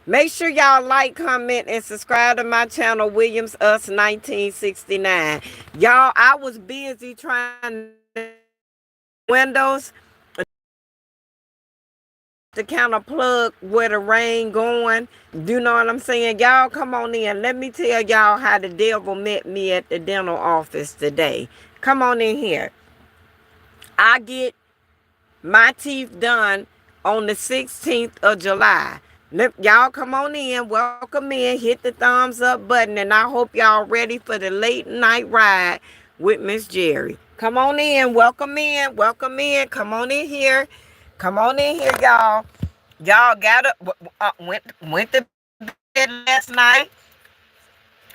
Make sure y'all like, comment, and subscribe to my channel, Williams Us 1969. Y'all, I was busy trying to windows to kind of plug where the rain going. You know what I'm saying? Y'all come on in. Let me tell y'all how the devil met me at the dental office today. Come on in here. I get my teeth done on the 16th of July. Y'all come on in, welcome in, hit the thumbs up button, and I hope y'all ready for the late night ride with Miss Jerry. Come on in, welcome in, come on in here. Come on in here, y'all. Y'all got up, went to bed last night.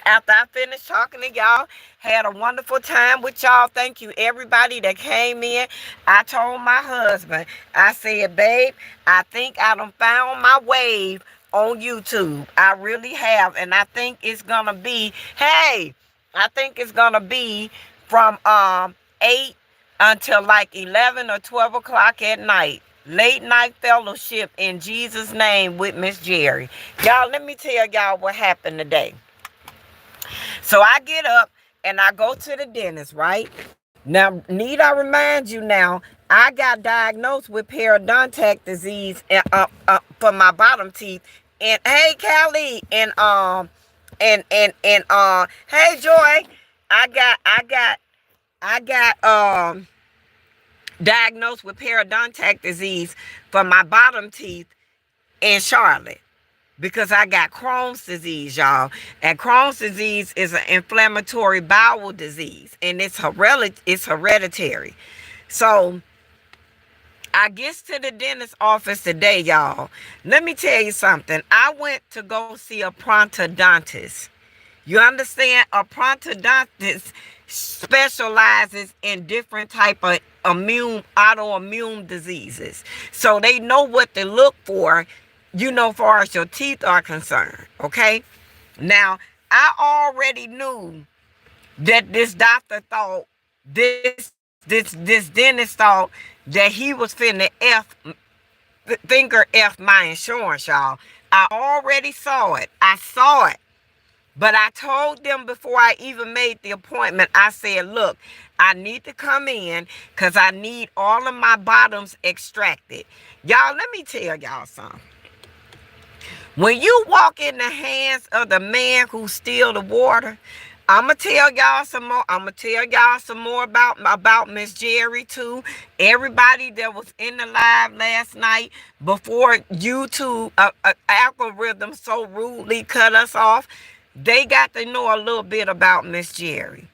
After I finished talking to y'all, had a wonderful time with y'all. Thank you, everybody that came in. I told my husband, I said, babe, I think I done found my wave on YouTube. I really have. And I think it's going to be, hey, I think it's going to be from 8 until like 11 or 12 o'clock at night. Late night fellowship in Jesus' name with Miss Jerry. Y'all, let me tell y'all what happened today. So I get up and I go to the dentist, right? Now, need I remind you now, I got diagnosed with periodontal disease for my bottom teeth. And hey, Callie, and hey, Joy, I got diagnosed with periodontal disease for my bottom teeth in Charlotte, because I got Crohn's disease, y'all. And Crohn's disease is an inflammatory bowel disease, and it's hereditary. So I gets to the dentist's office today, y'all. Let me tell you something. I went to go see a prosthodontist. You understand? A prosthodontist specializes in different type of autoimmune diseases. So they know what to look for, far as your teeth are concerned. Okay? Now, I already knew that this doctor thought, this dentist thought that he was finna finger F my insurance, y'all. I already saw it. I saw it. But I told them before I even made the appointment, I said, look, I need to come in because I need all of my bottoms extracted. Y'all, let me tell y'all something. When you walk in the hands of the man who steal the water, I'ma tell y'all some more. I'ma tell y'all some more about Miss Jerry too. Everybody that was in the live last night before YouTube algorithm so rudely cut us off, they got to know a little bit about Miss Jerry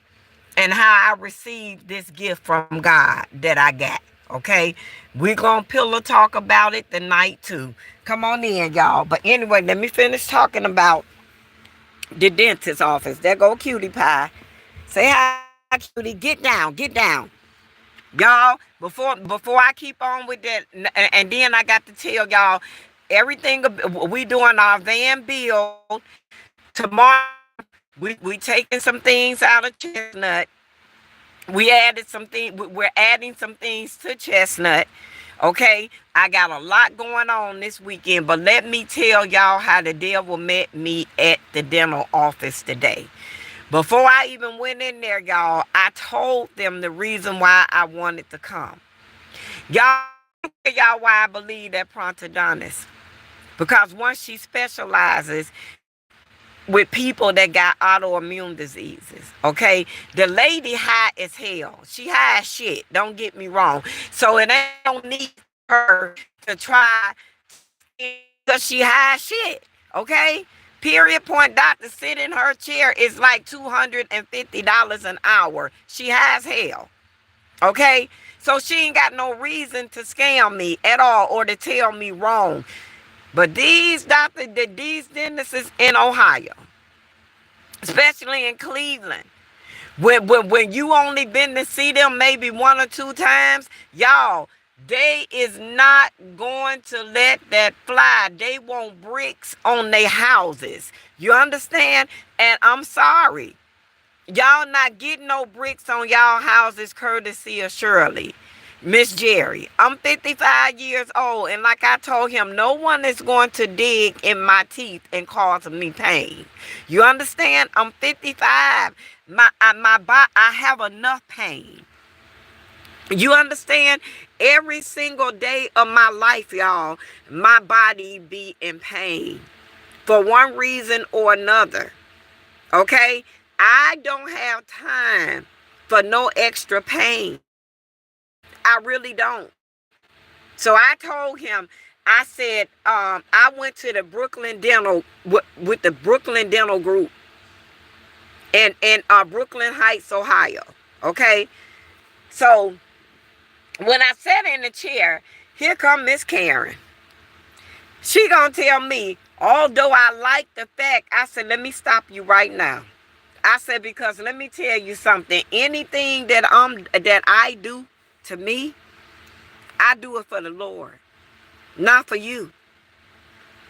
and how I received this gift from God that I got. Okay, we're gonna pillow talk about it tonight too. Come on in, y'all. But anyway, let me finish talking about the dentist's office. There go Cutie Pie. Say hi, Cutie. Get down, get down. Y'all, before I keep on with that, and then I got to tell y'all everything. We doing our van build tomorrow. We taking some things out of Chestnut. We're adding some things to Chestnut. Okay, I got a lot going on this weekend, but let me tell y'all how the devil met me at the dental office today. Before I even went in there, y'all, I told them the reason why I wanted to come. Y'all, y'all why I believe that prosthodontist. Because once she specializes with people that got autoimmune diseases, okay? The lady high as hell. She high as shit, don't get me wrong. So it ain't no need for her to try, because she high as shit, okay? Period point doctor sit in her chair is like $250 an hour. She has hell. Okay? So she ain't got no reason to scam me at all or to tell me wrong. But these dentists in Ohio, especially in Cleveland, when you only been to see them maybe one or two times, y'all, they is not going to let that fly. They want bricks on their houses. You understand? And I'm sorry. Y'all not getting no bricks on y'all houses courtesy of Shirley. Miss Jerry, I'm 55 years old, and like I told him, no one is going to dig in my teeth and cause me pain. You understand? I'm 55. I have enough pain. You understand? Every single day of my life, y'all, my body be in pain for one reason or another. Okay? I don't have time for no extra pain. I really don't. So I told him, I said, I went to the Brooklyn Dental with the Brooklyn Dental Group in Brooklyn Heights, Ohio. Okay? So when I sat in the chair, here come Miss Karen. She gonna tell me, although I like the fact, I said, let me stop you right now. I said, because let me tell you something. Anything that I do to me, I do it for the Lord, not for you.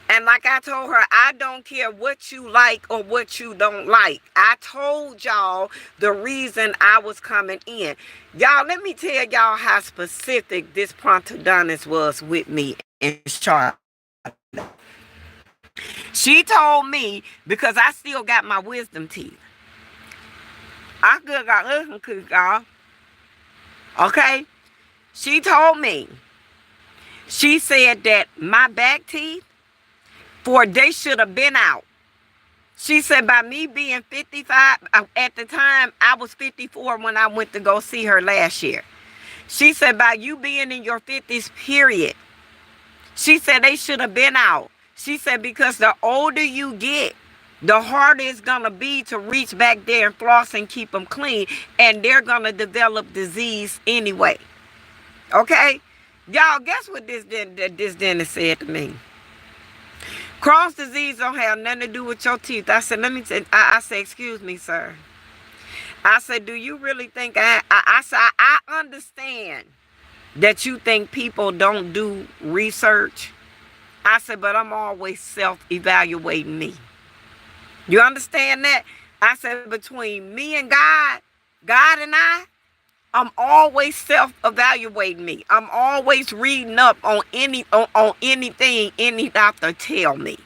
And like I told her, I don't care what you like or what you don't like. I told y'all the reason I was coming in. Y'all, let me tell y'all how specific this prontodontist was with me in Charlotte. She told me, because I still got my wisdom teeth. I still got wisdom teeth, y'all. Okay? She told me, she said that my back teeth, they should have been out. She said by me being 55, at the time, I was 54 when I went to go see her last year. She said by you being in your 50s, period, she said they should have been out. She said because the older you get, the harder it's going to be to reach back there and floss and keep them clean. And they're going to develop disease anyway. Okay? Y'all, guess what this dentist said to me? Crohn's disease don't have nothing to do with your teeth. I said, I said, excuse me, sir. I said, do you really think I said, I understand that you think people don't do research. I said, but I'm always self-evaluating me. You understand that? I said, between me and God and I'm always self-evaluating me. I'm always reading up on anything any doctor tell me.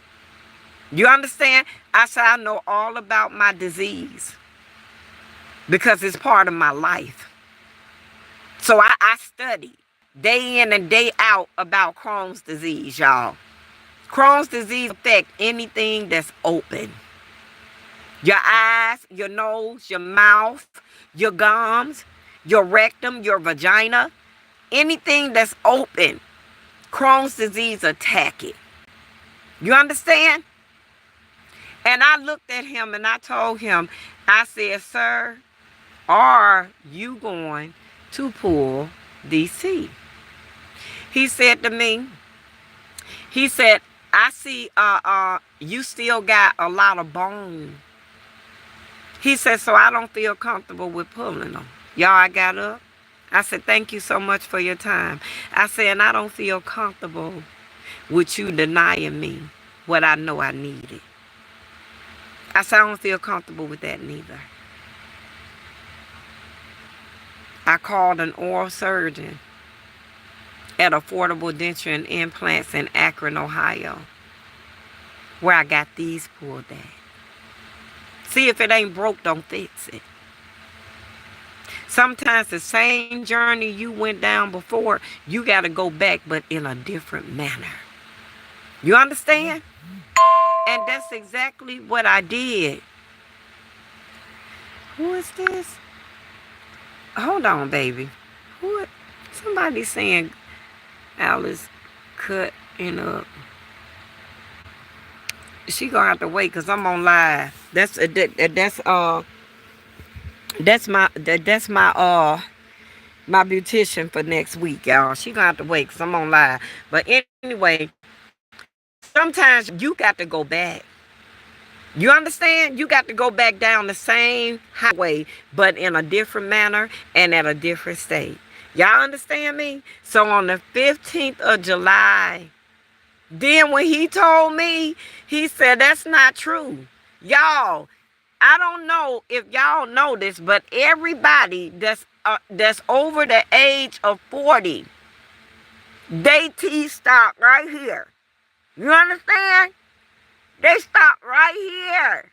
You understand? I said, I know all about my disease because it's part of my life. So I study day in and day out about Crohn's disease, y'all. Crohn's disease affects anything that's open. Your eyes, your nose, your mouth, your gums, your rectum, your vagina, anything that's open, Crohn's disease attack it. You understand? And I looked at him and I told him, I said, sir, are you going to pull these teeth? He said to me, he said, I see you still got a lot of bone. He said, so I don't feel comfortable with pulling them. Y'all, I got up. I said, thank you so much for your time. I said, and I don't feel comfortable with you denying me what I know I needed. I said, I don't feel comfortable with that neither. I called an oral surgeon at Affordable Denture and Implants in Akron, Ohio, where I got these pulled at. See, if it ain't broke, don't fix it. Sometimes the same journey you went down before, you got to go back, but in a different manner. You understand? And that's exactly what I did. Who is this? Hold on, baby. Who? Somebody saying Alice cutting up. She gonna have to wait because I'm on live. That's my beautician for next week, y'all. She gonna have to wait because I'm on live. But anyway, sometimes you got to go back. You understand? You got to go back down the same highway, but in a different manner and at a different state. Y'all understand me? So on the 15th of July, then when he told me, he said, that's not true. Y'all, I don't know if y'all know this, but everybody that's that's over the age of 40, they teeth stop right here. You understand? They stop right here.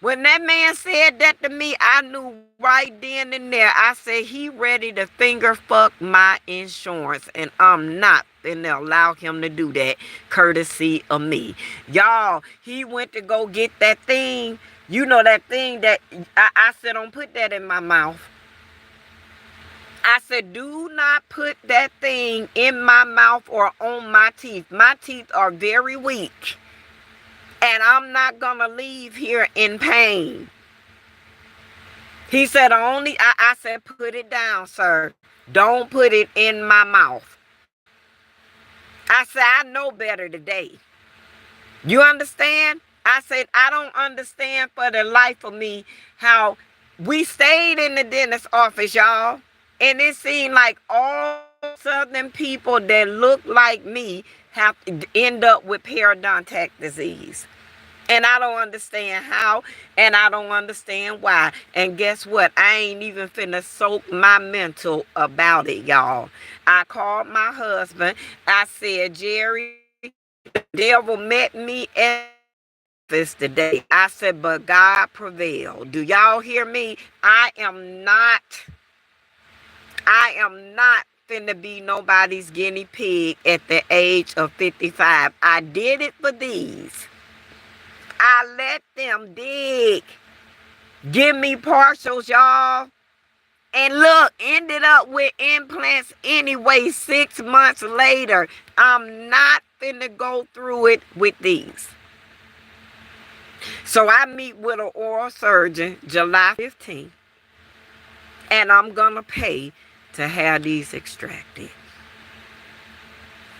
When that man said that to me, I knew right then and there. I said, he ready to finger fuck my insurance. And I'm not finna allow him to do that courtesy of me. Y'all, he went to go get that thing. You know that thing that I said, don't put that in my mouth. I said, do not put that thing in my mouth or on my teeth. My teeth are very weak. And I'm not going to leave here in pain. He said, I said, put it down, sir. Don't put it in my mouth. I said, I know better today. You understand? I said, I don't understand for the life of me how we stayed in the dentist's office, y'all. And it seemed like all Southern people that look like me have to end up with periodontal disease. And I don't understand how, and I don't understand why. And guess what? I ain't even finna soak my mental about it, y'all. I called my husband. I said, Jerry, the devil met me at this today. I said, but God prevailed. Do y'all hear me? I am not finna be nobody's guinea pig at the age of 55. I did it for these. I let them dig. Give me partials, y'all. And look, ended up with implants anyway 6 months later. I'm not finna go through it with these. So I meet with an oral surgeon July 15th. And I'm gonna pay to have these extracted.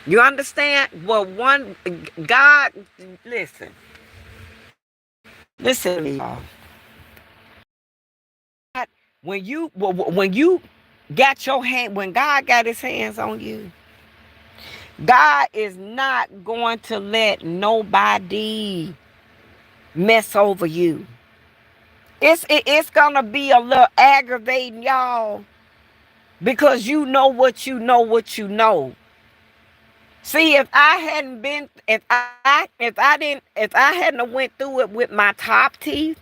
You understand? Well, God, listen. Listen to me, y'all. When you got your hand, when God got his hands on you, God is not going to let nobody mess over you. It's gonna be a little aggravating, y'all, because you know what you know what you know. See, if I hadn't went through it with my top teeth,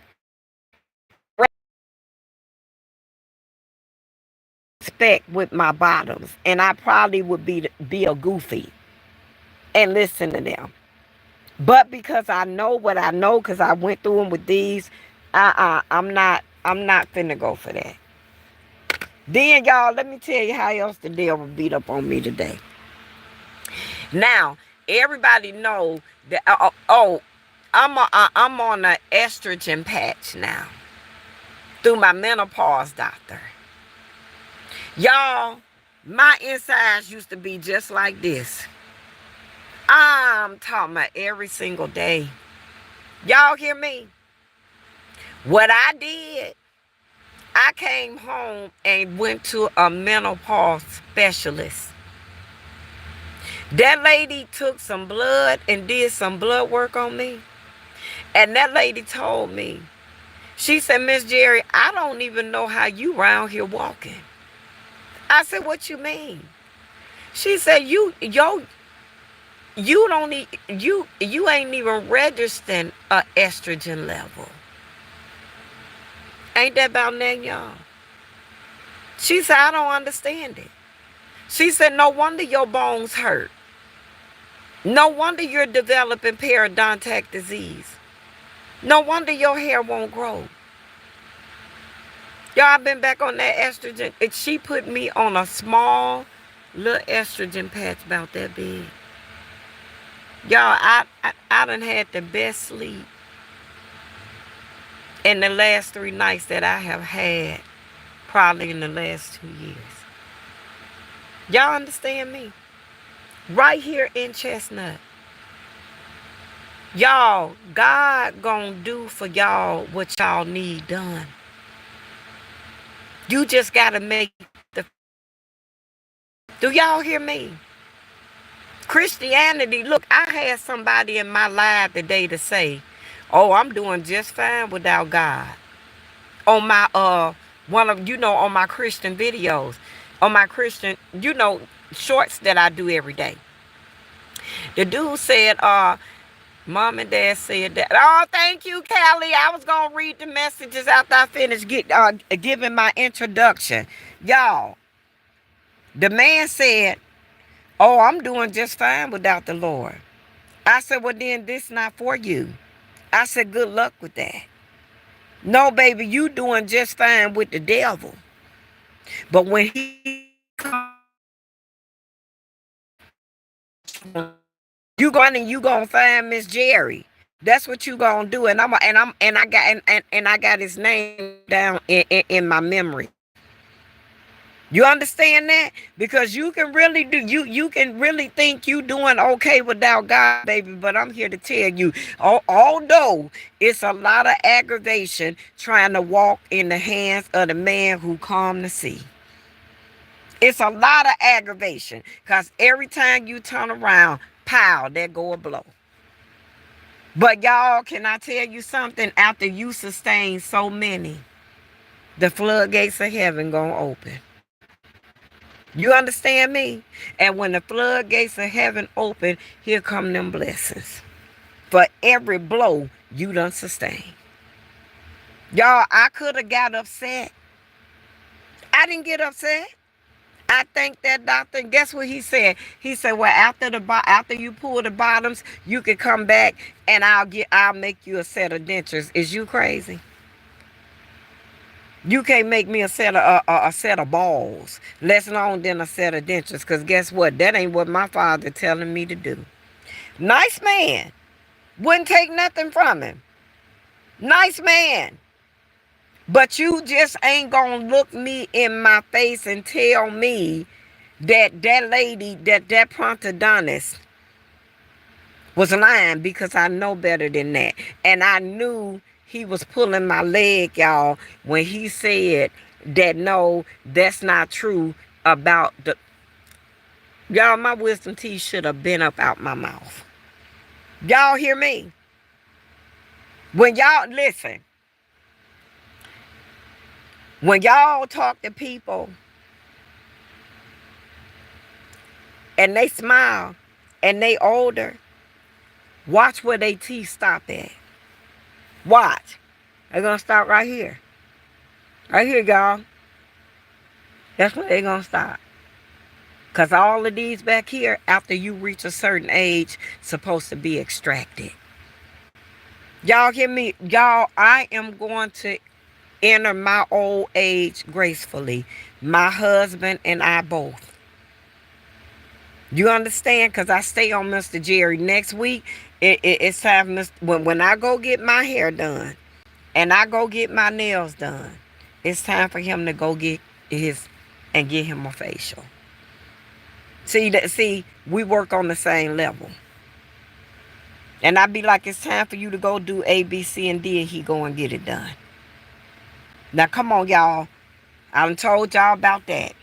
respect with my bottoms, and I probably would be a goofy and listen to them. But because I know what I know, because I went through them with these, I'm not finna go for that. Then y'all, let me tell you how else the devil beat up on me today. Now, everybody know that I'm on an estrogen patch now through my menopause doctor. Y'all, my insides used to be just like this. I'm talking about every single day. Y'all hear me? What I did, I came home and went to a menopause specialist. That lady took some blood and did some blood work on me. And that lady told me, she said, Miss Jerry, I don't even know how you around here walking. I said, what you mean? She said, you ain't even registering a estrogen level. Ain't that about that, y'all? She said, I don't understand it. She said, no wonder your bones hurt. No wonder you're developing periodontal disease. No wonder your hair won't grow. Y'all, I've been back on that estrogen. She put me on a small little estrogen patch about that big. Y'all, I done had the best sleep in the last 3 nights that I have had probably in the last 2 years. Y'all understand me? Right here in Chestnut. Y'all, God gonna do for y'all what y'all need done. You just gotta make the... Do y'all hear me? Christianity, look, I had somebody in my life today to say, oh, I'm doing just fine without God. On my One of, on my Christian videos, on my Christian, shorts that I do every day. The dude said, Mom and Dad said that. Oh, thank you, Callie. I was gonna read the messages after I finished giving my introduction. Y'all, the man said, "Oh, I'm doing just fine without the Lord." I said, "Well, then this not for you." I said, "Good luck with that." No, baby, you doing just fine with the devil. But when he comes, you gonna find Miss Jerry. That's what you gonna do. And I got his name down in my memory. You understand that? Because you can really you can really think you doing okay without God, baby. But I'm here to tell you, although it's a lot of aggravation trying to walk in the hands of the man who calmed the sea. It's a lot of aggravation. Because every time you turn around, pow, there go a blow. But y'all, can I tell you something? After you sustain so many, the floodgates of heaven gonna open. You understand me? And when the floodgates of heaven open, here come them blessings. For every blow you done sustained. Y'all, I could have got upset. I didn't get upset. I thank that doctor. And guess what he said? He said, "Well, after you pull the bottoms, you can come back and I'll make you a set of dentures." Is you crazy? You can't make me a set of balls, less alone than a set of dentures. Because guess what? That ain't what my father telling me to do. Nice man. Wouldn't take nothing from him. Nice man. But you just ain't gonna look me in my face and tell me that lady, that prosthodontist was lying, because I know better than that. And I knew he was pulling my leg, y'all, when he said that no, that's not true about the... Y'all, my wisdom teeth should have been up out my mouth. Y'all hear me? When y'all, listen, when y'all talk to people and they smile and they older, watch where they teeth stop at. Watch. They're going to stop right here. Right here, y'all. That's where they're going to stop. Because all of these back here, after you reach a certain age, supposed to be extracted. Y'all hear me? Y'all, I am going to enter my old age gracefully. My husband and I both. You understand? Because I stay on Mr. Jerry. Next week, it's time when I go get my hair done and I go get my nails done, it's time for him to go get get him a facial. See, we work on the same level. And I be like, it's time for you to go do A, B, C, and D, and he go and get it done. Now, come on, y'all. I done told y'all about that.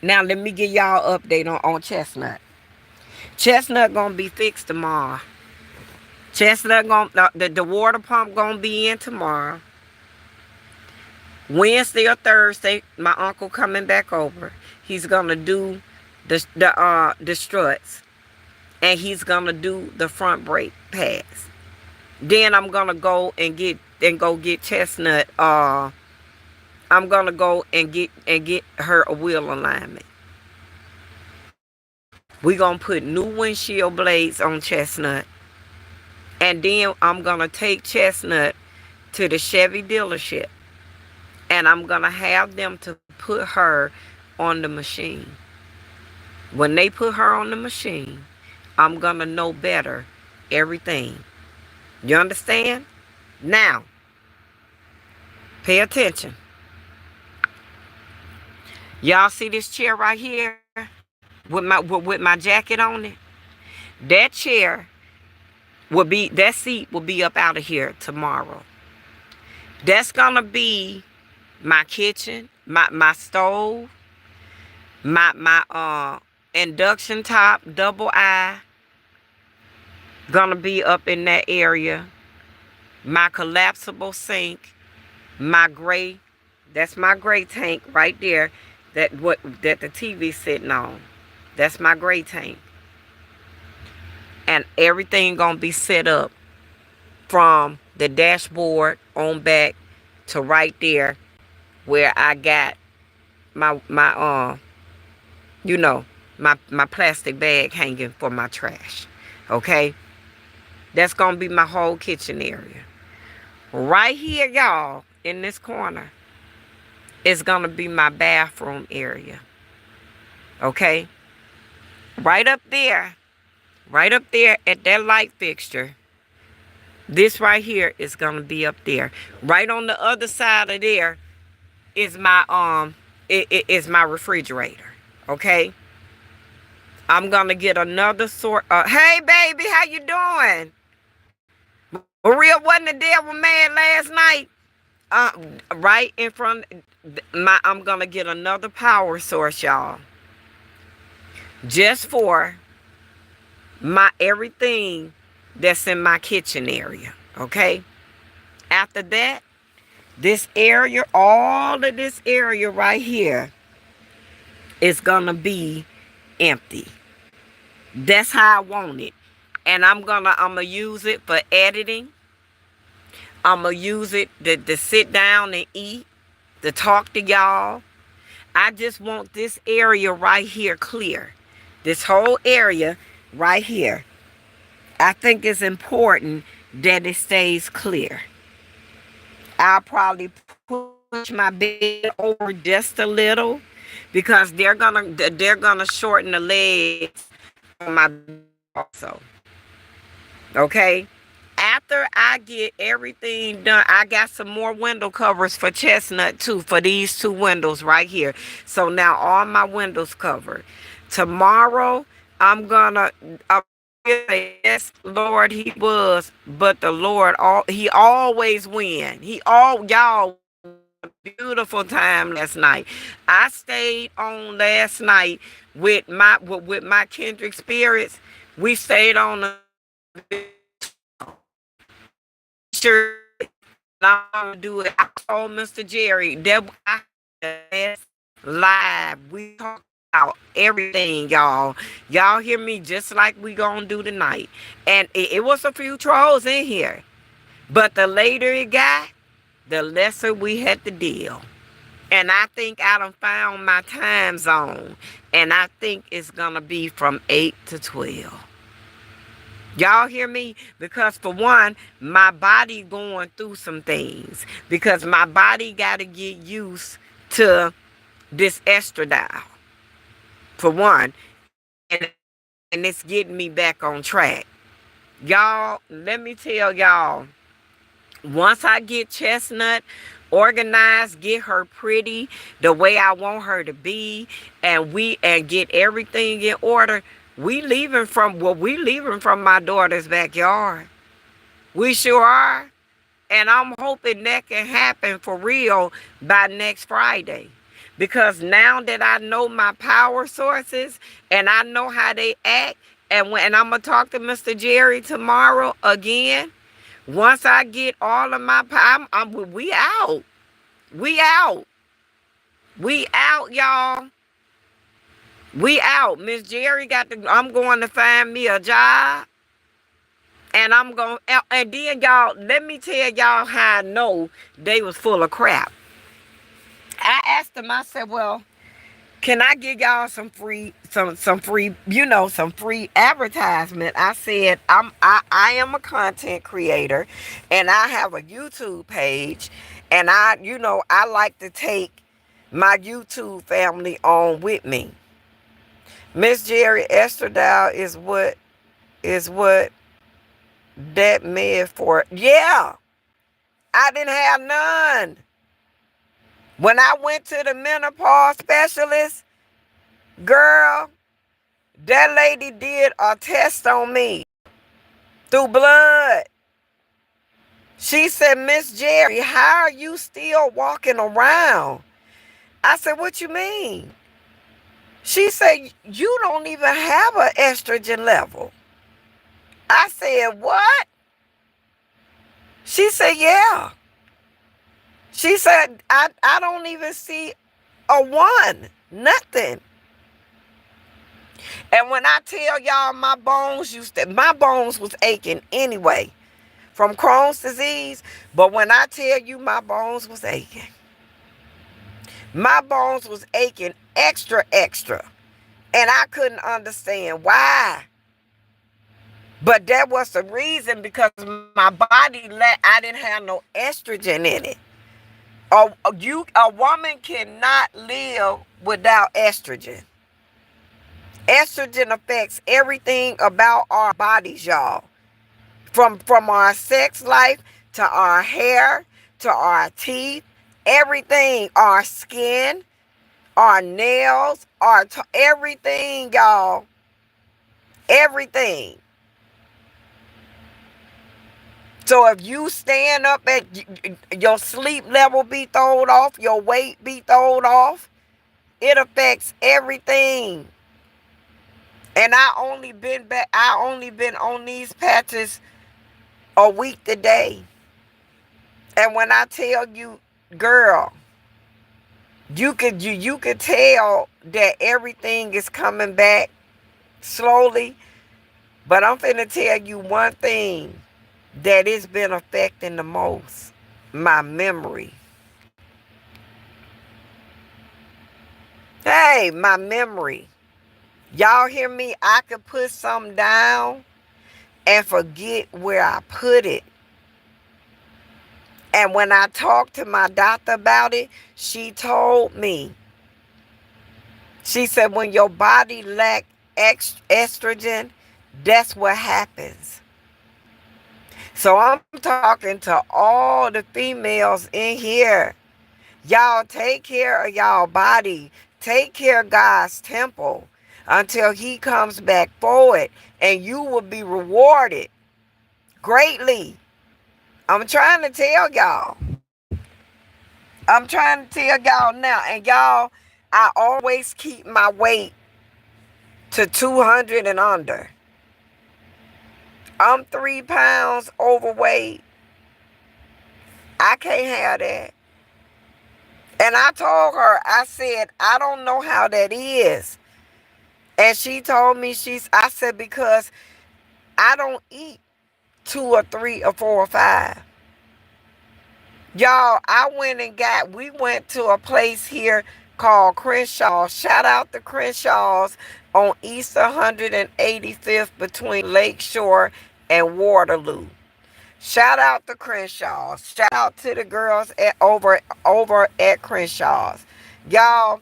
Now, let me give y'all an update on Chestnut. Chestnut gonna be fixed tomorrow. Chestnut the water pump gonna be in tomorrow. Wednesday or Thursday, my uncle coming back over. He's gonna do the struts, and he's gonna do the front brake pads. Then I'm gonna go and get Chestnut. I'm gonna go and get her a wheel alignment. We gonna put new windshield blades on Chestnut, and then I'm gonna take Chestnut to the Chevy dealership, and I'm gonna have them to put her on the machine. When they put her on the machine, I'm gonna know better everything. You understand? Now, pay attention. Y'all see this chair right here with my jacket on it? That seat will be up out of here tomorrow. That's gonna be my kitchen, my stove, my induction top, double I, gonna be up in that area. My collapsible sink, my gray That's my gray tank right there that the TV's sitting on. That's my gray tank. And everything gonna be set up from the dashboard on back to right there where I got my you know, my plastic bag hanging for my trash. Okay? That's gonna be my whole kitchen area. Right here, y'all, in this corner, is gonna be my bathroom area. Okay? Right up there at that light fixture, this right here is gonna be up there. Right on the other side of there is my it is my refrigerator. Okay? I'm gonna get another sort. Hey, baby, how you doing? Maria wasn't the devil mad last night. Right in front I'm gonna get another power source, y'all, just for my everything that's in my kitchen area. Okay. After that, this area, all of this area right here, is gonna be empty. That's how I want it. And I'm gonna use it for editing. I'm gonna use it to sit down and eat, to talk to y'all. I just want this area right here clear. This whole area right here. I think it's important that it stays clear. I'll probably push my bed over just a little because they're gonna shorten the legs on my bed also. Okay? After I get everything done, I got some more window covers for Chestnut too, for these two windows right here. So now all my windows covered. Tomorrow, I'm gonna say, yes, Lord, he was, but the Lord, he always win. Y'all, beautiful time last night. I stayed on last night with my kindred spirits. We stayed on the sure I'm gonna do it. I told Mr. Jerry that live. We talk about everything, y'all. Y'all hear me just like we gonna do tonight. And it was a few trolls in here. But the later it got, the lesser we had to deal. And I think I done found my time zone. And I think it's gonna be from 8 to 12. Y'all hear me? Because for one, my body going through some things. Because my body got to get used to this estradiol. For one. And it's getting me back on track. Y'all, let me tell y'all. Once I get Chestnut organized, get her pretty the way I want her to be, and get everything in order, we leaving from my daughter's backyard. We sure are. And I'm hoping that can happen for real by next Friday. Because now that I know my power sources and I know how they act, and I'm going to talk to Mr. Jerry tomorrow again. Once I get all of my power, we out. We out. We out, y'all. We out. Miss Jerry I'm going to find me a job. And and then y'all, let me tell y'all how I know they was full of crap. I asked them, I said, well, can I give y'all some free advertisement? I said, I am a content creator and I have a YouTube page, and I like to take my YouTube family on with me. Miss Jerry, estradiol is what that med for. Yeah, I didn't have none. When I went to the menopause specialist, girl, that lady did a test on me through blood. She said, Miss Jerry, how are you still walking around? I said, what you mean? She said, you don't even have an estrogen level. I said, what? She said, yeah. She said, I don't even see a one, nothing. And when I tell y'all my bones was aching anyway from Crohn's disease. But when I tell you my bones was aching, my bones was aching extra, extra. And I couldn't understand why. But that was the reason, because my body I didn't have no estrogen in it. A woman cannot live without estrogen. Estrogen affects everything about our bodies, y'all. From our sex life to our hair to our teeth, everything, our skin, our nails, everything, y'all. Everything. So if you stand up at your sleep level be thrown off, your weight be thrown off, it affects everything. And I only been on these patches a week today. And when I tell you, girl, you could tell that everything is coming back slowly. But I'm finna tell you one thing that it's been affecting the most: my memory. Hey, my memory. Y'all hear me? I could put something down and forget where I put it. And when I talked to my doctor about it, she told me, she said, when your body lacks estrogen, that's what happens. So I'm talking to all the females in here. Y'all take care of y'all body. Take care of God's temple until he comes back forward, and you will be rewarded greatly. I'm trying to tell y'all. I'm trying to tell y'all now. And y'all, I always keep my weight to 200 and under. I'm 3 pounds overweight. I can't have that. And I told her, I said, I don't know how that is. And she told me, I said, because I don't eat 2 or 3 or 4 or 5. Y'all, we went to a place here called Crenshaw. Shout out to Crenshaw's on East 185th between Lakeshore and Waterloo. Shout out to Crenshaw's. Shout out to the girls over at Crenshaw's. Y'all,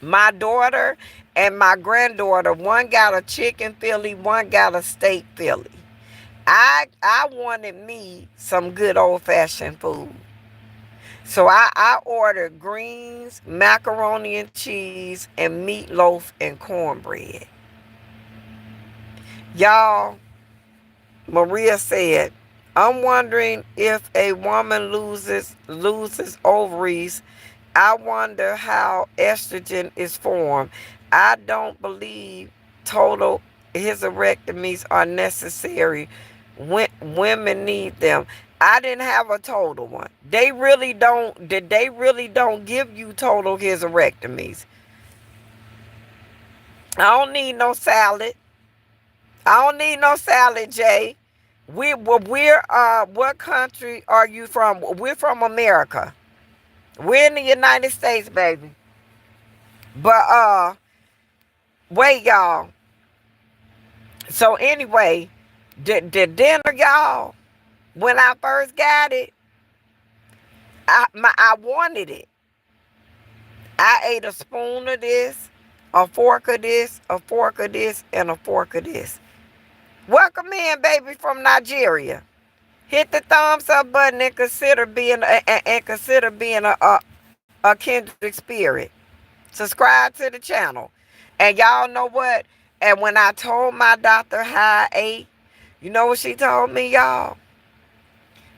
my daughter and my granddaughter, one got a chicken Philly, one got a steak Philly. I wanted me some good old-fashioned food. So I ordered greens, macaroni and cheese, and meatloaf and cornbread. Y'all, Maria said, I'm wondering if a woman loses ovaries. I wonder how estrogen is formed. I don't believe total hysterectomies are necessary. Women need them. I didn't have a total one. They really don't give you total hysterectomies. I don't need no salad. I don't need no salad, Jay. What country are you from? We're from America. We're in the United States, baby. But wait, y'all. So anyway, the dinner, y'all, when I first got it, I wanted it. I ate a spoon of this, a fork of this, a fork of this, and a fork of this. Welcome in, baby, from Nigeria. Hit the thumbs up button and consider being a kindred spirit. Subscribe to the channel. And y'all know what? And when I told my doctor how I ate, you know what she told me, y'all?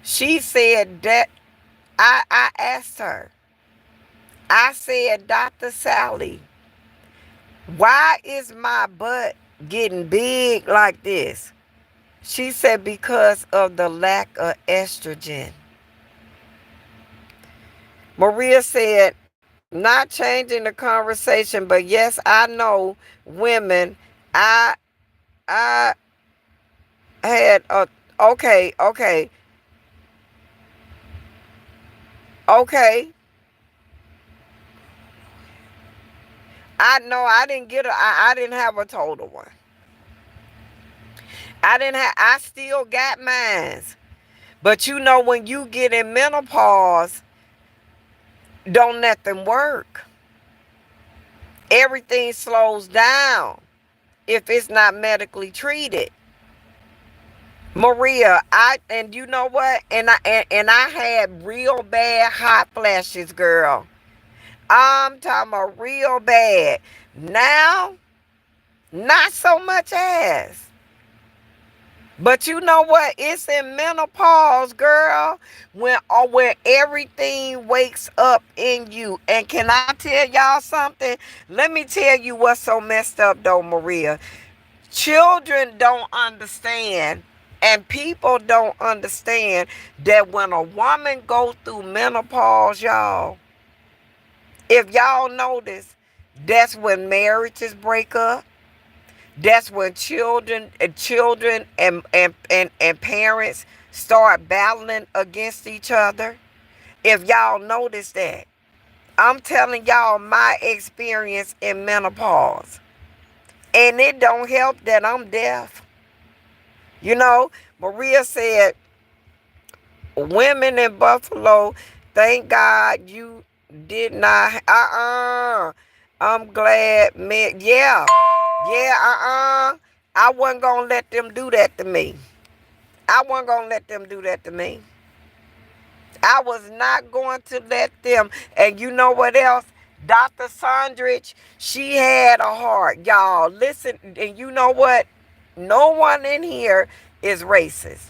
She said that I asked her. I said, Dr. Sally, why is my butt getting big like this? She said, because of the lack of estrogen. Maria said, not changing the conversation, but yes, I know women. I I had a okay, okay, okay. I know I didn't get I didn't have a total one. I still got mines. But you know when you get in menopause, don't nothing work. Everything slows down if it's not medically treated. Maria, and you know what? And I had real bad hot flashes, girl. I'm talking about real bad. Now, not so much as. But you know what? It's in menopause, girl, when everything wakes up in you. And can I tell y'all something? Let me tell you what's so messed up, though, Maria. Children don't understand, and people don't understand that when a woman goes through menopause, y'all, if y'all notice, that's when marriages break up. That's when children and parents start battling against each other. If y'all notice that, I'm telling y'all my experience in menopause. And it don't help that I'm deaf. You know, Maria said, women in Buffalo, thank God you did not. I'm glad, man. Yeah. Yeah, I wasn't going to let them do that to me. I wasn't going to let them do that to me. I was not going to let them. And you know what else? Dr. Sondrich, she had a heart. Y'all, listen, and you know what? No one in here is racist.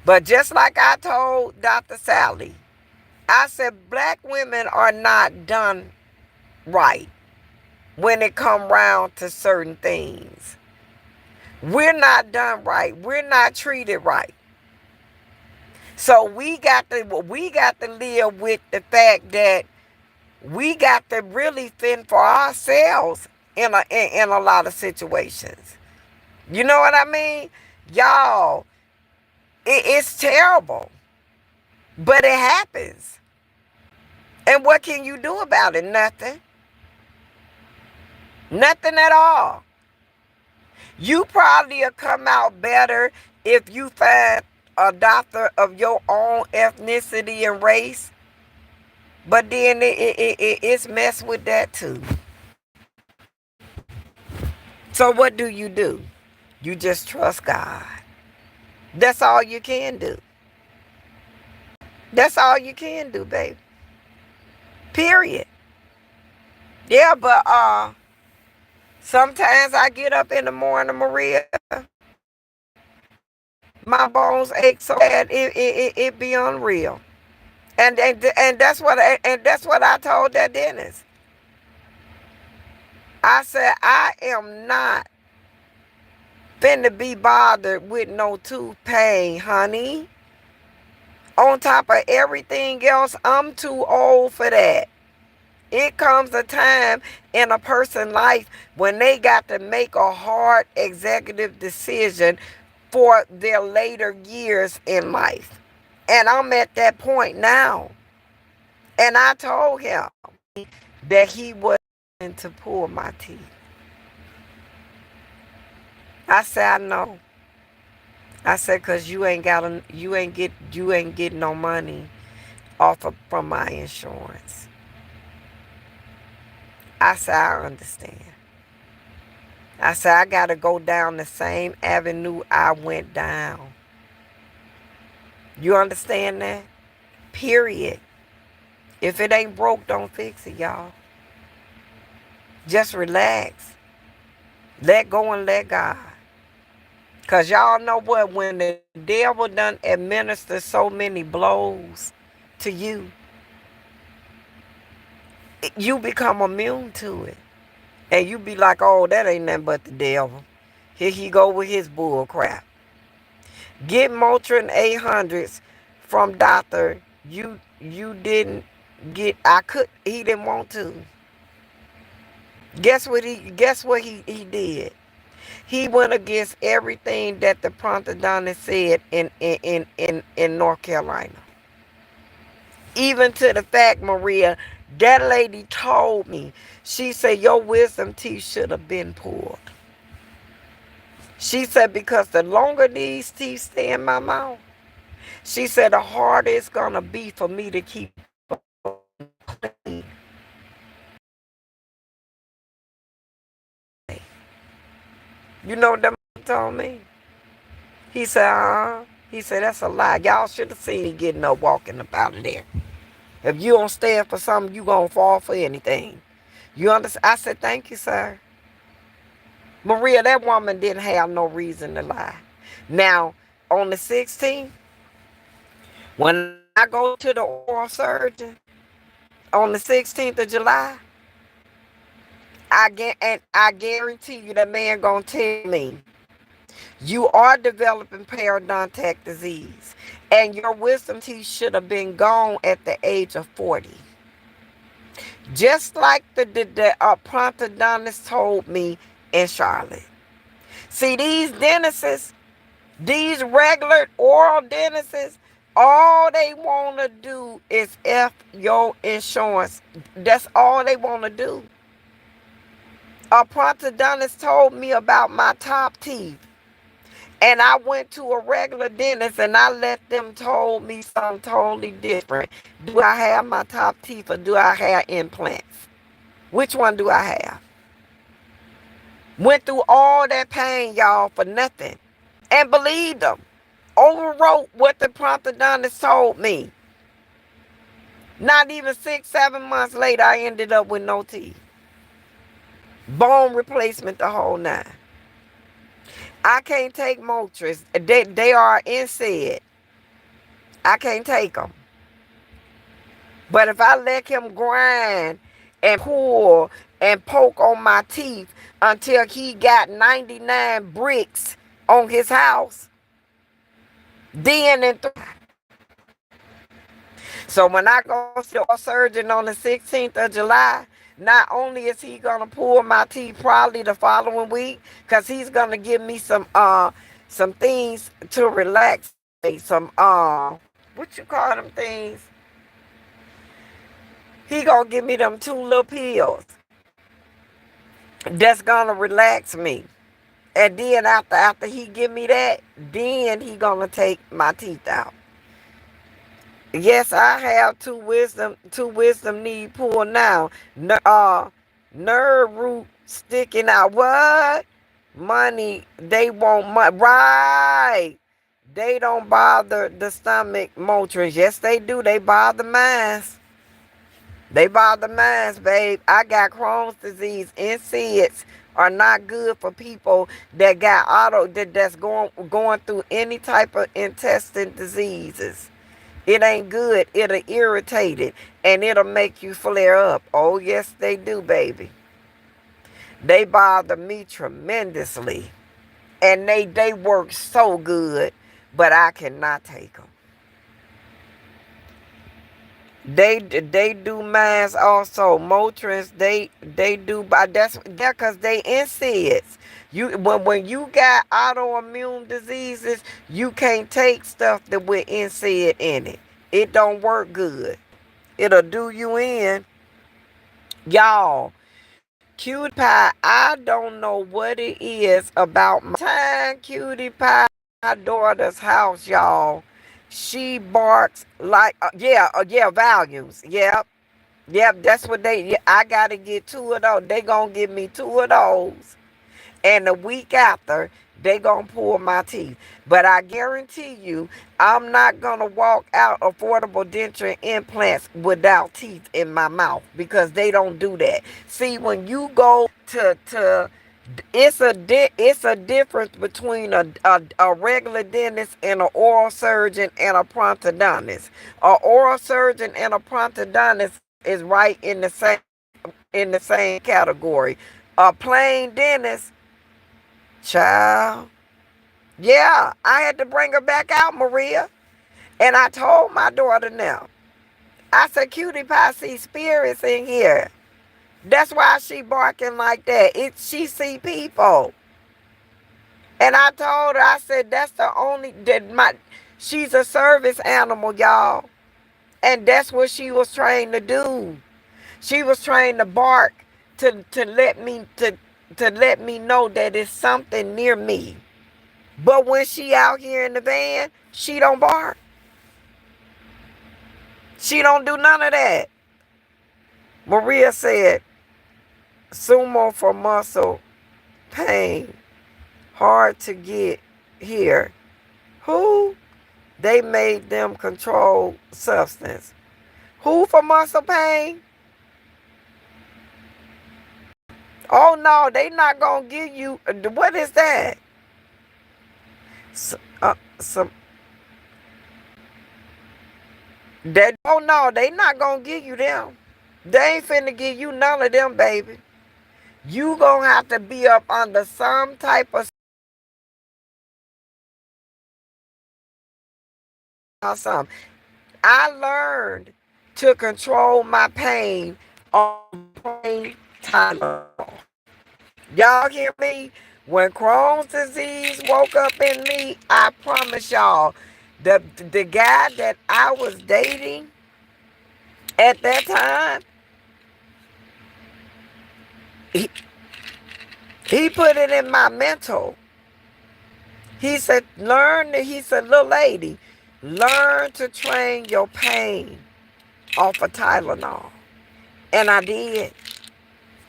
But just like I told Dr. Sally, I said black women are not done right when it come round to certain things. We're not done right. We're not treated right. So we got to live with the fact that we got to really fend for ourselves in a lot of situations. You know what I mean? Y'all, it's terrible. But it happens. And what can you do about it? Nothing. Nothing at all. You probably will come out better if you find a doctor of your own ethnicity and race. But then it's messed with that too. So what do? You just trust God. That's all you can do. That's all you can do, baby. Period. Yeah, but sometimes I get up in the morning, Maria, my bones ache so bad it be unreal. And that's what I told that dentist. I said I am not finna be bothered with no tooth pain, honey. On top of everything else, I'm too old for that. It comes a time in a person's life when they got to make a hard executive decision for their later years in life. And I'm at that point now. And I told him that he wasn't to pull my teeth. I said, I know. I said, cause you ain't getting no money from my insurance. I said, I understand. I said, I gotta go down the same avenue I went down. You understand that? Period. If it ain't broke, don't fix it, y'all. Just relax. Let go and let God. Because y'all know what? When the devil done administer so many blows to you, you become immune to it. And you be like, oh, that ain't nothing but the devil. Here he go with his bull crap. Get Motrin 800s from Doctor. You didn't He didn't want to. Guess what he did? He went against everything that the Prontodontists said in North Carolina. Even to the fact, Maria, that lady told me, she said, your wisdom teeth should have been pulled. She said, because the longer these teeth stay in my mouth, she said, the harder it's going to be for me to keep clean. You know what that told me? He said, He said, that's a lie. Y'all should have seen me getting up walking up out of there. If you don't stand for something, you going to fall for anything. You understand? I said, thank you, sir. Maria, that woman didn't have no reason to lie. Now, on the 16th, when I go to the oral surgeon on the 16th of July, I guarantee you that man gonna tell me you are developing periodontic disease, and your wisdom teeth should have been gone at the age of 40. Just like the prosthodontist told me in Charlotte. See, these dentists, these regular oral dentists, all they want to do is F your insurance. That's all they want to do. A prosthodontist told me about my top teeth. And I went to a regular dentist and I let them told me something totally different. Do I have my top teeth or do I have implants? Which one do I have? Went through all that pain, y'all, for nothing. And believed them. Overwrote what the prosthodontist told me. Not even 6-7 months later, I ended up with no teeth. Bone replacement, the whole nine. I can't take Motrin. They are NSAID. I can't take them. But if I let him grind and pull and poke on my teeth until he got 99 bricks on his house, then and so when I go to a surgeon on the 16th of July, not only is he going to pull my teeth probably the following week, because he's going to give me some things to relax, some, what you call them things? He going to give me them 2 little pills that's going to relax me. And then after he give me that, then he going to take my teeth out. Yes, I have two wisdom need pulled now. Nerve root sticking out. What? Money, they want money. Right. They don't bother the stomach Motrins. Yes, they do. They bother minds. They bother minds, babe. I got Crohn's disease. NSAIDs are not good for people that got that's going through any type of intestine diseases. It ain't good. It'll irritate it. And it'll make you flare up. Oh, yes, they do, baby. They bother me tremendously. And they work so good. But I cannot take them. They do mines also. Motrins, they do. That's because they NSAIDs. When you got autoimmune diseases, you can't take stuff that with NSAID in it. It don't work good. It'll do you in. Y'all, Cutie Pie, I don't know what it is about my time. Cutie Pie, my daughter's house, y'all. She barks like, volumes. Yep, that's what I got to get 2 of those. They going to give me 2 of those. And the week after, they going to pull my teeth. But I guarantee you, I'm not going to walk out affordable denture implants without teeth in my mouth. Because they don't do that. See, when you go to it's a difference between a regular dentist and an oral surgeon and a prosthodontist. An oral surgeon and a prosthodontist is right in the same category. A plain dentist, child. Yeah, I had to bring her back out, Maria. And I told my daughter now. I said, Cutie Pie see spirits in here. That's why she barking like that. She see people. And I told her, I said, that's the only that she's a service animal, y'all. And that's what she was trained to do. She was trained to bark to let me know that it's something near me. But when she out here in the van, she don't bark. She don't do none of that. Maria said, sumo for muscle pain. Hard to get here. Who? They made them controlled substance. Who for muscle pain? Oh no, they not gonna give you. What is that? Some that. Oh no, they not gonna give you them. They ain't finna give you none of them, baby. You gonna have to be up under some type of something. I learned to control my pain on plain Tylenol. Y'all hear me? When Crohn's disease woke up in me, I promise y'all, the guy that I was dating at that time, he, he put it in my mental. He said, he said, little lady, learn to train your pain off of Tylenol. And I did.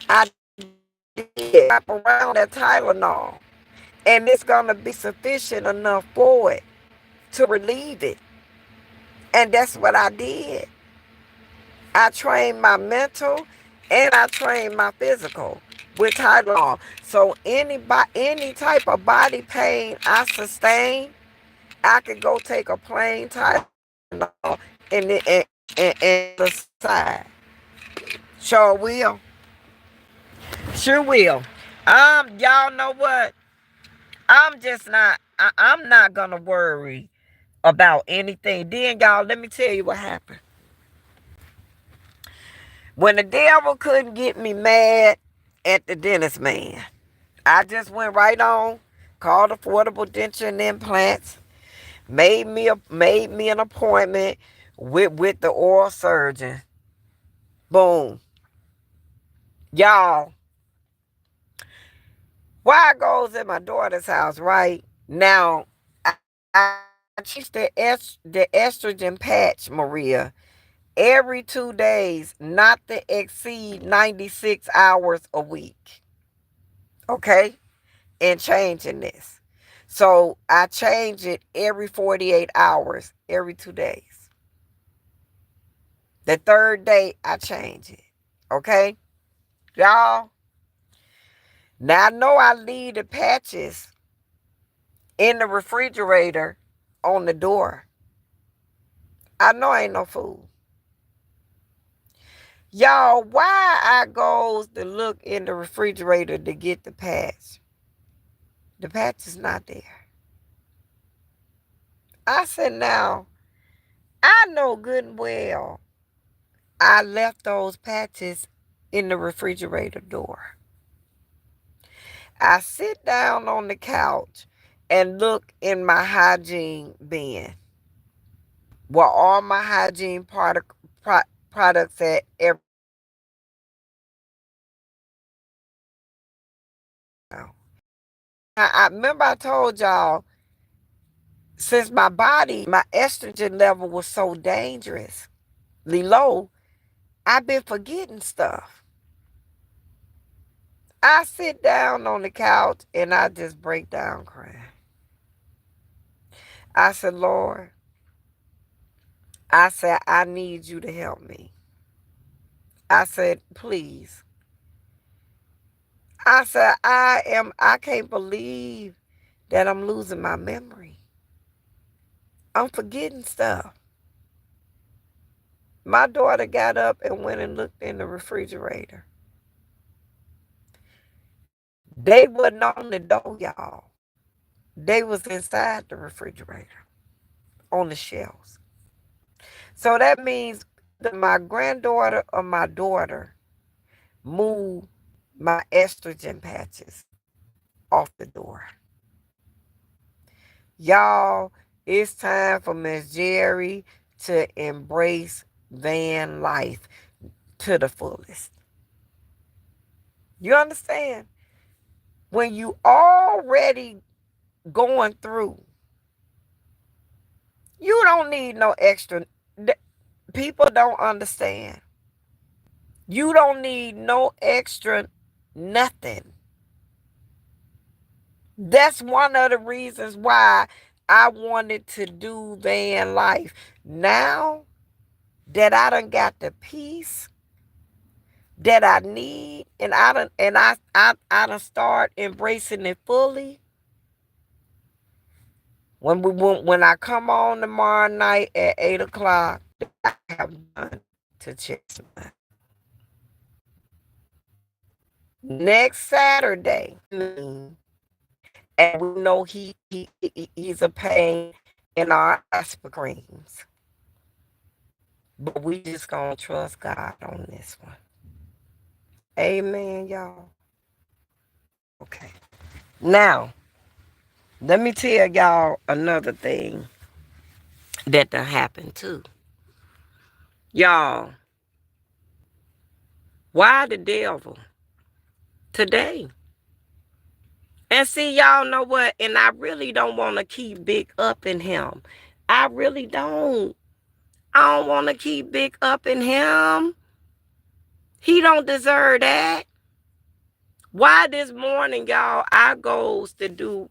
I did. Wrap around that Tylenol. And it's going to be sufficient enough for it to relieve it. And that's what I did. I trained my mental and I trained my physical with Tylenol. So any type of body pain I sustain, I could go take a plain Tylenol and the side. Sure will. Sure will. Y'all know what? I'm not gonna worry about anything. Then y'all, let me tell you what happened. When the devil couldn't get me mad at the dentist man, I just went right on, called Affordable Denture and Implants, made me an appointment with the oral surgeon. Boom. Y'all, why goes in my daughter's house right now, I teach the estrogen patch, Maria, every 2 days, not to exceed 96 hours a week. Okay? And changing this. So I change it every 48 hours, every 2 days. The third day, I change it. Okay? Y'all, now I know I leave the patches in the refrigerator on the door. I know I ain't no fool. Y'all, why I goes to look in the refrigerator to get the patch? The patch is not there. I said, now, I know good and well I left those patches in the refrigerator door. I sit down on the couch and look in my hygiene bin where all my hygiene products at every. I remember I told y'all, since my estrogen level was so dangerously low, I've been forgetting stuff. I sit down on the couch and I just break down crying. I said, Lord, I said, I need you to help me. I said, please. I said, I can't believe that I'm losing my memory. I'm forgetting stuff. My daughter got up and went and looked in the refrigerator. They wasn't on the door, y'all. They was inside the refrigerator on the shelves. So that means my granddaughter or my daughter move my estrogen patches off the door. Y'all, it's time for Miss Jerry to embrace van life to the fullest. You understand? When you already going through, you don't need no extra. People don't understand. You don't need no extra nothing. That's one of the reasons why I wanted to do van life. Now that I done got the peace that I need, and I done start embracing it fully. When I come on tomorrow night at 8 o'clock, I have done to Chestnut. Next Saturday, and we know he's a pain in our ice creams. But we just gonna trust God on this one. Amen, y'all. Okay. Now, let me tell y'all another thing that done happened too. Y'all, why the devil? Today. And see, y'all know what? And I really don't want to keep big up in him. I really don't. I don't want to keep big up in him. He don't deserve that. Why this morning, y'all, I goes to do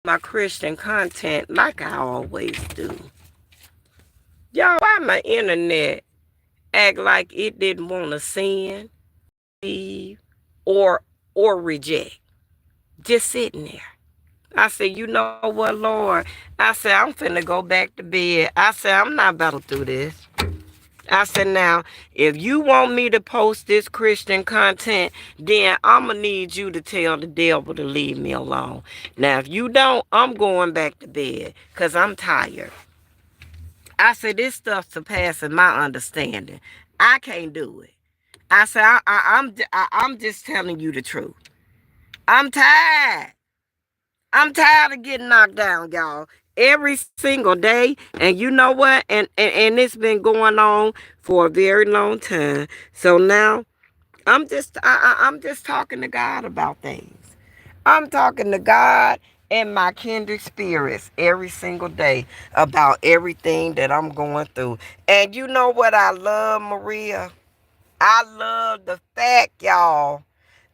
my Christian content like I always do. Y'all, why my internet act like it didn't want to sin, leave, or reject? Just sitting there. I said, you know what, Lord? I said, I'm finna go back to bed. I said, I'm not about to do this. I said, now, if you want me to post this Christian content, then I'm going to need you to tell the devil to leave me alone. Now, if you don't, I'm going back to bed because I'm tired. I said, this stuff surpasses my understanding. I can't do it. I said, I'm just telling you the truth. I'm tired. I'm tired of getting knocked down, y'all. Every single day. And you know what? And it's been going on for a very long time. So now I'm just talking to God about things. I'm talking to God and my kindred spirits every single day about everything that I'm going through. And you know what I love, Maria? I love the fact, y'all,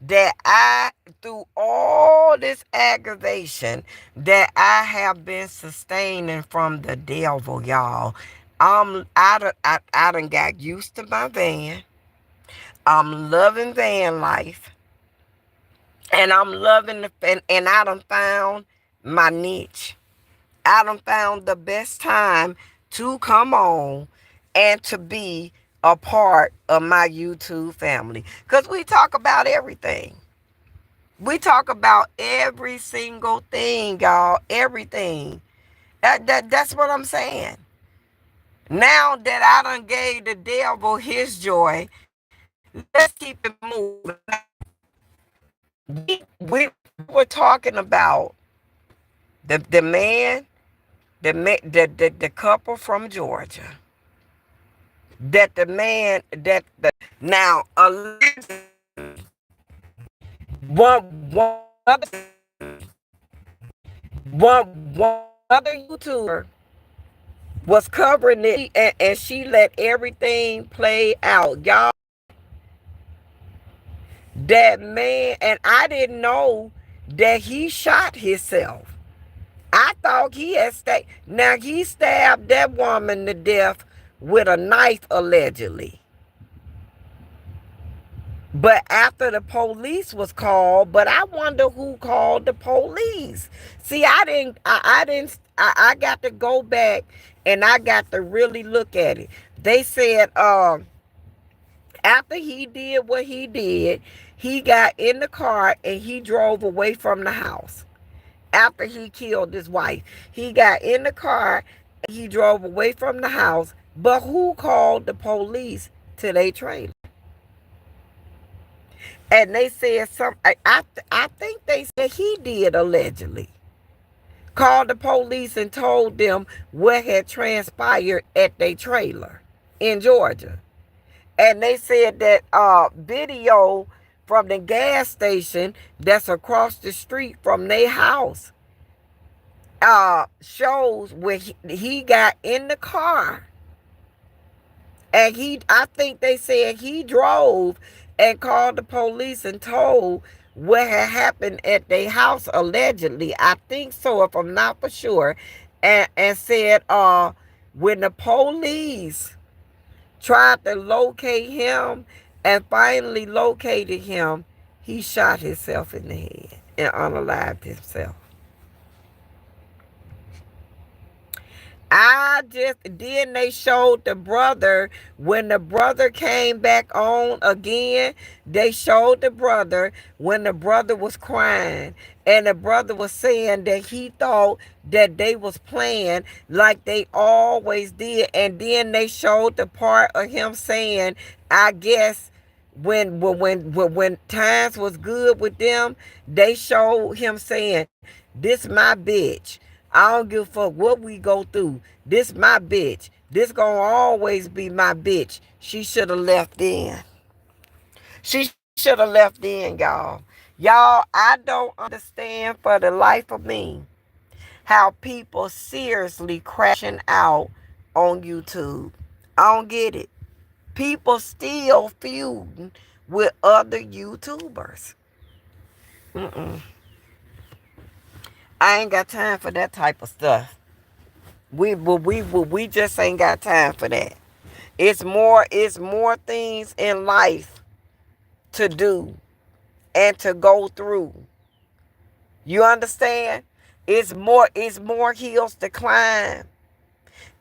that through all this aggravation that I have been sustaining from the devil, y'all. I done got used to my van. I'm loving van life. And I'm loving and I done found my niche. I done found the best time to come on and to be a part of my YouTube family. Because we talk about everything. We talk about every single thing, y'all. Everything. That's what I'm saying. Now that I done gave the devil his joy, let's keep it moving. We were talking about the man, the couple from Georgia. That the man now one other YouTuber was covering it, and she let everything play out, y'all. That man, and I didn't know that he shot himself. I thought he had stayed. Now he stabbed that woman to death with a knife allegedly. But after the police was called, but I wonder who called the police. See, I got to go back and I got to really look at it. They said, after he did what he did, he got in the car and he drove away from the house. After he killed his wife, he got in the car, he drove away from the house But who called the police to their trailer? And they said I think they said he did allegedly. Called the police and told them what had transpired at their trailer in Georgia. And they said that video from the gas station that's across the street from their house shows where he got in the car. And I think they said he drove and called the police and told what had happened at their house allegedly. I think so, if I'm not for sure. And said when the police tried to locate him and finally located him, he shot himself in the head and unalived himself. Then they showed the brother. When the brother came back on again, they showed the brother when the brother was crying, and the brother was saying that he thought that they was playing like they always did. And then they showed the part of him saying, I guess when times was good with them, they showed him saying, this my bitch. I don't give a fuck what we go through. This my bitch. This gonna always be my bitch. She should have left then. She should have left then, y'all. Y'all, I don't understand for the life of me how people seriously crashing out on YouTube. I don't get it. People still feuding with other YouTubers. I ain't got time for that type of stuff. We just ain't got time for that. It's more things in life to do and to go through. You understand? It's more hills to climb.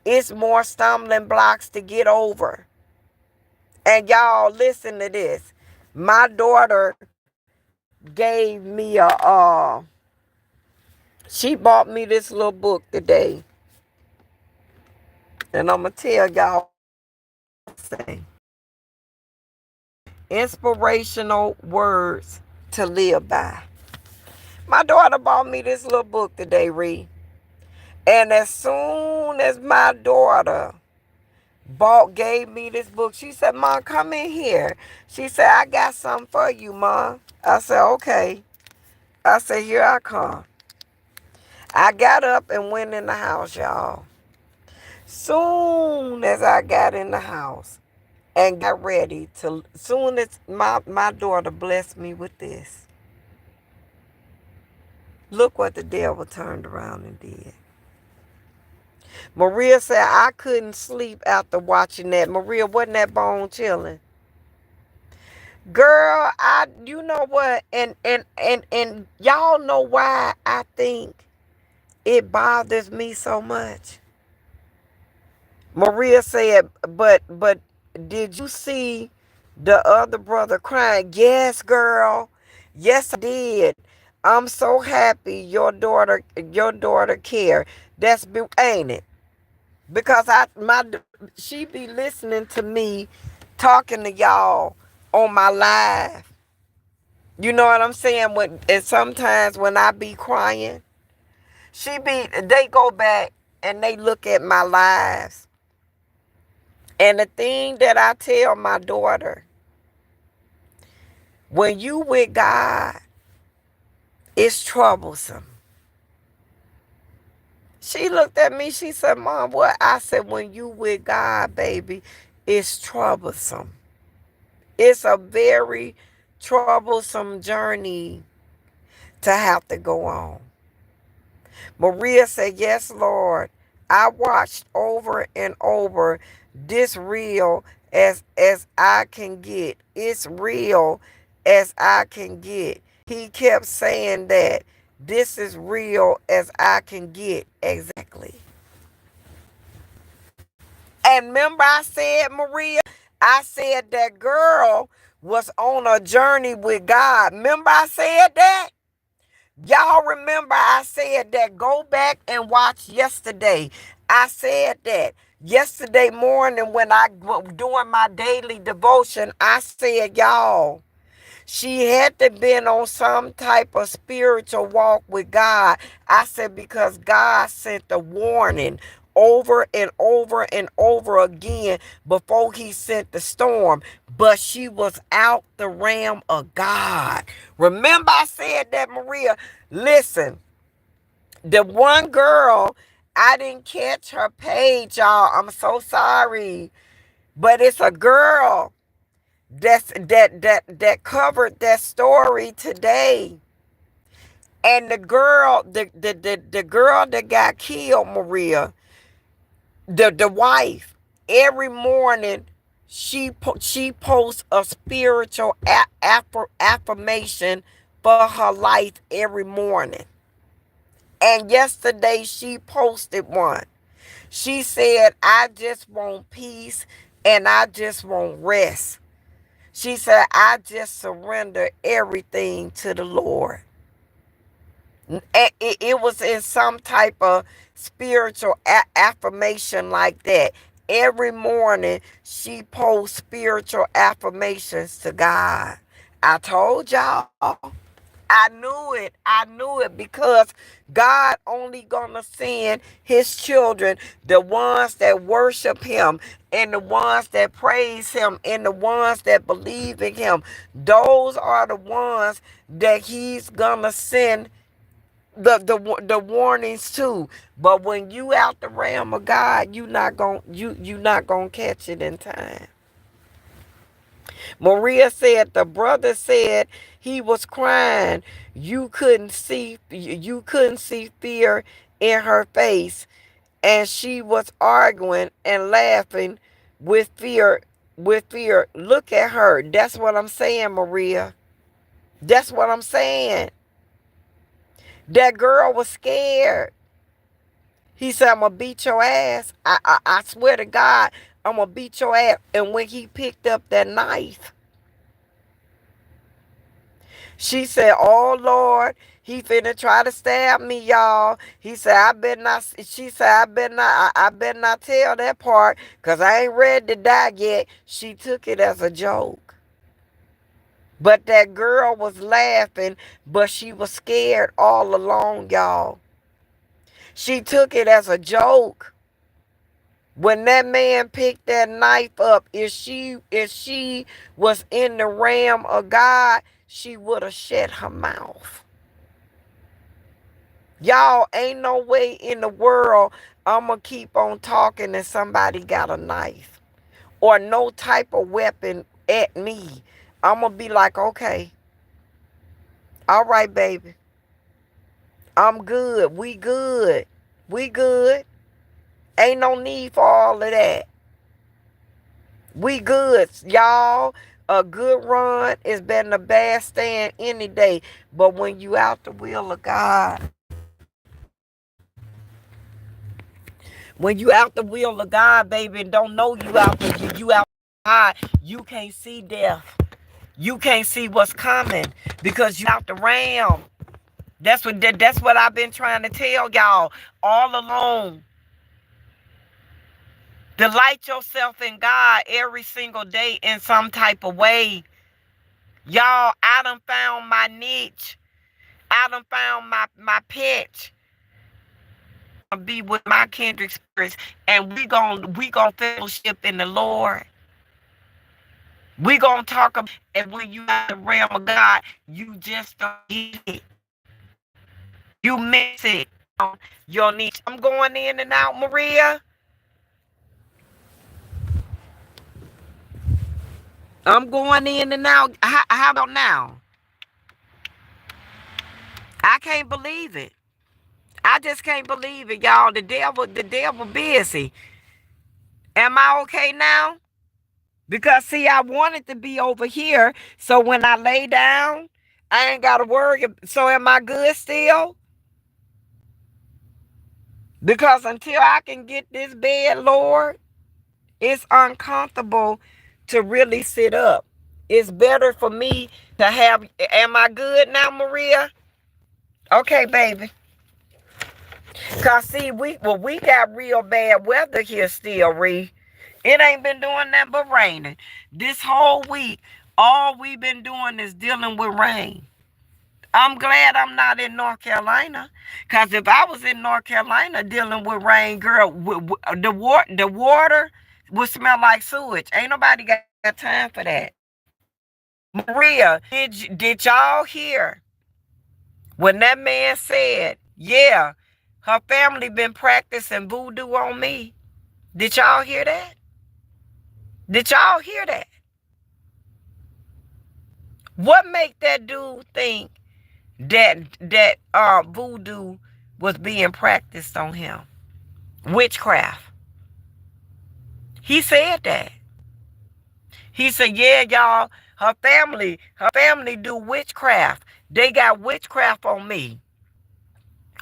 It's more stumbling blocks to get over. And y'all listen to this. My daughter gave me she bought me this little book today. And I'm going to tell y'all something. Inspirational words to live by. My daughter bought me this little book today, Ree. And as soon as my daughter gave me this book, she said, Mom, come in here. She said, I got something for you, Mom. I said, okay. I said, here I come. I got up and went in the house, y'all. Soon as I got in the house and got ready to, soon as my daughter blessed me with this. Look what the devil turned around and did. Maria said, I couldn't sleep after watching that. Maria, wasn't that bone chilling? Girl, you know what? And y'all know why I think it bothers me so much. Maria said, but did you see the other brother crying? Yes, girl. Yes, I did. I'm so happy your daughter cared. Ain't it? Because she be listening to me talking to y'all on my live. You know what I'm saying? And sometimes when I be crying, they go back and they look at my lives. And the thing that I tell my daughter, when you with God, it's troublesome. She looked at me, she said, Mom, what? I said, when you with God, baby, it's troublesome. It's a very troublesome journey to have to go on. Maria said, yes, Lord. I watched over and over, this real as I can get. It's real as I can get. He kept saying that. This is real as I can get. Exactly. And remember I said, Maria, I said that girl was on a journey with God. Remember I said that? Y'all remember I said that? Go back and watch yesterday. I said that. Yesterday morning when I was doing my daily devotion, I said, y'all, she had to been on some type of spiritual walk with God. I said, because God sent a warning over and over and over again before he sent the storm. But she was out the realm of God. Remember I said that, Maria? Listen, the one girl, I didn't catch her page, y'all. I'm so sorry. But it's a girl that covered that story today. And the girl that got killed, Maria, the wife, every morning she posts a spiritual affirmation for her life every morning. And yesterday she posted one. She said, I just want peace and I just want rest. She said, I just surrender everything to the Lord. It was in some type of spiritual affirmation like that. Every morning, she posts spiritual affirmations to God. I told y'all. I knew it. I knew it because God only gonna send his children, the ones that worship him and the ones that praise him and the ones that believe in him. Those are the ones that he's gonna send the warnings to. But when you out the realm of God, you not gonna catch it in time. Maria said the brother said he was crying. You couldn't see fear in her face, and she was arguing and laughing with fear. With fear, look at her. That's what I'm saying, Maria. That's what I'm saying. That girl was scared. He said, I'm going to beat your ass. I swear to God, I'm going to beat your ass. And when he picked up that knife, she said, oh, Lord, he finna try to stab me, y'all. He said, I better not. She said, I better not tell that part because I ain't ready to die yet. She took it as a joke. But that girl was laughing, but she was scared all along, y'all. She took it as a joke. When that man picked that knife up, if she was in the realm of God, she would have shut her mouth. Y'all, ain't no way in the world I'm going to keep on talking and somebody got a knife or no type of weapon at me. I'm going to be like, okay, all right, baby. I'm good. We good. We good. Ain't no need for all of that. We good, y'all. A good run is better than a bad stand any day. But when you out the will of God, when you out the will of God, baby, and don't know you out God, you can't see death. You can't see what's coming because you out the realm. That's what I've been trying to tell y'all all along. Delight yourself in God every single day in some type of way. Y'all, I done found my niche. I done found my pitch. Be with my kindred spirits, and we gon' fellowship in the Lord. We gonna talk about, and when you in the realm of God, you just don't get it. You miss it. Your niche. I'm going in and out, Maria. I'm going in and out. How about now? I can't believe it. I just can't believe it, y'all. The devil busy. Am I okay now? Because see, I wanted to be over here, so when I lay down, I ain't gotta worry. So am I good still? Because until I can get this bed, Lord, it's uncomfortable to really sit up. It's better for me to have. Am I good now, Maria? Okay, baby. Cause see, we got real bad weather here still, Ree. It ain't been doing that but raining. This whole week, all we've been doing is dealing with rain. I'm glad I'm not in North Carolina. Cause if I was in North Carolina dealing with rain, girl, the water would smell like sewage. Ain't nobody got time for that. Maria, did y'all hear when that man said, yeah, her family been practicing voodoo on me? Did y'all hear that? Did y'all hear that? What make that dude think that voodoo was being practiced on him? Witchcraft. He said that. He said, yeah, y'all, her family do witchcraft. They got witchcraft on me.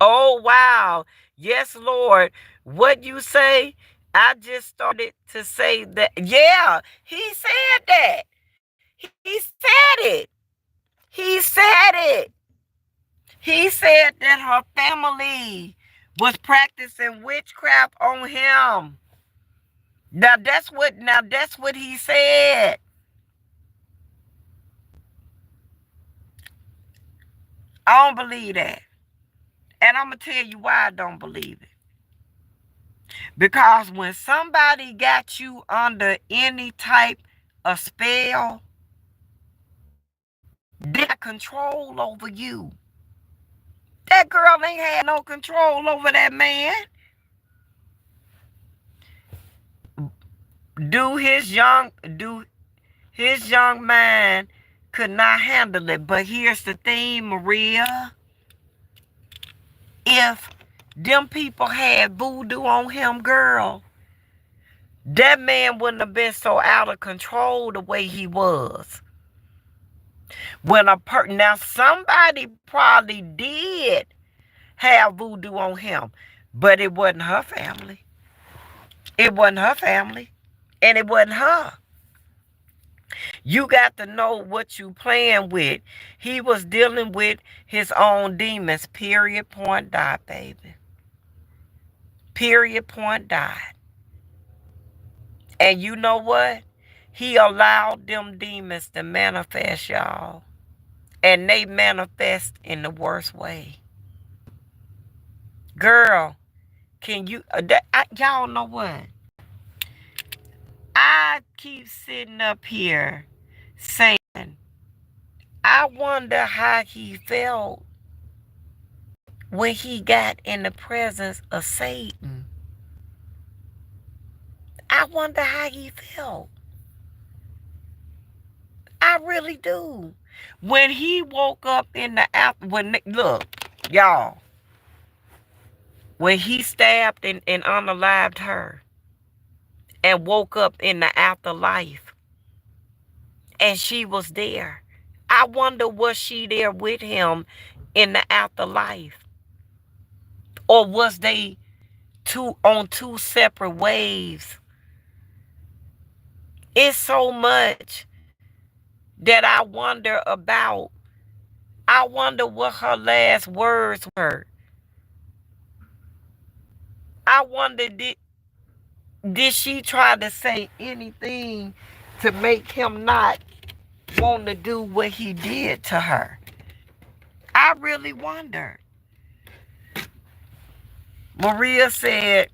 Oh, wow. Yes, Lord. What you say? I just started to say that. Yeah, he said that. He said it. He said it. He said that her family was practicing witchcraft on him. Now that's what he said. I don't believe that. And I'm going to tell you why I don't believe it. Because when somebody got you under any type of spell, they got control over you. That girl ain't had no control over that man. Do his young mind could not handle it. But here's the thing, Maria. If them people had voodoo on him, girl, that man wouldn't have been so out of control the way he was. Now somebody probably did have voodoo on him, but it wasn't her family. It wasn't her family, and it wasn't her. You got to know what you playing with. He was dealing with his own demons. Period. Point. Died, baby. Period. Point. Died. And you know what? He allowed them demons to manifest, y'all. And they manifest in the worst way. Girl, can you... y'all know what? I keep sitting up here saying, I wonder how he felt when he got in the presence of Satan. I wonder how he felt. I really do. When he woke up in the look, y'all, when he stabbed and unalived her and woke up in the afterlife and she was there, I wonder, was she there with him in the afterlife? Or was they on two separate waves? It's so much that I wonder about. I wonder what her last words were. I wonder, did she try to say anything to make him not want to do what he did to her? I really wonder. Maria said,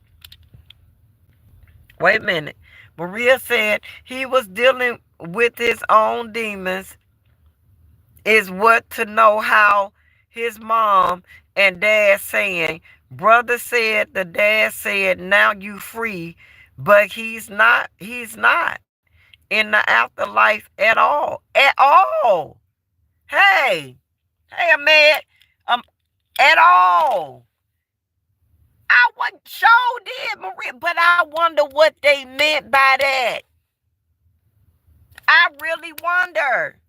wait a minute. Maria said he was dealing with his own demons. Is what to know how his mom and dad saying, brother said, the dad said, now you free, but he's not in the afterlife at all. At all. Hey, man, at all. I wasn't sure did, Maria, but I wonder what they meant by that. I really wonder.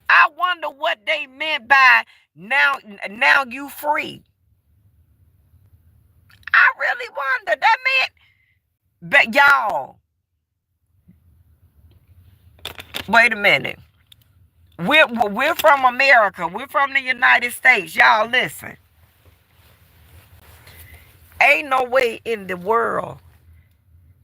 I wonder what they meant by now you free. I really wonder. That meant, but y'all, wait a minute. We're from America. We're from the United States. Y'all listen. Ain't no way in the world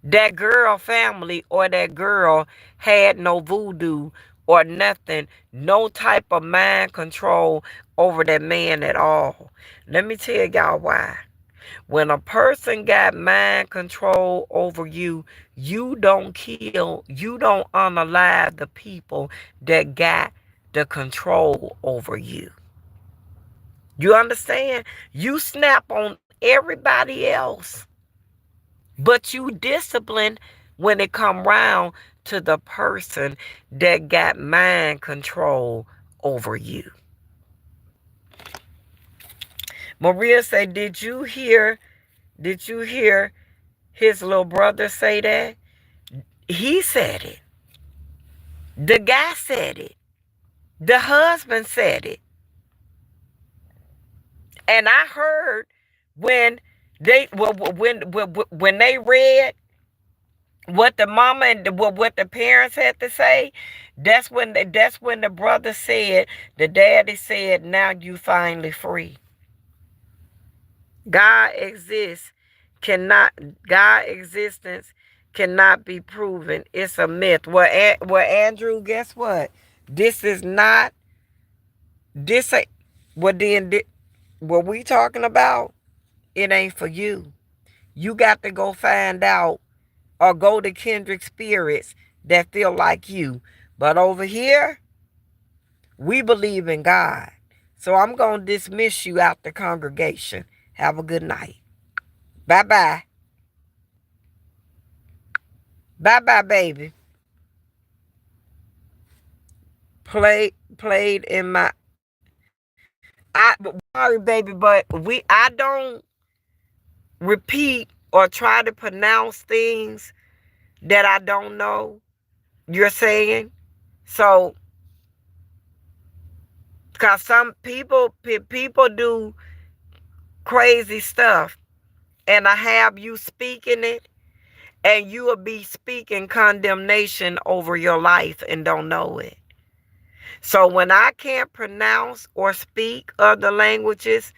that girl family or that girl had no voodoo or nothing, no type of mind control over that man at all. Let me tell y'all why. When a person got mind control over you, you don't kill, you don't unalive the people that got the control over you. You understand? You snap on everybody else, but you discipline when it come round to the person that got mind control over you. Maria said, did you hear his little brother say that? He said it. The guy said it. The husband said it. And I heard when when they read what the mama and what the parents had to say, that's when the brother said, the daddy said, now you finally free. God exists God existence cannot be proven. It's a myth. Well, Andrew, guess what? This is not this ain't what what we talking about, it ain't for you. You got to go find out or go to kindred spirits that feel like you. But over here, we believe in God. So I'm going to dismiss you out the congregation. Have a good night. Bye-bye. Bye-bye, baby. Played in my... Sorry, baby, but I don't repeat or try to pronounce things that I don't know you're saying. So, because some people do crazy stuff, and I have you speaking it, and you will be speaking condemnation over your life and don't know it. So when I can't pronounce or speak other languages,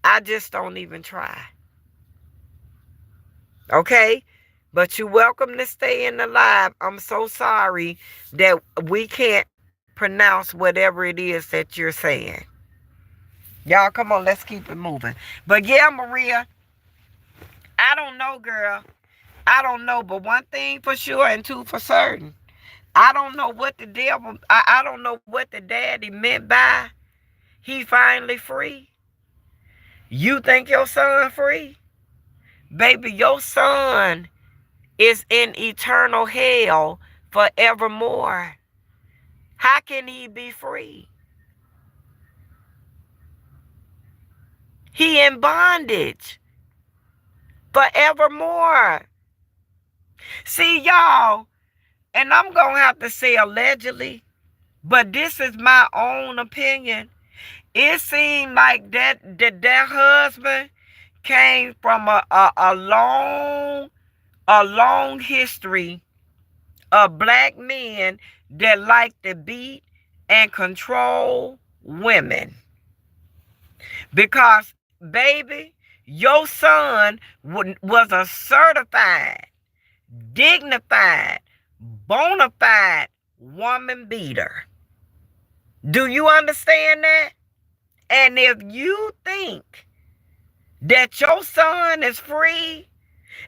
I just don't even try. Okay? But you're welcome to stay in the live. I'm so sorry that we can't pronounce whatever it is that you're saying. Y'all, come on, let's keep it moving. But yeah, Maria, I don't know, girl. I don't know, but one thing for sure and two for certain. I don't know what the devil, I don't know what the daddy meant by he finally free. You think your son free? Baby, your son is in eternal hell forevermore. How can he be free? He in bondage forevermore. See, y'all, and I'm going to have to say allegedly, but this is my own opinion. It seemed like that husband came from a long history of black men that like to beat and control women. Because, baby, your son was a certified, dignified, bona fide woman beater. Do you understand that? And if you think that your son is free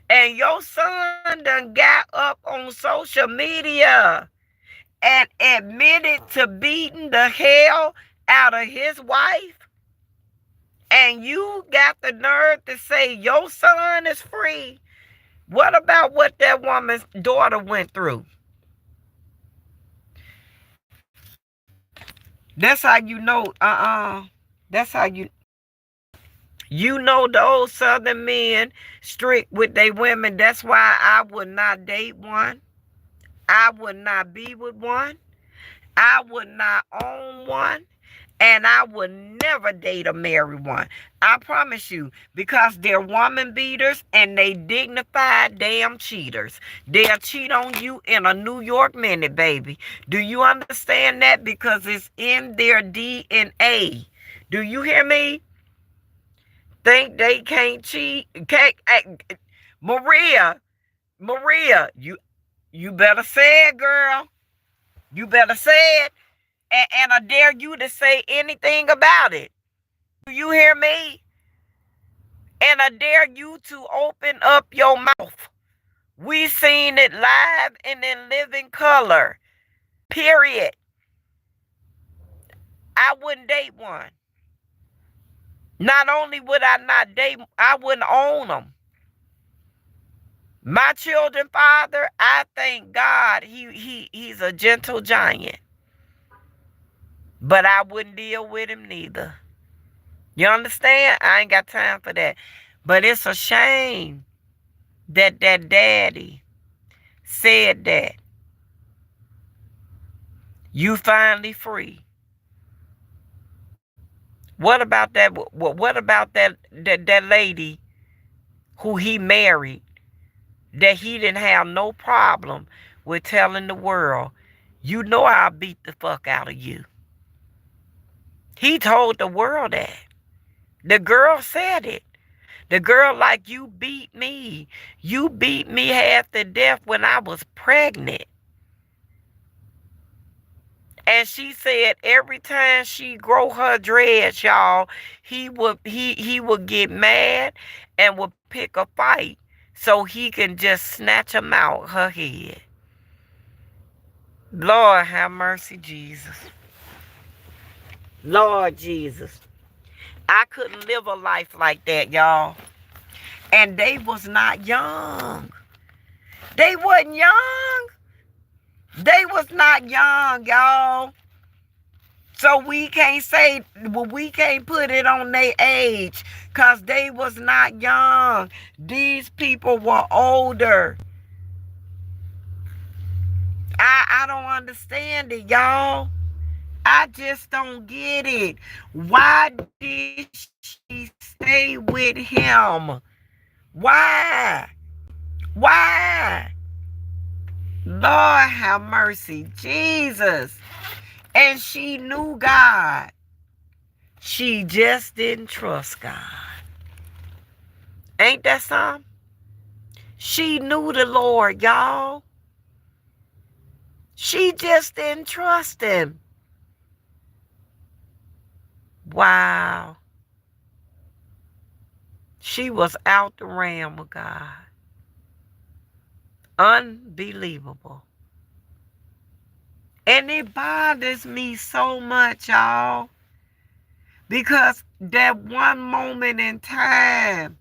and your son done got up on social media and admitted to beating the hell out of his wife, and you got the nerve to say your son is free, what about what that woman's daughter went through? That's how you know, that's how you know those southern men strict with their women. That's why I would not date one. I would not be with one. I would not own one. And I would never date or marry one. I promise you. Because they're woman beaters and they dignified damn cheaters. They'll cheat on you in a New York minute, baby. Do you understand that? Because it's in their DNA. Do you hear me? Think they can't cheat? Can't, Maria, you better say it, girl. You better say it. And I dare you to say anything about it. Do you hear me? And I dare you to open up your mouth. We seen it live and in living color. Period. I wouldn't date one. Not only would I not date, I wouldn't own them. My children, father, I thank God he's a gentle giant. But I wouldn't deal with him neither. You understand? I ain't got time for that. But it's a shame that daddy said that. You finally free. What about that? What about that lady who he married, that he didn't have no problem with telling the world, you know I'll beat the fuck out of you. He told the world that. The girl said it. The girl like, you beat me. You beat me half to death when I was pregnant. And she said every time she grow her dreads, y'all, he would get mad and would pick a fight so he can just snatch them out her head. Lord have mercy, Jesus. Lord Jesus. I couldn't live a life like that, y'all. And they was not young. They wasn't young. They was not young, y'all. So we can't say, well, we can't put it on their age, because they was not young. These people were older. I don't understand it, y'all. I just don't get it. Why did she stay with him? Why? Why? Lord have mercy, Jesus. And she knew God. She just didn't trust God. Ain't that something? She knew the Lord, y'all. She just didn't trust him. Wow. She was out the realm of God. Unbelievable. And it bothers me so much, y'all. Because that one moment in time,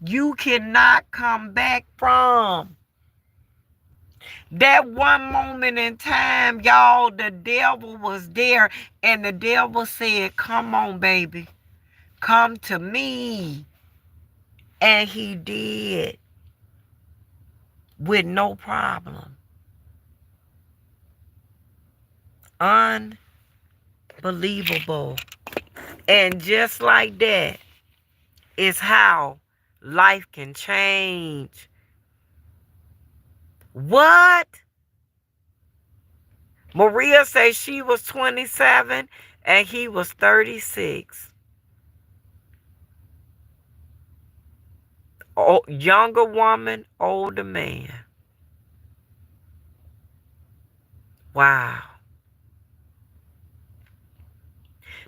you cannot come back from. That one moment in time, y'all, the devil was there. And the devil said, come on, baby. Come to me. And he did. With no problem. Unbelievable. And just like that is how life can change. What? Maria says she was 27 and he was 36. Oh, younger woman, older man. Wow.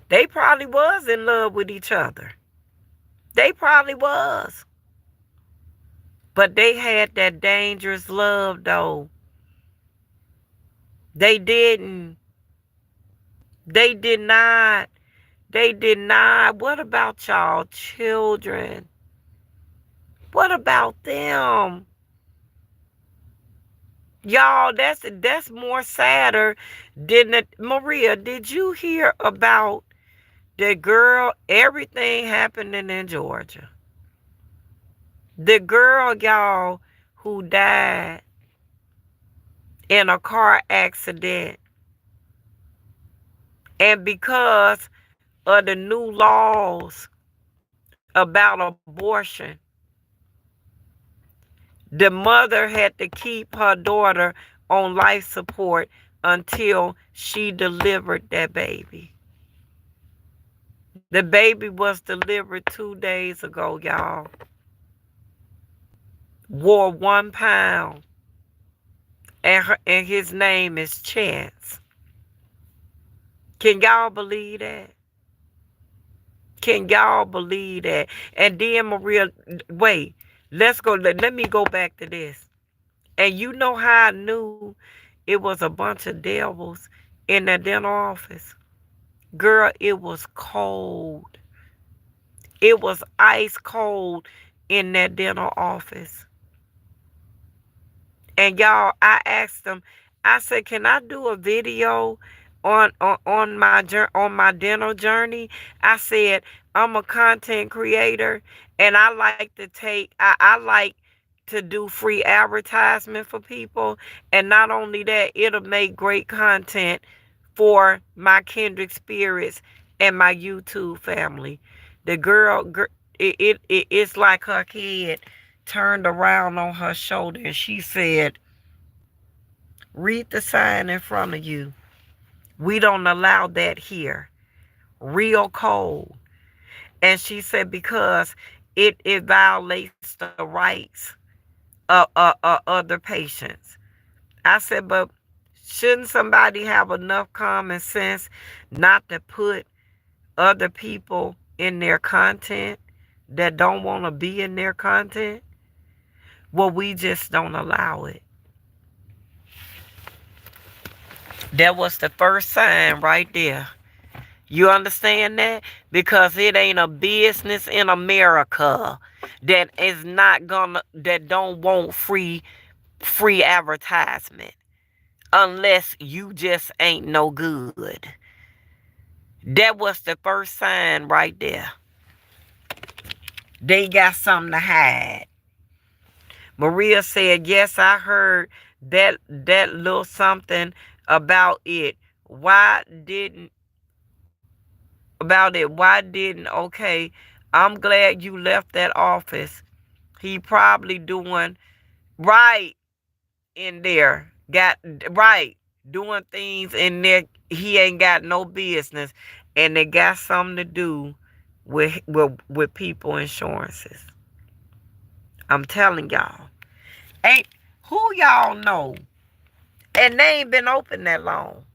They probably was in love with each other. They probably was. But they had that dangerous love, though. They didn't. They did not. They did not. What about y'all children? What about them? Y'all, that's more sadder than it. Maria, did you hear about the girl? Everything happening in Georgia. The girl, y'all, who died in a car accident. And because of the new laws about abortion, the mother had to keep her daughter on life support until she delivered that baby. The baby was delivered 2 days ago, y'all. Wore 1 pound. And his name is Chance. Can y'all believe that? Can y'all believe that? And then Maria, wait, let's go. Let me go back to this. And you know how I knew it was a bunch of devils in that dental office? Girl, it was cold. It was ice cold in that dental office. And y'all, I asked them, I said, can I do a video on my dental journey? I said, I'm a content creator and I like to I like to do free advertisement for people. And not only that, it'll make great content for my kindred spirits and my YouTube family. The girl it's like her head turned around on her shoulder and she said, read the sign in front of you. We don't allow that here. Real cold. And she said, because it violates the rights of other patients. I said, but shouldn't somebody have enough common sense not to put other people in their content that don't want to be in their content? Well, we just don't allow it. That was the first sign right there. You understand that? Because it ain't a business in America that is not gonna, that don't want free advertisement unless you just ain't no good. That was the first sign right there. They got something to hide. Maria said, yes, I heard that little something about it. Why didn't, okay, I'm glad you left that office. He probably doing right in there. Doing things in there he ain't got no business. And they got something to do with people insurances. I'm telling y'all. Ain't who y'all know? And they ain't been open that long.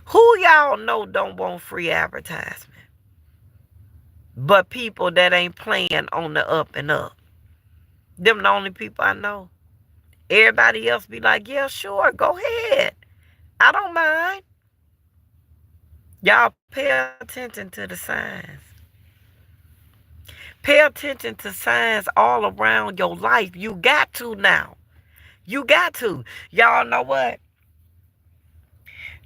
Who y'all know don't want free advertisement? But people that ain't playing on the up and up. Them the only people I know. Everybody else be like, yeah, sure, go ahead. I don't mind. Y'all pay attention to the signs. Pay attention to signs all around your life. You got to now. You got to. Y'all know what?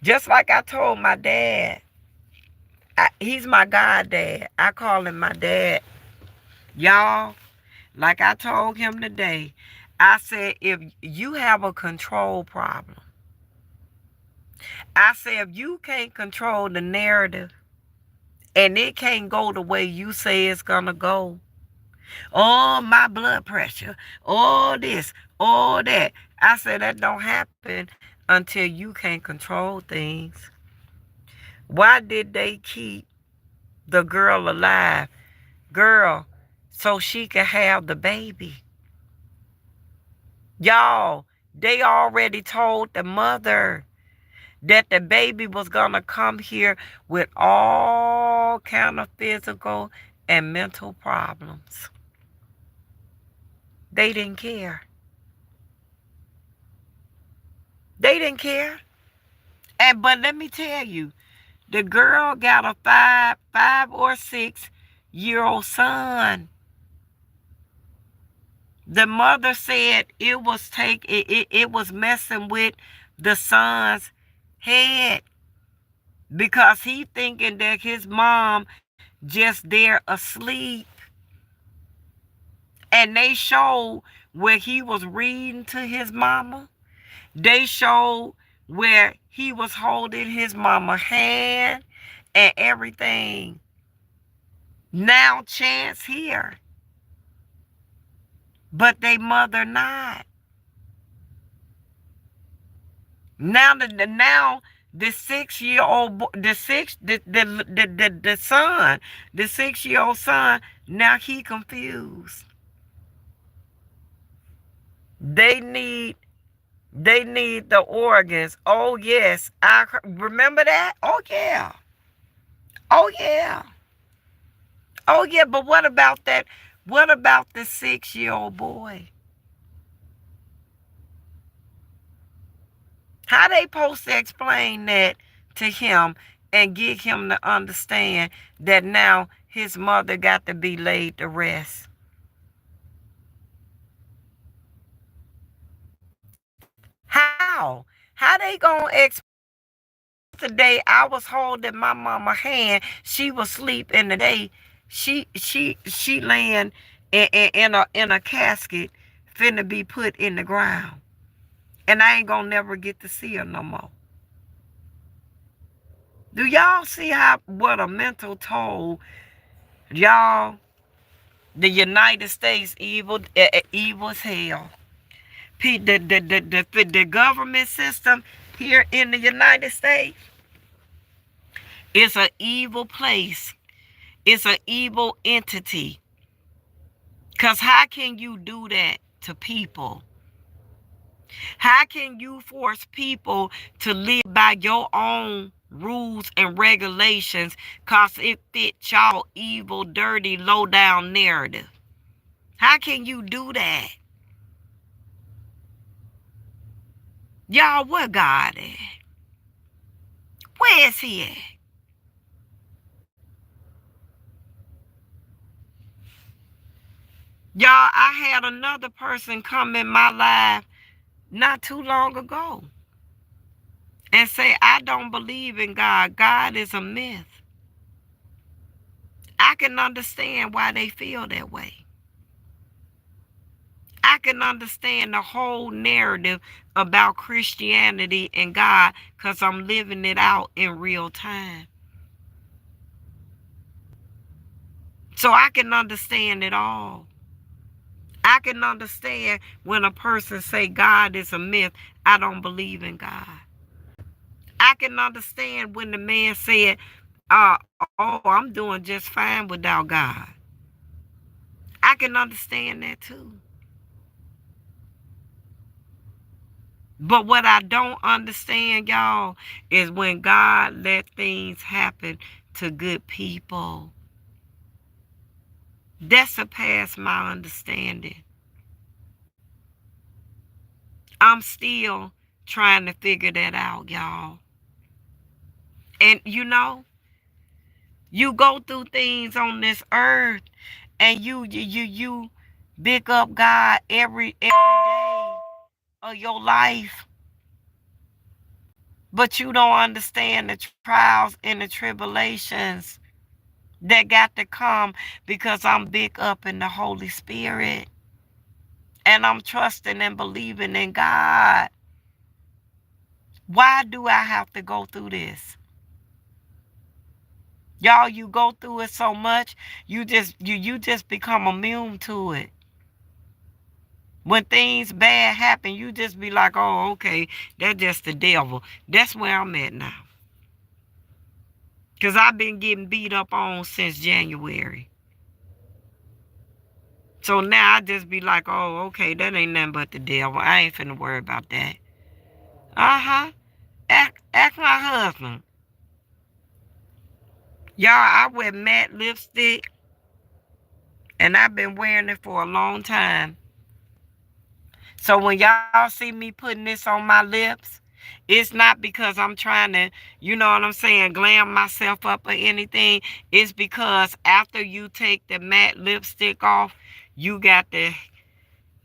Just like I told my dad. He's my goddad. I call him my dad. Y'all, like I told him today, I said, if you have a control problem, I said, if you can't control the narrative and it can't go the way you say it's going to go, oh, my blood pressure, all this, all that. I said, that don't happen until you can't control things. Why did they keep the girl alive? Girl, so she could have the baby. Y'all, they already told the mother that the baby was going to come here with all kind of physical and mental problems. They didn't care. They didn't care. But let me tell you, the girl got a 5 or 6-year-old son. The mother said it was messing with the son's head because he thinking that his mom just there asleep. And they showed where he was reading to his mama. They showed where he was holding his mama's hand and everything. Now Chance here. But they mother not. Now the 6-year-old, the son, the 6-year-old son, now he confused. They need the organs. Oh yes, I remember that. Oh yeah. Oh yeah. Oh yeah. But what about that? What about the 6-year-old boy? How they supposed to explain that to him and get him to understand that now his mother got to be laid to rest? How? How they gonna explain? Today I was holding my mama hand. She was asleep in the day. She laying in a casket, finna be put in the ground, and I ain't gonna never get to see her no more. Do y'all see what a mental toll, y'all? The United States evil as hell. The government system here in the United States is an evil place. It's an evil entity. Because how can you do that to people? How can you force people to live by your own rules and regulations because it fits y'all evil, dirty, low-down narrative? How can you do that? Y'all, where God at? Where is he at? Y'all, I had another person come in my life not too long ago and say, I don't believe in God. God is a myth. I can understand why they feel that way. I can understand the whole narrative about Christianity and God because I'm living it out in real time. So I can understand it all. I can understand when a person say God is a myth. I don't believe in God. I can understand when the man said, oh, I'm doing just fine without God. I can understand that too. But what I don't understand, y'all, is when God let things happen to good people. That surpassed my understanding. I'm still trying to figure that out, y'all. And you know, you go through things on this earth and you big up God every day of your life. But you don't understand the trials and the tribulations that got to come because I'm big up in the Holy Spirit. And I'm trusting and believing in God. Why do I have to go through this? Y'all, you go through it so much, you just become immune to it. When things bad happen, you just be like, oh, okay, that's just the devil. That's where I'm at now. Because I've been getting beat up on since January. So now I just be like, oh, okay, that ain't nothing but the devil. I ain't finna worry about that. Uh-huh. Ask my husband. Y'all, I wear matte lipstick. And I've been wearing it for a long time. So when y'all see me putting this on my lips, it's not because I'm trying to, you know what I'm saying, glam myself up or anything. It's because after you take the matte lipstick off, you got to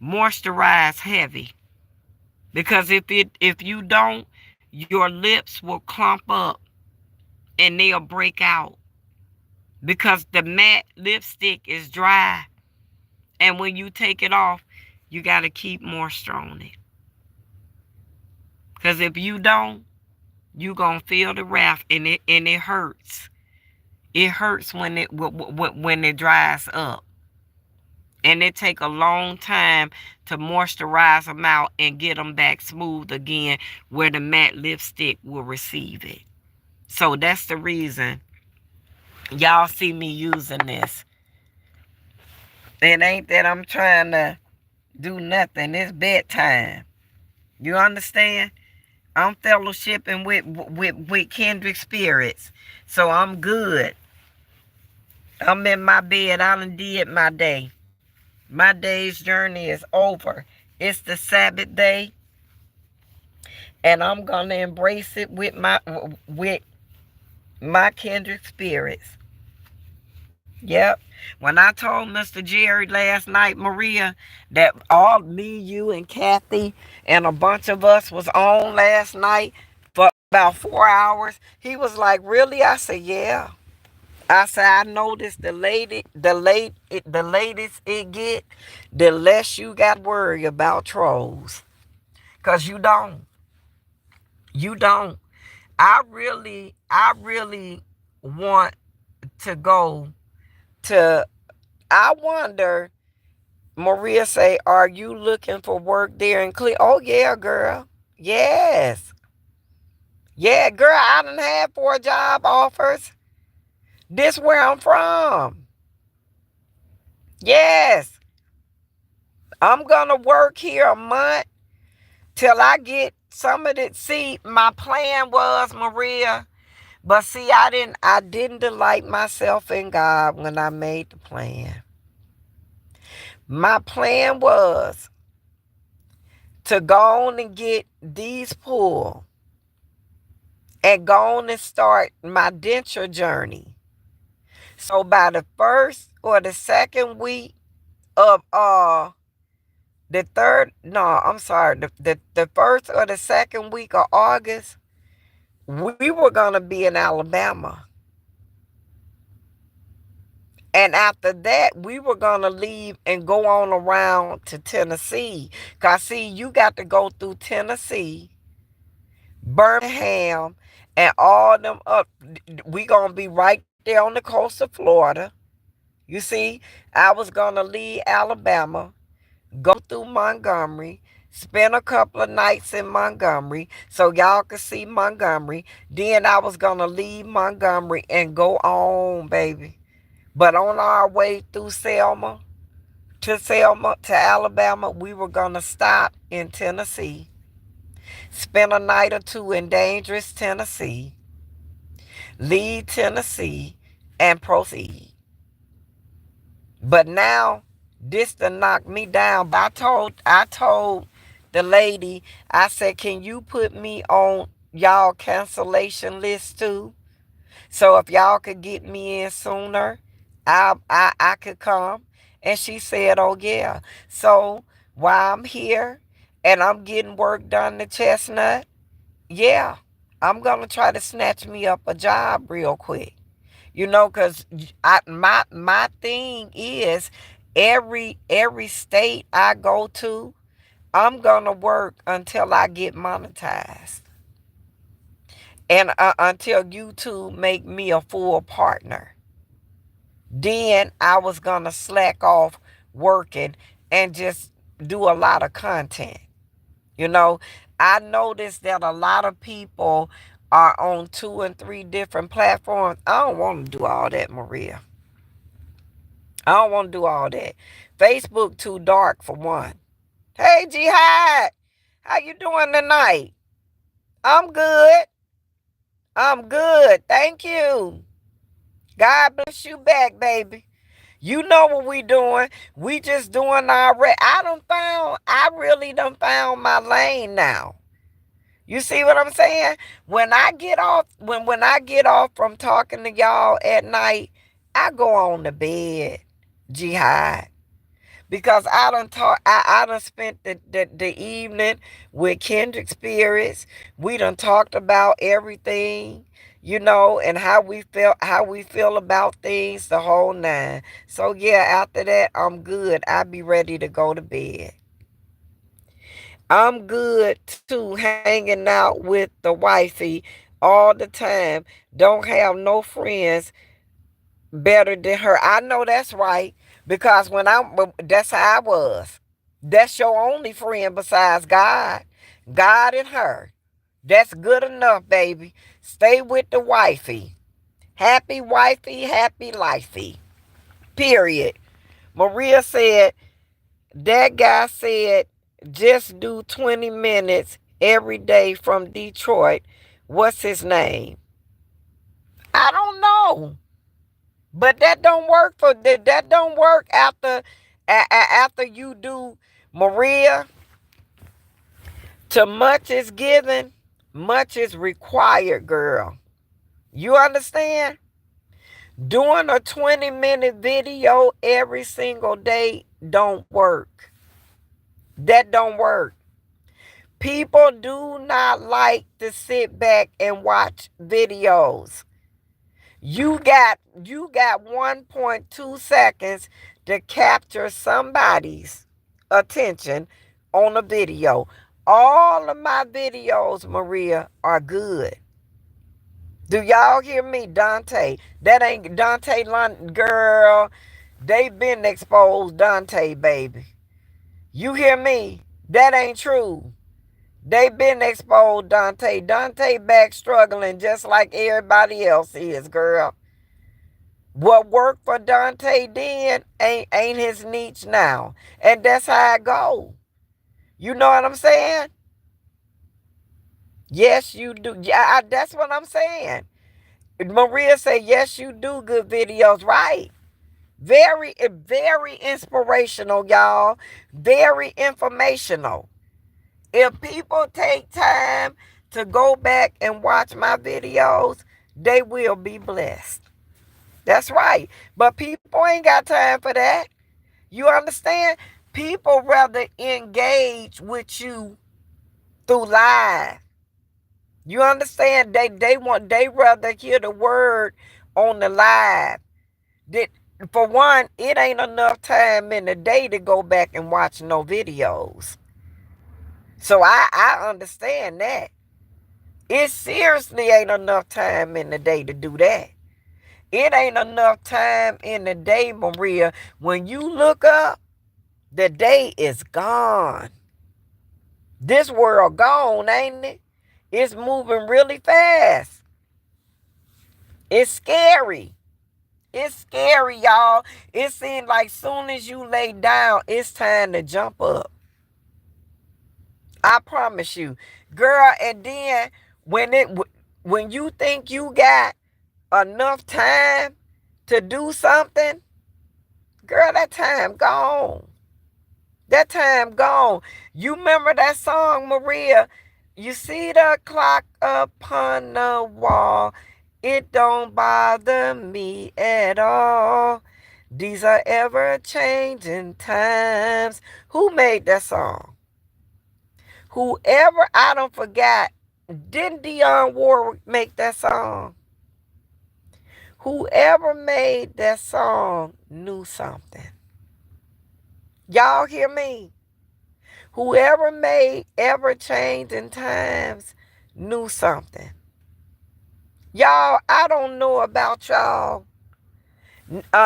moisturize heavy. Because if you don't, your lips will clump up and they'll break out. Because the matte lipstick is dry. And when you take it off, you got to keep moisture on it. Because if you don't, you going to feel the wrath and it hurts. It hurts when it dries up. And it take a long time to moisturize them out and get them back smooth again where the matte lipstick will receive it. So that's the reason y'all see me using this. It ain't that I'm trying to do nothing. It's bedtime. You understand? I'm fellowshipping with kindred spirits. So I'm good. I'm in my bed. I done did my day. My day's journey is over. It's the Sabbath day, and I'm gonna embrace it with my kindred spirits. Yep. When I told Mr. Jerry last night, Maria, that all me, you, and Kathy and a bunch of us was on last night for about 4 hours, he was like, "Really?" I said, "Yeah." I said, "I noticed the latest it get, the less you got to worry about trolls, cause you don't, you don't. I really want to go to. I wonder." Maria say, "Are you looking for work there in Cleveland?" Oh yeah, girl. Yes. Yeah, girl. I done had 4 job offers. This where I'm from. Yes. I'm gonna work here a month till I get some of it. See, my plan was, Maria, but see, I didn't delight myself in God when I made the plan. My plan was to go on and get these pulled and go on and start my denture journey. So by the first or the second week of the third, no, I'm sorry, the first or the second week of August, we were gonna be in Alabama. And after that, we were gonna leave and go on around to Tennessee. Cause see, you got to go through Tennessee, Birmingham, and all them up. We gonna be right there on the coast of Florida. You see, I was gonna leave Alabama, go through Montgomery, spend a couple of nights in Montgomery so y'all could see Montgomery. Then I was gonna leave Montgomery and go on, baby. But on our way through Selma to Alabama, we were gonna stop in Tennessee, spend a night or two in dangerous Tennessee, leave Tennessee, and proceed. But now this done knocked me down. But I told the lady, I said, "Can you put me on y'all cancellation list too? So if y'all could get me in sooner, I could come." And she said, "Oh yeah." So while I'm here and I'm getting work done to Chestnut, yeah, I'm gonna try to snatch me up a job real quick. Cause my thing is every state I go to, I'm gonna work until I get monetized. And until YouTube make me a full partner. Then I was gonna slack off working and just do a lot of content. You know, I noticed that a lot of people are on 2 and 3 different platforms. I don't want to do all that, Maria. I don't want to do all that. Facebook too dark for one. Hey, Jihad, how you doing tonight? I'm good. I'm good. Thank you. God bless you back, baby. You know what we doing. We just doing our I really done found my lane now. You see what I'm saying? When I get off from talking to y'all at night, I go on to bed, Jihad. Because I done spent the evening with kindred spirits. We done talked about everything, and how we feel about things, the whole nine. So yeah, after that, I'm good. I be ready to go to bed. I'm good too, hanging out with the wifey all the time. Don't have no friends better than her. I know that's right. Because that's how I was. That's your only friend besides God. God and her. That's good enough, baby. Stay with the wifey. Happy wifey, happy lifey. Period. Maria said, that guy said, just do 20 minutes every day from Detroit. What's his name? I don't know. But that don't work for that don't work after you do, Maria. To much is given, much is required, girl. You understand? Doing a 20-minute video every single day don't work. That don't work. People do not like to sit back and watch videos. You got 1.2 seconds to capture somebody's attention on a video. All of my videos, Maria, are good. Do y'all hear me, Dante? That ain't Dante London, girl. They been exposed, Dante, baby. You hear me? That ain't true. They been exposed, Dante. Dante back struggling just like everybody else is, girl. What worked for Dante then ain't his niche now. And that's how it go. You know what I'm saying? Yes, you do. Yeah, that's what I'm saying. Maria said, yes, you do good videos, right? Very, very inspirational, y'all. Very informational. If people take time to go back and watch my videos, they will be blessed. That's right. But people ain't got time for that. You understand? People rather engage with you through live. You understand? They rather hear the word on the live. That, for one, it ain't enough time in the day to go back and watch no videos. So I understand that. It seriously ain't enough time in the day to do that. It ain't enough time in the day, Maria. When you look up, the day is gone. This world gone, ain't it? It's moving really fast. It's scary. It's scary, y'all. It seems like soon as you lay down, it's time to jump up. I promise you. Girl, and then when you think you got enough time to do something, girl, that time gone. That time gone. You remember that song, Maria? You see the clock upon the wall. It don't bother me at all. These are ever-changing times. Who made that song? Whoever, I don't forget. Didn't Dionne Warwick make that song? Whoever made that song knew something. Y'all hear me? Whoever made Ever Changing Times knew something. Y'all, I don't know about y'all.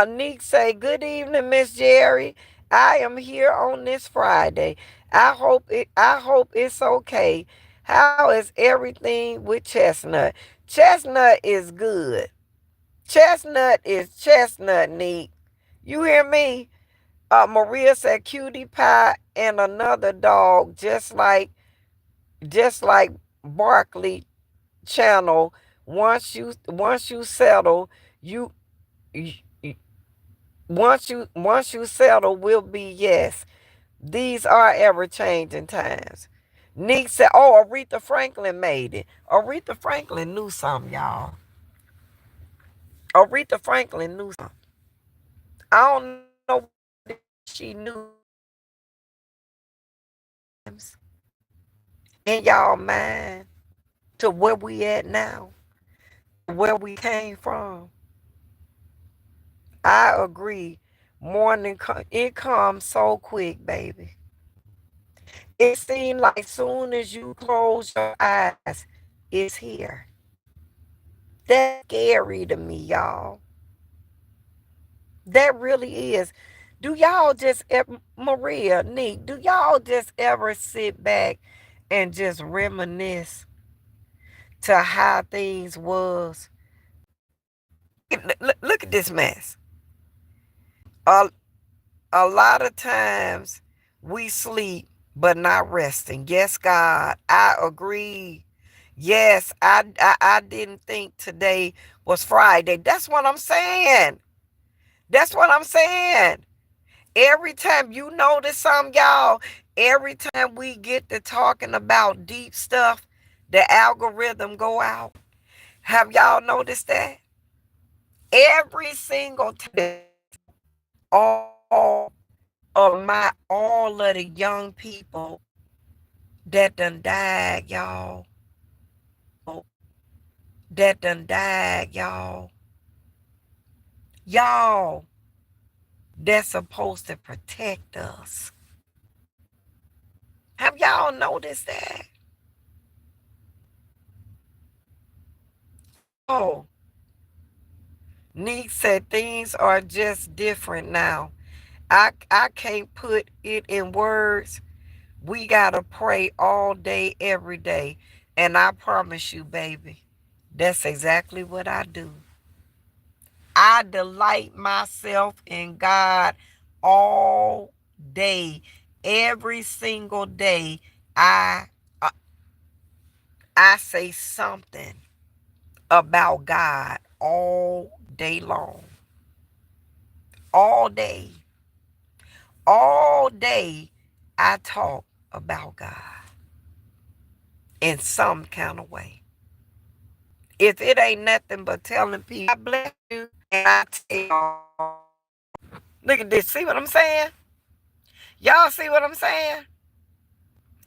Neek say, good evening, Miss Jerry. I am here on this Friday. I hope it's okay. How is everything with Chestnut? Chestnut is good. Chestnut is chestnut, Neek. You hear me? Maria said cutie pie and another dog, just like Barkley Channel. Once you settle, you, you once you settle will be yes. These are ever changing times. Neek said, oh, Aretha Franklin made it. Aretha Franklin knew something, y'all. Aretha Franklin knew something. I don't know what she knew in y'all mind to where we at now, where we came from. I agree. Morning, it comes so quick, baby. It seems like soon as you close your eyes, it's here. That's scary to me, y'all. That really is. Do y'all just Maria, Nick, do y'all just ever sit back and just reminisce to how things was? Look at this mess. A, a lot of times we sleep but not resting. Yes, God, I agree. Yes, I didn't think today was Friday. That's what I'm saying. That's what I'm saying. Every time you notice something, y'all, every time we get to talking about deep stuff, the algorithm go out. Have y'all noticed that? Every single time, all all of the young people that done died, y'all, that done died, y'all, that's supposed to protect us. Have y'all noticed that? Oh, Neek said things are just different now. I can't put it in words. We gotta pray all day, every day. And I promise you, baby, that's exactly what I do. I delight myself in God all day. Every single day, I uh, I say something about God all day long. All day. All day, I talk about God in some kind of way. If it ain't nothing but telling people, I bless you, and I tell y'all, look at this. See what I'm saying? Y'all see what I'm saying?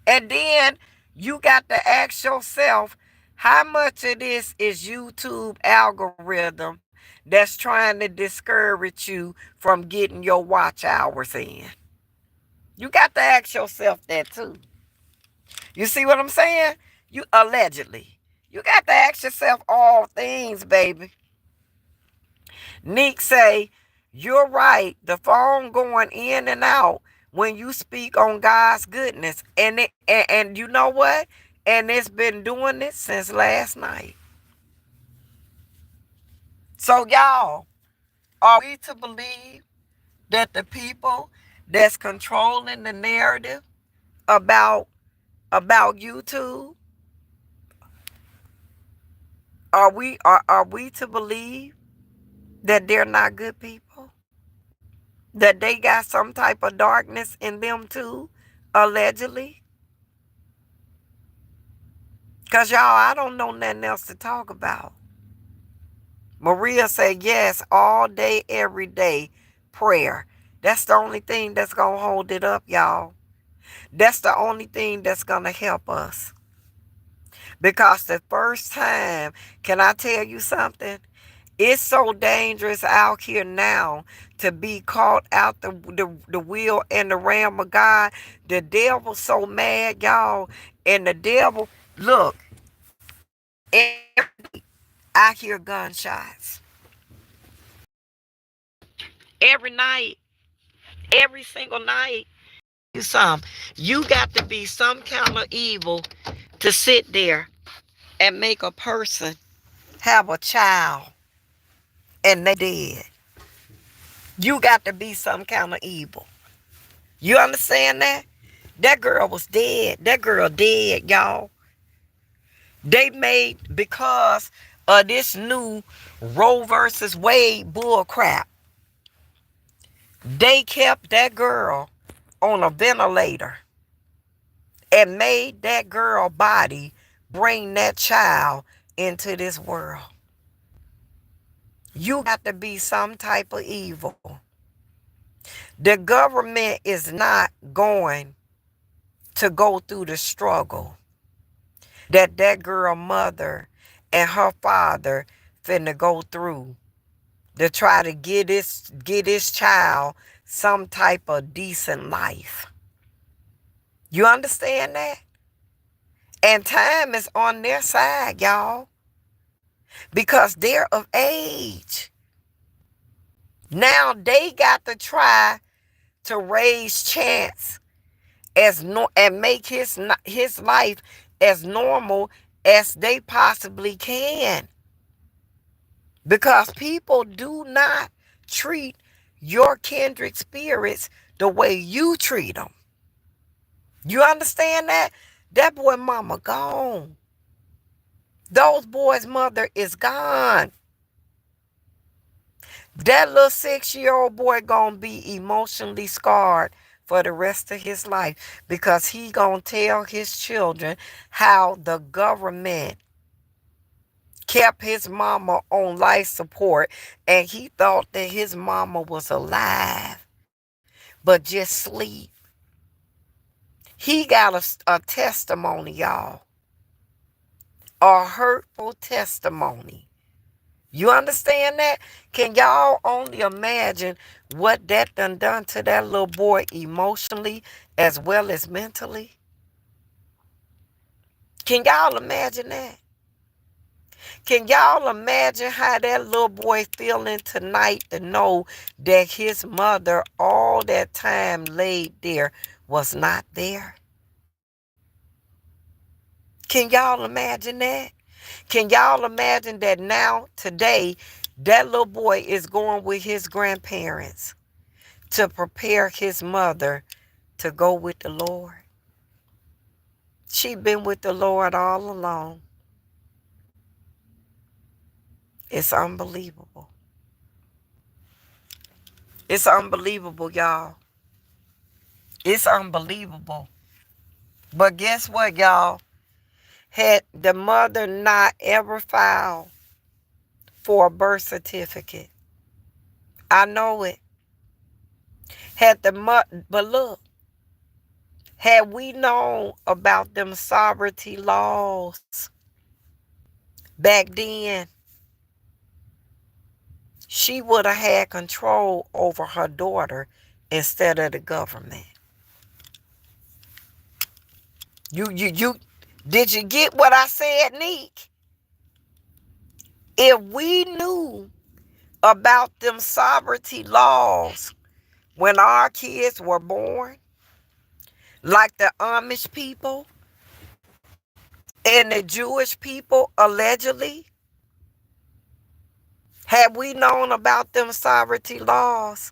And then you got to ask yourself, how much of this is YouTube algorithm that's trying to discourage you from getting your watch hours in? You got to ask yourself that too. You see what I'm saying? You allegedly. You got to ask yourself all things, baby. Nick say, you're right. The phone going in and out when you speak on God's goodness. And you know what? And it's been doing it since last night. So y'all, are we to believe that the people that's controlling the narrative about YouTube, are we to believe that they're not good people? That they got some type of darkness in them too, allegedly? Because y'all, I don't know nothing else to talk about. Maria said, yes, all day, every day, prayer. That's the only thing that's going to hold it up, y'all. That's the only thing that's going to help us. Because the first time, can I tell you something? It's so dangerous out here now to be caught out the will and the realm of God. The devil's so mad, y'all. And the devil, look, I hear gunshots. Every night, every single night. You got to be some kind of evil to sit there and make a person have a child and they dead. You got to be some kind of evil. You understand that? That girl was dead. That girl dead, y'all. They made, because of this new Roe versus Wade bull crap, they kept that girl on a ventilator and made that girl body bring that child into this world. You got to be some type of evil. The government is not going to go through the struggle that girl mother and her father finna go through to try to get this child some type of decent life. You understand that? And time is on their side, y'all, because they're of age. Now they got to try to raise Chance as and make his life as normal as they possibly can. Because people do not treat your kindred spirits the way you treat them. You understand that? That boy mama gone. Those boys' mother is gone. That little 6-year-old boy gonna be emotionally scarred for the rest of his life because he gonna tell his children how the government kept his mama on life support and he thought that his mama was alive but just sleep. He got a testimony, y'all. A hurtful testimony. You understand that? Can y'all only imagine what that done to that little boy emotionally as well as mentally? Can y'all imagine that? Can y'all imagine how that little boy feeling tonight to know that his mother all that time laid there was not there? Can y'all imagine that? Can y'all imagine that now, today, that little boy is going with his grandparents to prepare his mother to go with the Lord? She been with the Lord all along. It's unbelievable. It's unbelievable, y'all. It's unbelievable. But guess what, y'all? Had the mother not ever filed for a birth certificate, I know it. Had the mother, but look, had we known about them sovereignty laws back then, she would have had control over her daughter instead of the government. You did you get what I said, Neek? If we knew about them sovereignty laws when our kids were born, like the Amish people and the Jewish people allegedly, had we known about them sovereignty laws,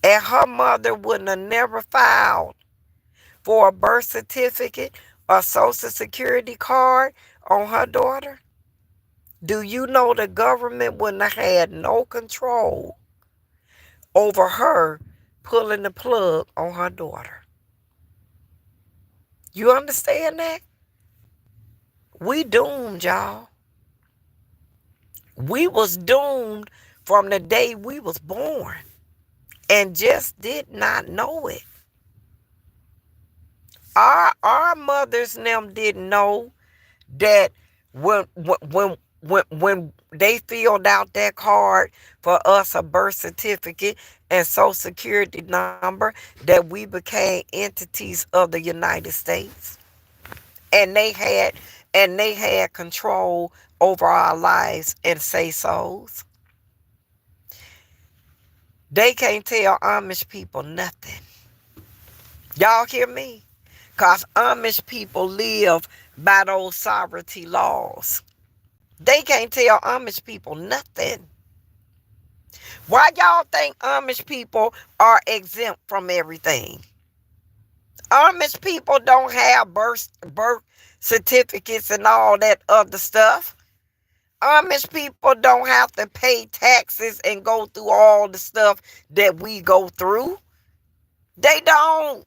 and her mother wouldn't have never filed for a birth certificate or social security card on her daughter, do you know the government wouldn't have had no control over her pulling the plug on her daughter? You understand that? We doomed, y'all. We was doomed from the day we was born and just did not know it. Our mothers and them didn't know that when they filled out that card for us, a birth certificate and social security number, that we became entities of the United States, and they had control over our lives and say so's. They can't tell Amish people nothing. Y'all hear me? Because Amish people live by those sovereignty laws. They can't tell Amish people nothing. Why y'all think Amish people are exempt from everything? Amish people don't have birth certificates and all that other stuff. Amish people don't have to pay taxes and go through all the stuff that we go through. They don't.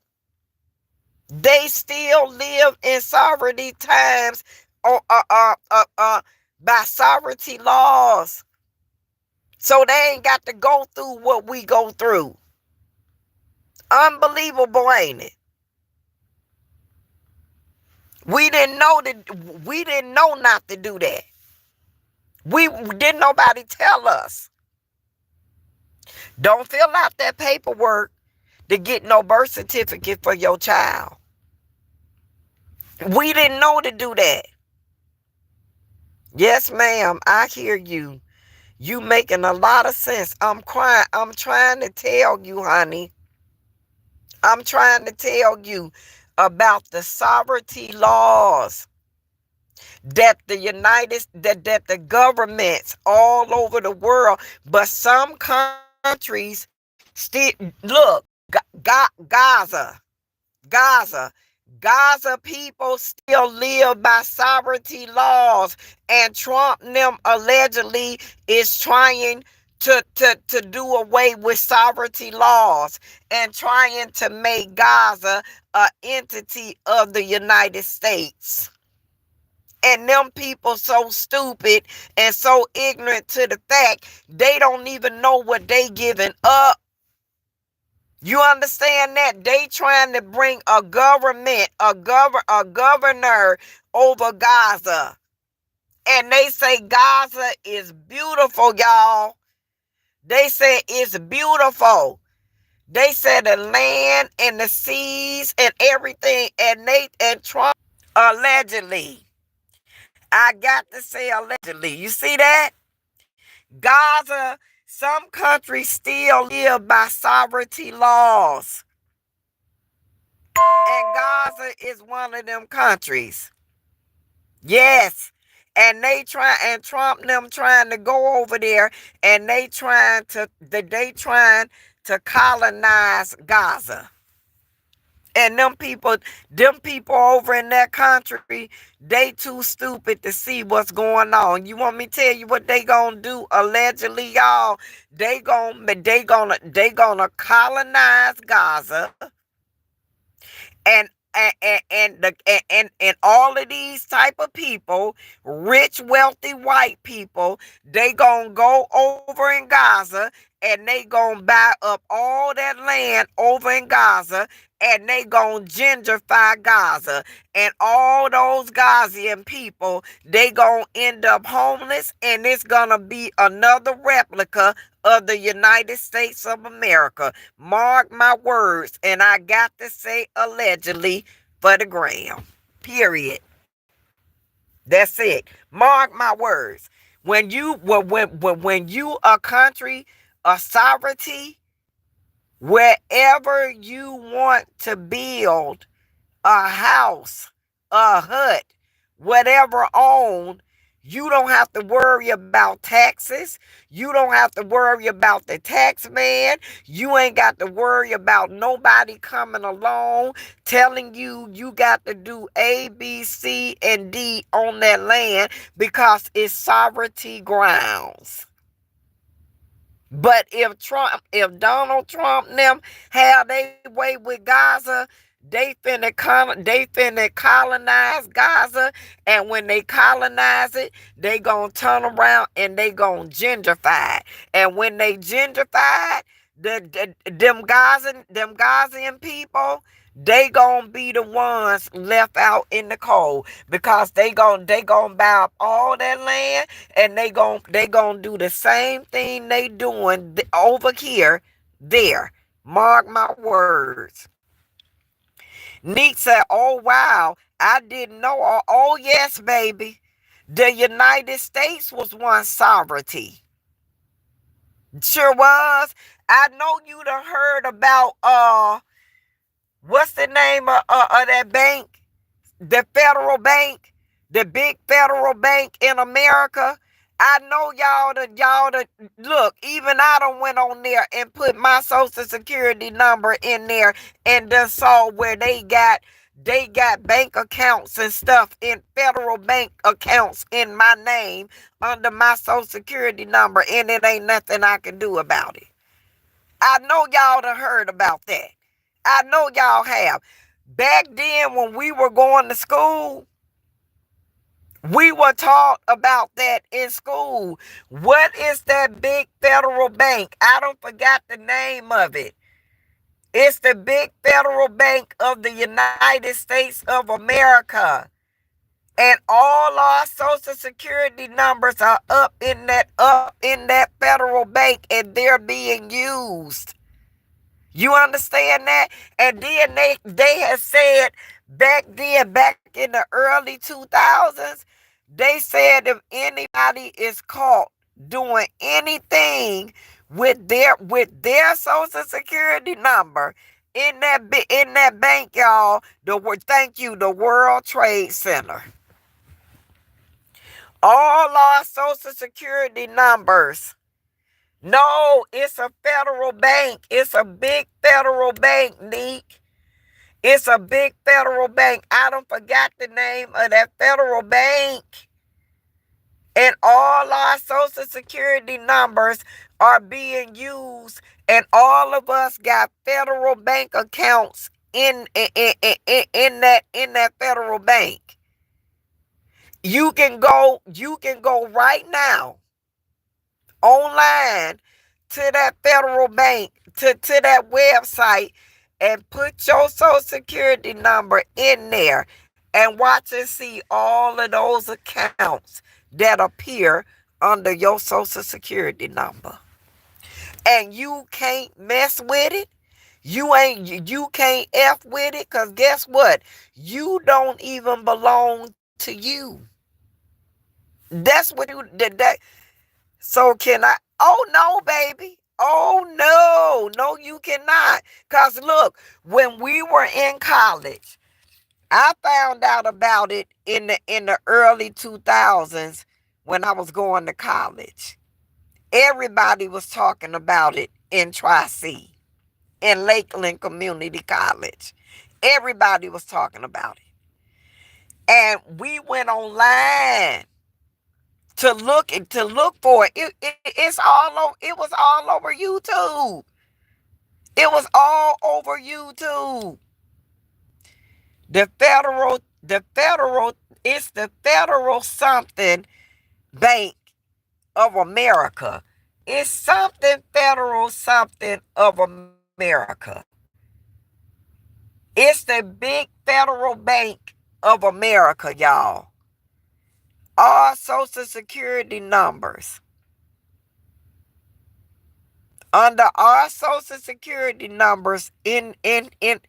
They still live in sovereignty times by sovereignty laws. So they ain't got to go through what we go through. Unbelievable, ain't it? We didn't know not to do that. We didn't nobody tell us. Don't fill out that paperwork to get no birth certificate for your child. We didn't know to do that. Yes, ma'am, I hear you. You making a lot of sense. I'm crying. I'm trying to tell you, honey. I'm trying to tell you about the sovereignty laws that that the governments all over the world, but some countries still look. Gaza, Gaza. Gaza people still live by sovereignty laws, and Trump and them allegedly is trying to do away with sovereignty laws and trying to make Gaza an entity of the United States. And them people so stupid and so ignorant to the fact they don't even know what they giving up. You understand that? They trying to bring a government, a governor over Gaza. And they say Gaza is beautiful, y'all. They say it's beautiful. They said the land and the seas and everything, and Trump allegedly. I got to say allegedly. You see that? Gaza, some countries still live by sovereignty laws. And Gaza is one of them countries. Yes. And Trump and them trying to go over there, and they trying to colonize Gaza. And them people over in that country, they too stupid to see what's going on. You want me to tell you what they gonna do? Allegedly, y'all, they gonna colonize Gaza, and and all of these type of people, rich, wealthy white people, they gonna go over in Gaza and they gonna buy up all that land over in Gaza, and they gonna gentrify Gaza, and all those Gazian people, they gonna end up homeless, and it's gonna be another replica of the United States of America. Mark my words, and I got to say allegedly for the gram. Period. That's it. Mark my words. When you a country, a sovereignty, wherever you want to build a house, a hut, whatever owned, you don't have to worry about taxes. You don't have to worry about the tax man. You ain't got to worry about nobody coming along telling you you got to do A, B, C, and D on that land because it's sovereignty grounds. But if Donald Trump and them have their way with Gaza, they finna colonize Gaza, and when they colonize it, they gonna turn around and they gonna gentrify it. And when they gentrify it, them Gazian people, they gonna be the ones left out in the cold, because they gonna buy up all that land, and they gonna do the same thing they doing over here there. Mark my words. Neat said, "Oh wow, I didn't know." Oh yes, baby. The United States was once sovereignty. Sure was. I know you done heard about what's the name of that bank? The Federal Bank, the big Federal Bank in America. I know y'all to look. Even I done went on there and put my social security number in there, and just saw where they got bank accounts and stuff, in federal bank accounts in my name under my social security number, and it ain't nothing I can do about it. I know y'all done heard about that. I know y'all have. Back then when we were going to school, we were taught about that in school. What is that big federal bank? I don't forgot the name of it. It's the big Federal Bank of the United States of America. And all our social security numbers are up in that federal bank, and they're being used. You understand that? And then they had said back in the early 2000s, they said if anybody is caught doing anything with their social security number in that bank, y'all. Thank you, the World Trade Center. All our social security numbers. No, it's a federal bank. It's a big federal bank, Neek. It's a big federal bank. I don't forgot the name of that federal bank. And all our social security numbers are being used, and all of us got federal bank accounts in that federal bank. You can go right now online to that federal bank, to that website, and put your social security number in there and watch and see all of those accounts that appear under your social security number. And you can't mess with it. You can't F with it, because guess what? You don't even belong to you. That's what you did. So can I? Oh no, baby. Oh no. No, you cannot. Because look, when we were in college, I found out about it in the early 2000s when I was going to college. Everybody was talking about it in Tri-C, in Lakeland Community College. Everybody was talking about it. And we went online to look for it. It's all over. It was all over YouTube. It was all over YouTube. It's the Federal something Bank of America. It's something Federal something of America. It's the big Federal Bank of America, y'all. All social security numbers. Under our social security numbers in the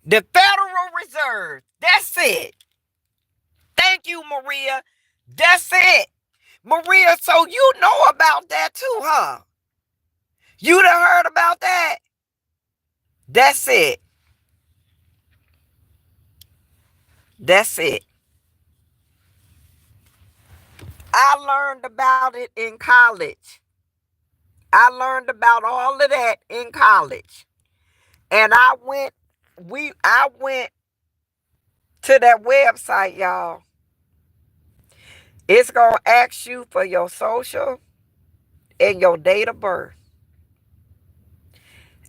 Federal Reserve. That's it. Thank you, Maria. That's it. Maria, so you know about that too, huh? You done heard about that? That's it. That's it. I learned about it in college. I learned about all of that in college. And I went to that website, y'all. It's going to ask you for your social and your date of birth.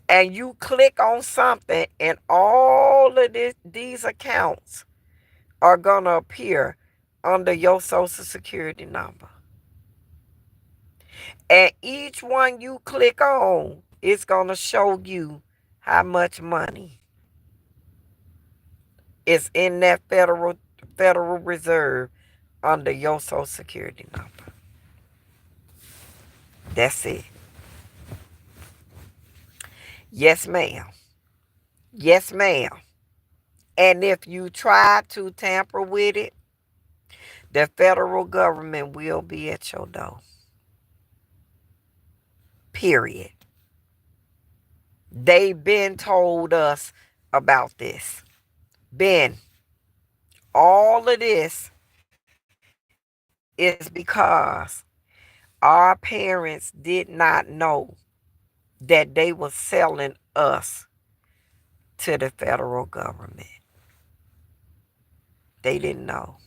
And you click on something, and all of these accounts are going to appear under your social security number. And each one you click on, it's going to show you how much money is in that Federal Reserve under your social security number. That's it. Yes, ma'am. Yes, ma'am. And if you try to tamper with it, the federal government will be at your door. Period. They've been told us about this. Ben, all of this is because our parents did not know that they were selling us to the federal government. They didn't know.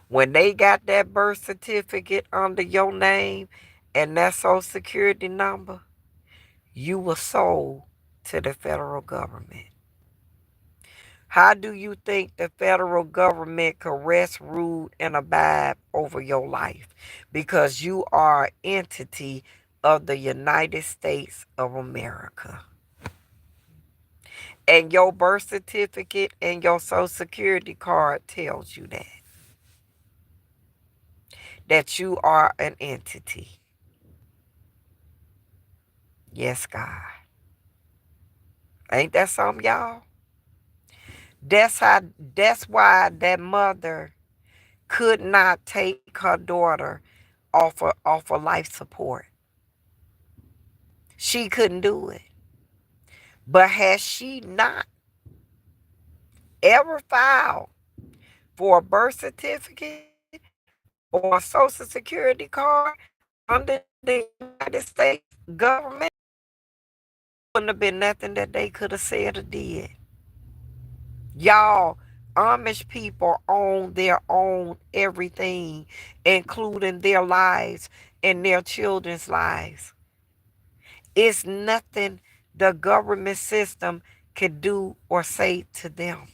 When they got that birth certificate under your name and that social security number, you were sold to the federal government. How do you think the federal government can rest, rule, and abide over your life? Because you are an entity of the United States of America. And your birth certificate and your social security card tells you that you are an entity. Yes, God. Ain't that something, y'all? That's why that mother could not take her daughter off of life support. She couldn't do it. But has she not ever filed for a birth certificate or a social security card under the United States government? Wouldn't have been nothing that they could have said or did. Y'all, Amish people own their own everything, including their lives and their children's lives. It's nothing the government system could do or say to them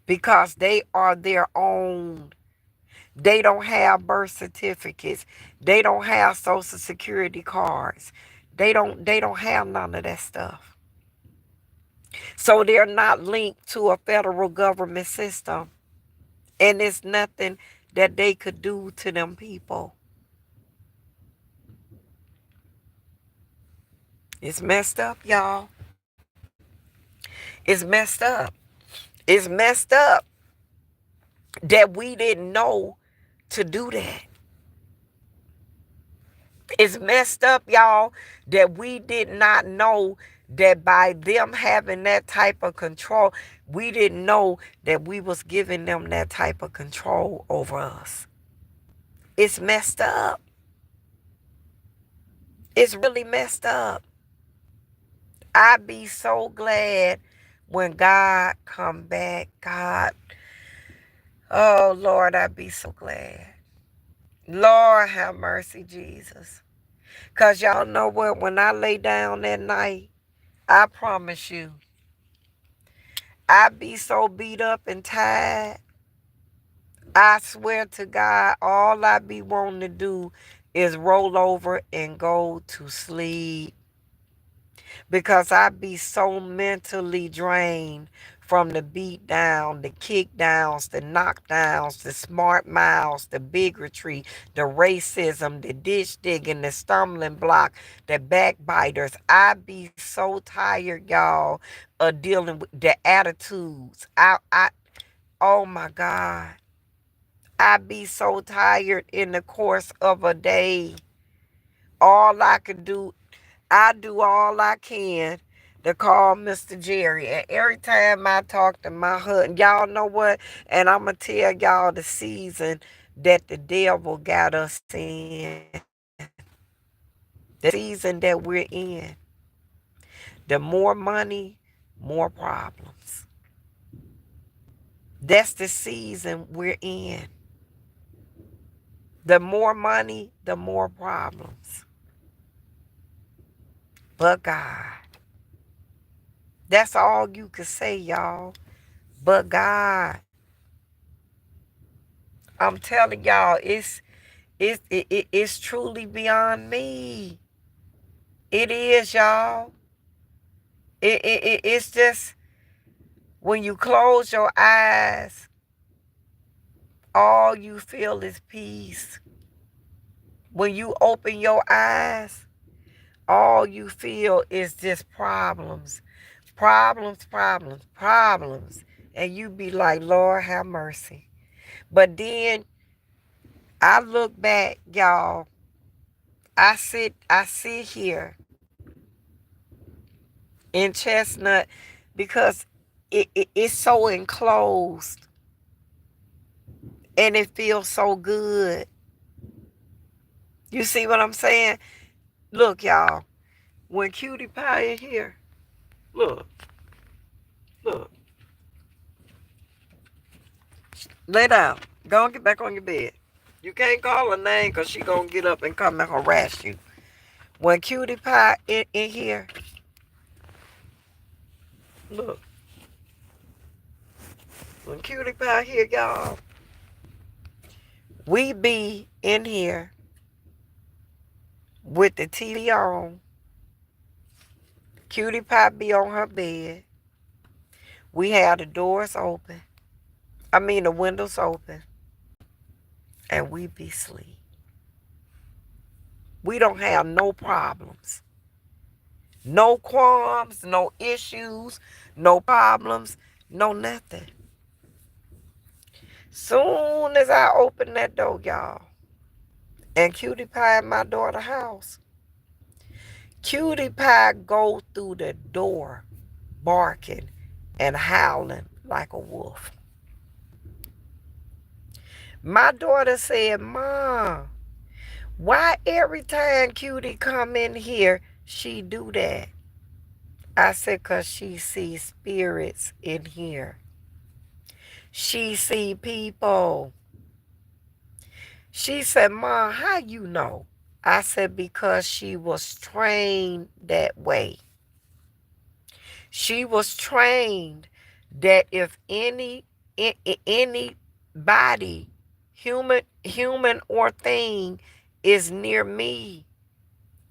because they are their own. They don't have birth certificates. They don't have social security cards. They don't have none of that stuff. So they're not linked to a federal government system. And it's nothing that they could do to them people. It's messed up, y'all. It's messed up. It's messed up that we didn't know to do that. It's messed up, y'all, that we did not know that by them having that type of control, we didn't know that we was giving them that type of control over us. It's messed up. It's really messed up. I'd be so glad when God come back. God, oh Lord, I'd be so glad. Lord have mercy, Jesus. Because y'all know what? When I lay down that night, I promise you, I be so beat up and tired. I swear to God, all I be wanting to do is roll over and go to sleep. Because I be so mentally drained from the beat down, the kick downs, the knockdowns, the smart mouths, the bigotry, the racism, the ditch digging, the stumbling block, the backbiters. I be so tired, y'all, of dealing with the attitudes. Oh my God. I be so tired in the course of a day. All I could do, I do all I can to call Mr. Jerry. And every time I talk to my husband, y'all know what? And I'm going to tell y'all the season that the devil got us in. The season that we're in. The more money, more problems. That's the season we're in. The more money, the more problems. But God. That's all you can say, y'all. But God. I'm telling y'all, it's truly beyond me. It is, y'all. It's just when you close your eyes, all you feel is peace. When you open your eyes, all you feel is just problems. Problems, problems, problems. And you be like, Lord, have mercy. But then I look back, y'all. I sit here in Chestnut because it's so enclosed and it feels so good. You see what I'm saying? Look, y'all. When Cutie Pie in here, look. Lay down. Go and get back on your bed. You can't call her name because she going to get up and come and harass you. When Cutie Pie in here, look. When Cutie Pie here, y'all, we be in here with the TV on. Cutie Pie be on her bed. We have the doors open. The windows open. And we be asleep. We don't have no problems. No qualms, no issues, no problems, no nothing. Soon as I open that door, y'all, And Cutie Pie in my daughter's house. Cutie Pie go through the door barking and howling like a wolf. My daughter said, Mom, why every time Cutie come in here, she do that? I said, because she sees spirits in here. She see people. She said, Mom, how you know? I said, because she was trained that way. She was trained that if anybody, human or thing, is near me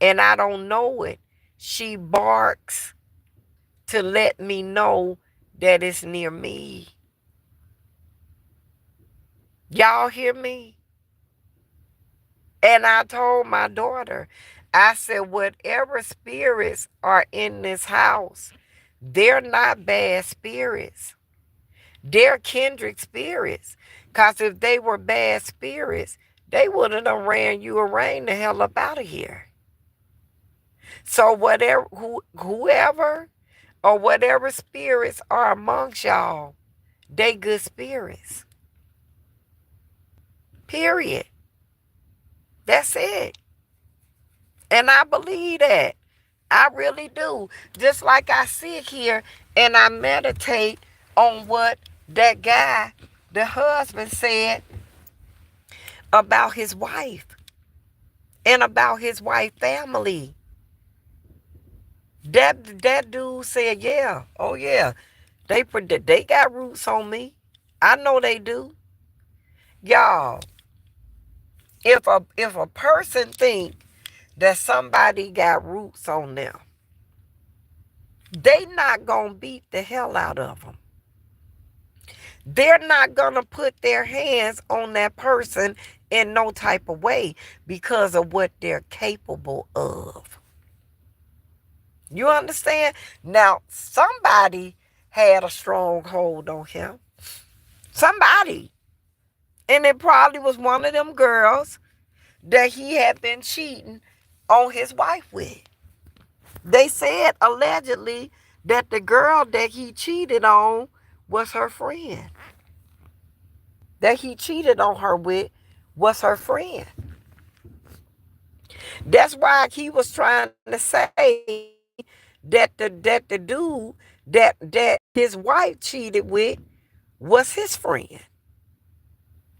and I don't know it, she barks to let me know that it's near me. Y'all hear me? And I told my daughter, I said, whatever spirits are in this house, they're not bad spirits. They're kindred spirits. Because if they were bad spirits, they would have done ran you the hell up out of here. So whoever or whatever spirits are amongst y'all, they good spirits. Period. That's it. And I believe that. I really do. Just like I sit here and I meditate on what that guy, the husband, said about his wife and about his wife family. That dude said, yeah, oh yeah, they got roots on me. I know they do. Y'all, if a person think that somebody got roots on them, they not gonna beat the hell out of them. They're not gonna put their hands on that person in no type of way because of what they're capable of. You understand? Now, somebody had a strong hold on him. Somebody. And it probably was one of them girls that he had been cheating on his wife with. They said allegedly that the girl that he cheated on was her friend. That he cheated on her with was her friend. That's why he was trying to say that the dude that his wife cheated with was his friend.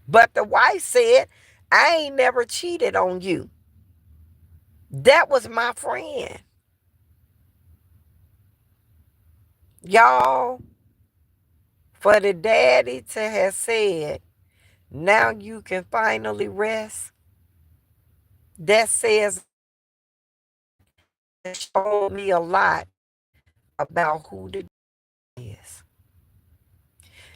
But the wife said, I ain't never cheated on you. That was my friend. Y'all, for the daddy to have said, now you can finally rest, that says, it showed me a lot about who the is.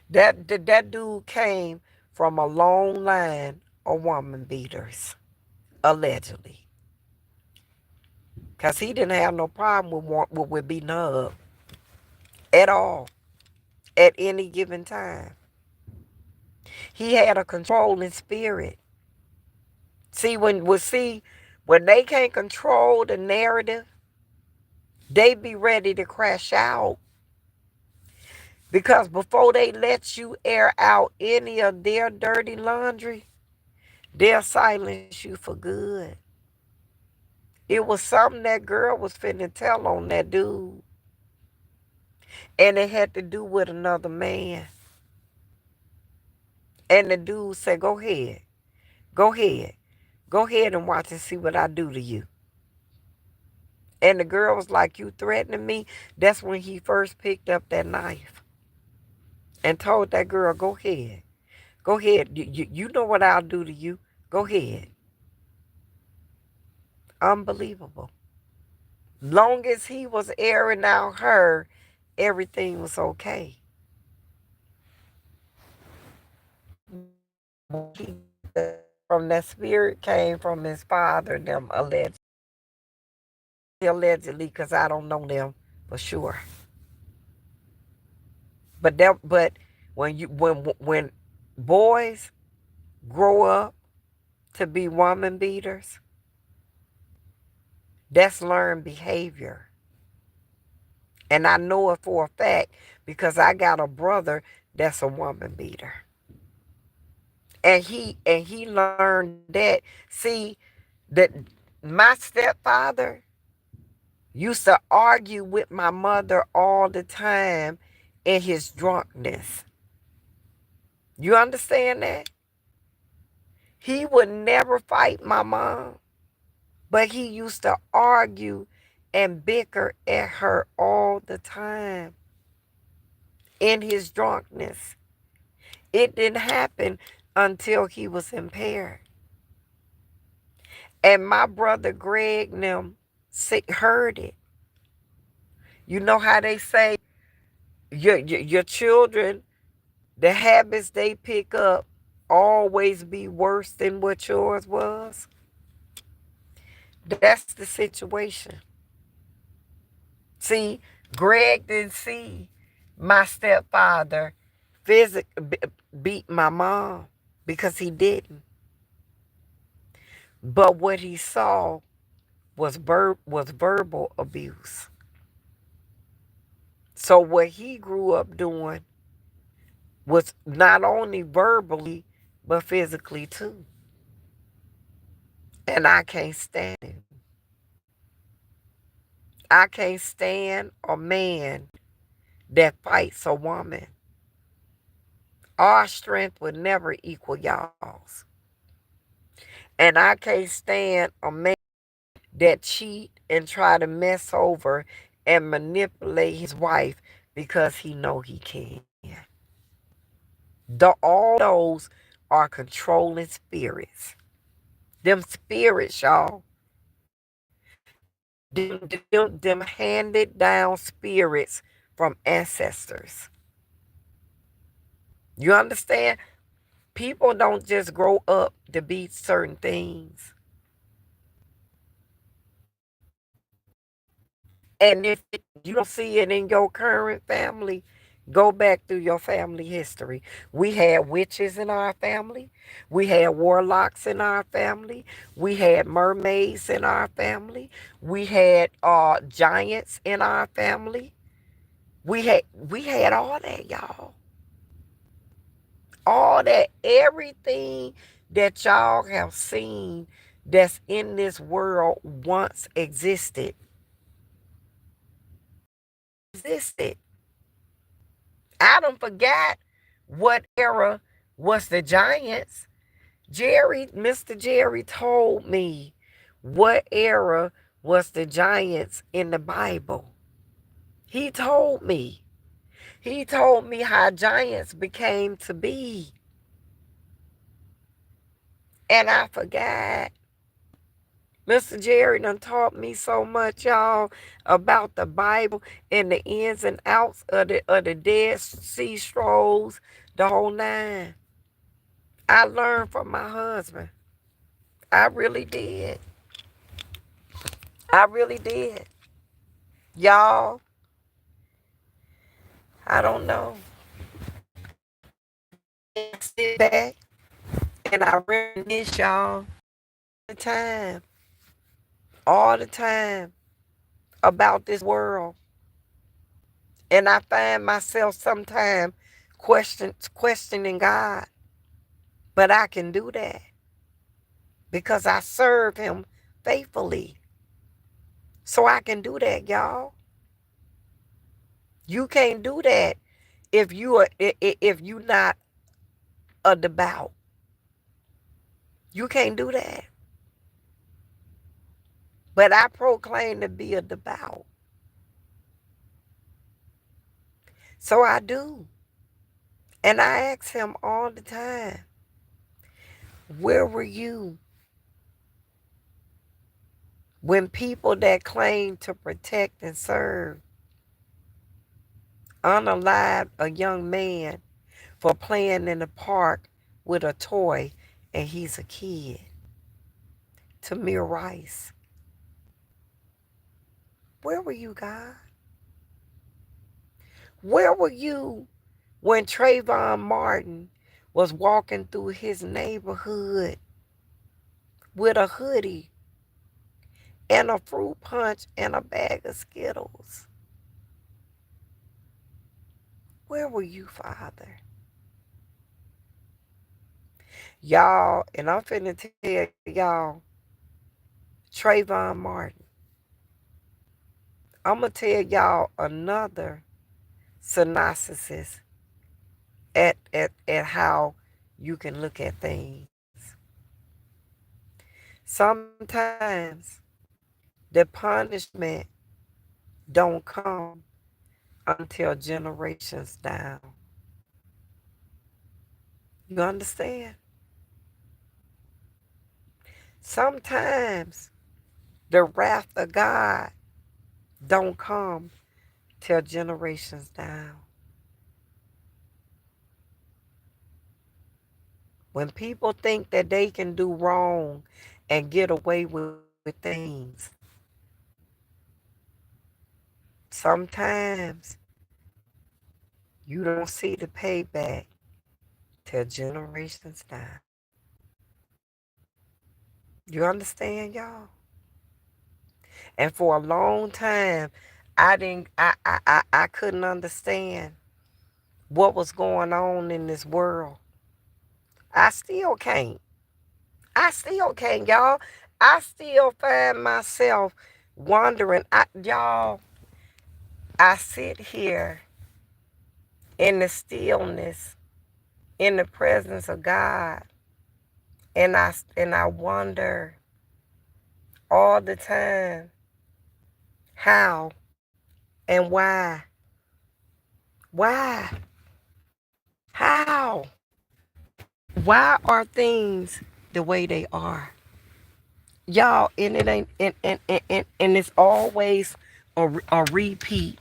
That dude came from a long line of woman beaters, allegedly. Because he didn't have no problem with beating her up at all, at any given time. He had a controlling spirit. See, when they can't control the narrative, they be ready to crash out. Because before they let you air out any of their dirty laundry, they'll silence you for good. It was something that girl was finna tell on that dude. And it had to do with another man. And the dude said, go ahead. Go ahead. Go ahead and watch and see what I do to you. And the girl was like, you threatening me? That's when he first picked up that knife and told that girl, go ahead. Go ahead. You know what I'll do to you. Go ahead. Unbelievable. Long as he was airing out her, everything was okay. From that spirit came from his father, them allegedly, because I don't know them for sure. But when boys grow up to be woman beaters, that's learned behavior. And I know it for a fact because I got a brother that's a woman beater. And he learned that. See, that my stepfather used to argue with my mother all the time in his drunkenness. You understand that? He would never fight my mom, but he used to argue and bicker at her all the time in his drunkenness. It didn't happen until he was impaired. And my brother Greg and them heard it. You know how they say your children, the habits they pick up always be worse than what yours was? That's the situation. See, Greg didn't see my stepfather beat my mom because he didn't. But what he saw was verbal abuse. So what he grew up doing was not only verbally, but physically too. And I can't stand it. I can't stand a man that fights a woman. Our strength would never equal y'all's. And I can't stand a man that cheat and try to mess over and manipulate his wife because he know he can. All those are controlling spirits. Them spirits, y'all. Them handed down spirits from ancestors. You understand? People don't just grow up to be certain things. And if you don't see it in your current family, go back through your family history. We had witches in our family. We had warlocks in our family. We had mermaids in our family. We had giants in our family. We had all that, y'all. All that, everything that y'all have seen that's in this world once existed. I don't forgot what era was the giants. Mr. Jerry told me what era was the giants in the Bible. He told me. He told me how giants became to be. And I forgot. Mr. Jerry done taught me so much, y'all, about the Bible and the ins and outs of the Dead Sea Scrolls, the whole nine. I learned from my husband. I really did. I really did. Y'all, I don't know. I sit back and I reminisce, y'all, all the time about this world. And I find myself sometimes questioning God. But I can do that because I serve him faithfully. So I can do that, y'all. You can't do that if you not a devout. You can't do that. But I proclaim to be a devout. So I do. And I ask him all the time, where were you when people that claim to protect and serve unalived a young man for playing in the park with a toy and he's a kid? Tamir Rice. Where were you, God? Where were you when Trayvon Martin was walking through his neighborhood with a hoodie and a fruit punch and a bag of Skittles. Where were you, Father? Y'all, and I'm finna tell y'all, Trayvon Martin, I'm gonna tell y'all another synopsis at how you can look at things. Sometimes the punishment don't come until generations down. You understand? Sometimes the wrath of God don't come till generations down. When people think that they can do wrong and get away with things, sometimes you don't see the payback till generations down. You understand, y'all? And for a long time, I couldn't understand what was going on in this world. I still can't. I still can't, y'all. I still find myself wondering. Y'all, I sit here in the stillness, in the presence of God, and I wonder all the time how and why. Why? How? Why are things the way they are? Y'all, and it ain't and it's always a repeat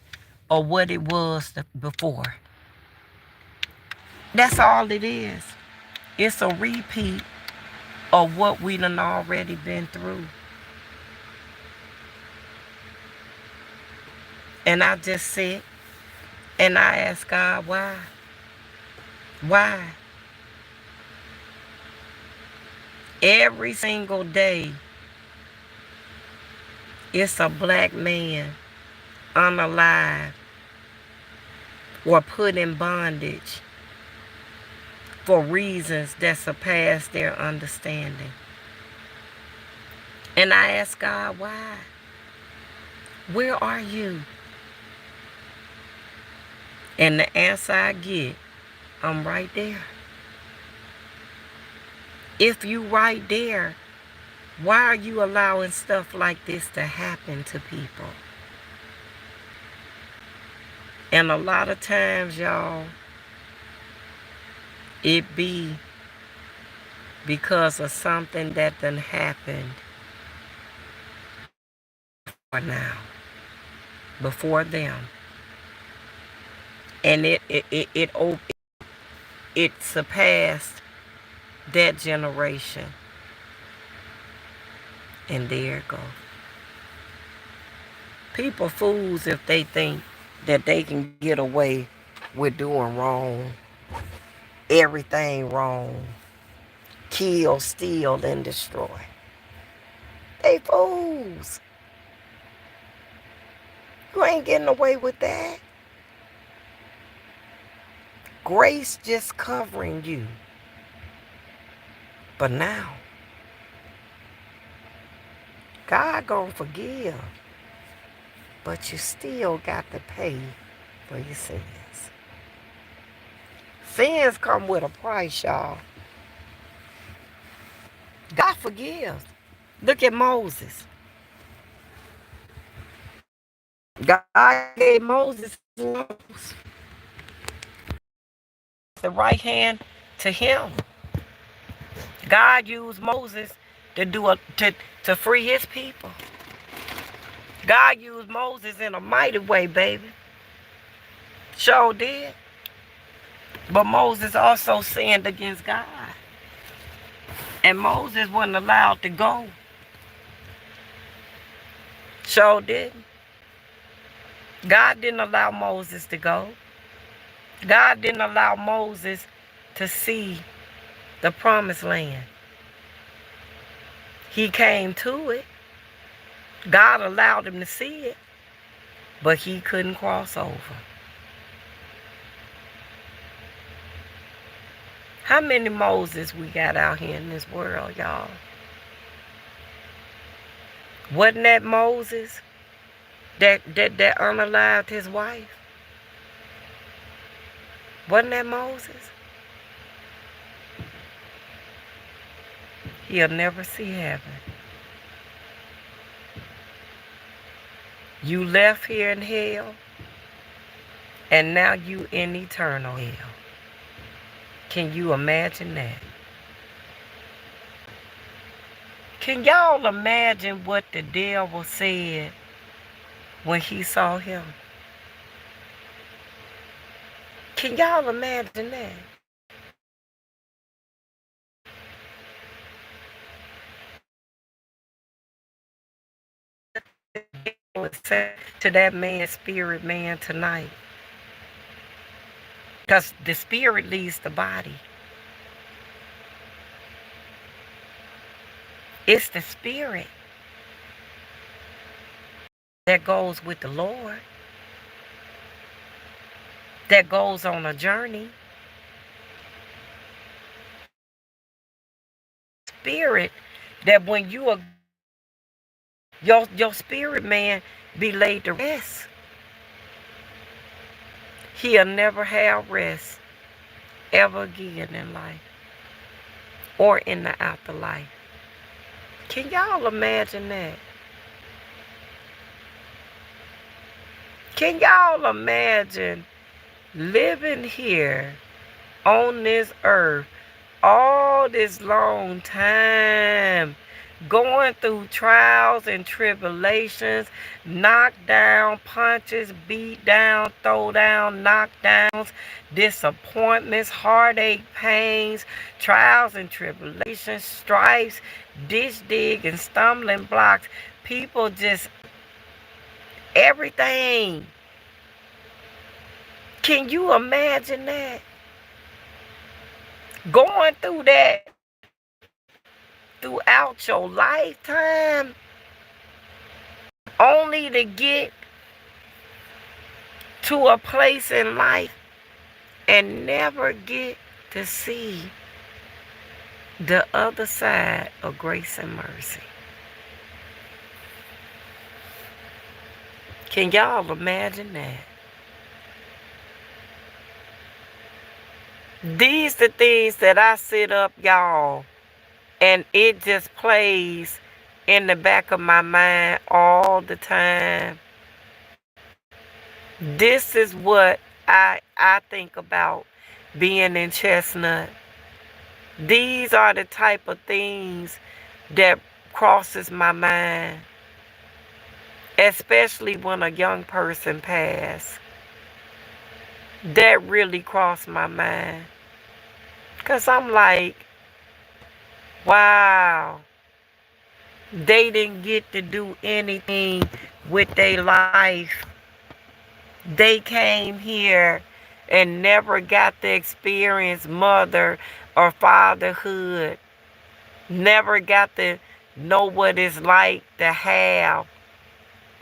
of what it was before. That's all it is. It's a repeat of what we done already been through. And I just sit and I ask God, why? Why? Every single day, it's a black man unalive or put in bondage for reasons that surpass their understanding. And I ask God, why? Where are you? And the answer I get, I'm right there. If you right there, why are you allowing stuff like this to happen to people? And a lot of times, y'all, it be because of something that done happened for now, before them. And it surpassed that generation. And there it goes. People fools if they think that they can get away with doing wrong, everything wrong, kill, steal, and destroy. They fools. You ain't getting away with that. Grace just covering you. But now, God gonna forgive, but you still got to pay for your sins. Sins come with a price, y'all. God forgives. Look at Moses. God gave Moses laws, the right hand to him. God used Moses to free his people. God used Moses in a mighty way, baby. Sure did. But Moses also sinned against God. And Moses wasn't allowed to go. Sure didn't. God didn't allow Moses to go. God didn't allow Moses to see the promised land. He came to it. God allowed him to see it, but he couldn't cross over. How many Moses we got out here in this world, y'all? Wasn't that Moses that unalived his wife? Wasn't that Moses? He'll never see heaven. You left here in hell, and now you in eternal hell. Can you imagine that? Can y'all imagine what the devil said when he saw him? Can y'all imagine that? To that man's spirit man tonight. Because the spirit leads the body. It's the spirit that goes with the Lord, that goes on a journey. Spirit that when you are, your spirit man be laid to rest. He'll never have rest ever again in life or in the afterlife. Can y'all imagine that? Can y'all imagine living here on this earth all this long time, going through trials and tribulations, knockdown, punches, beat down, throw down, knockdowns, disappointments, heartache, pains, trials and tribulations, stripes, ditch dig and stumbling blocks, people just, everything. Can you imagine that? Going through that throughout your lifetime, only to get to a place in life and never get to see the other side of grace and mercy. Can y'all imagine that? These the things that I sit up, y'all, and it just plays in the back of my mind all the time. This is what I think about being in Chestnut. These are the type of things that crosses my mind, especially when a young person passed. That really crossed my mind. Because I'm like, wow, they didn't get to do anything with their life. They came here and never got to experience mother or fatherhood. Never got to know what it's like to have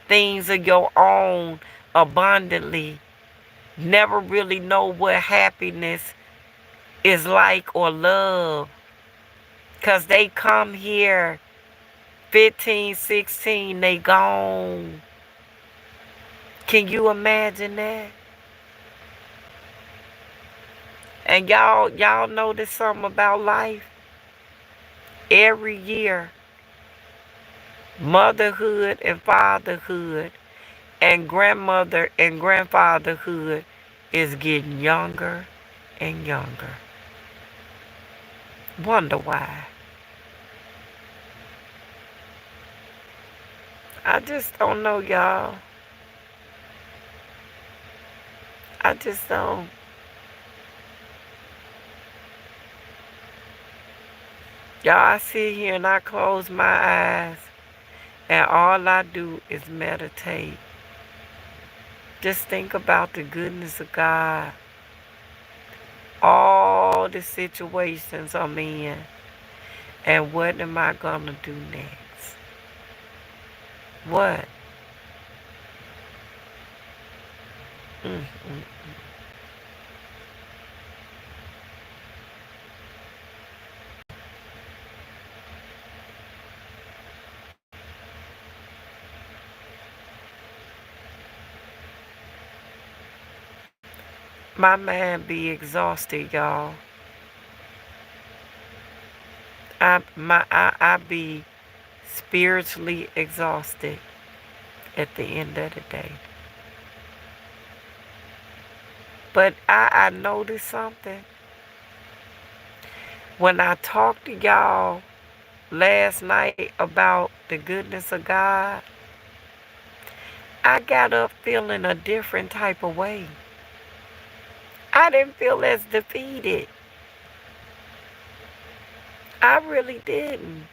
things of your own abundantly. Never really know what happiness is like or love. Because they come here 15, 16, they gone. Can you imagine that? And y'all notice something about life? Every year, motherhood and fatherhood and grandmother and grandfatherhood is getting younger and younger. Wonder why. I just don't know, y'all. I just don't. Y'all, I sit here and I close my eyes and all I do is meditate. Just think about the goodness of God. All the situations I'm in. And what am I going to do next? What? Mm-mm. My mind be exhausted, y'all. I be spiritually exhausted at the end of the day. But I noticed something. When I talked to y'all last night about the goodness of God, I got up feeling a different type of way. I didn't feel as defeated. I really didn't.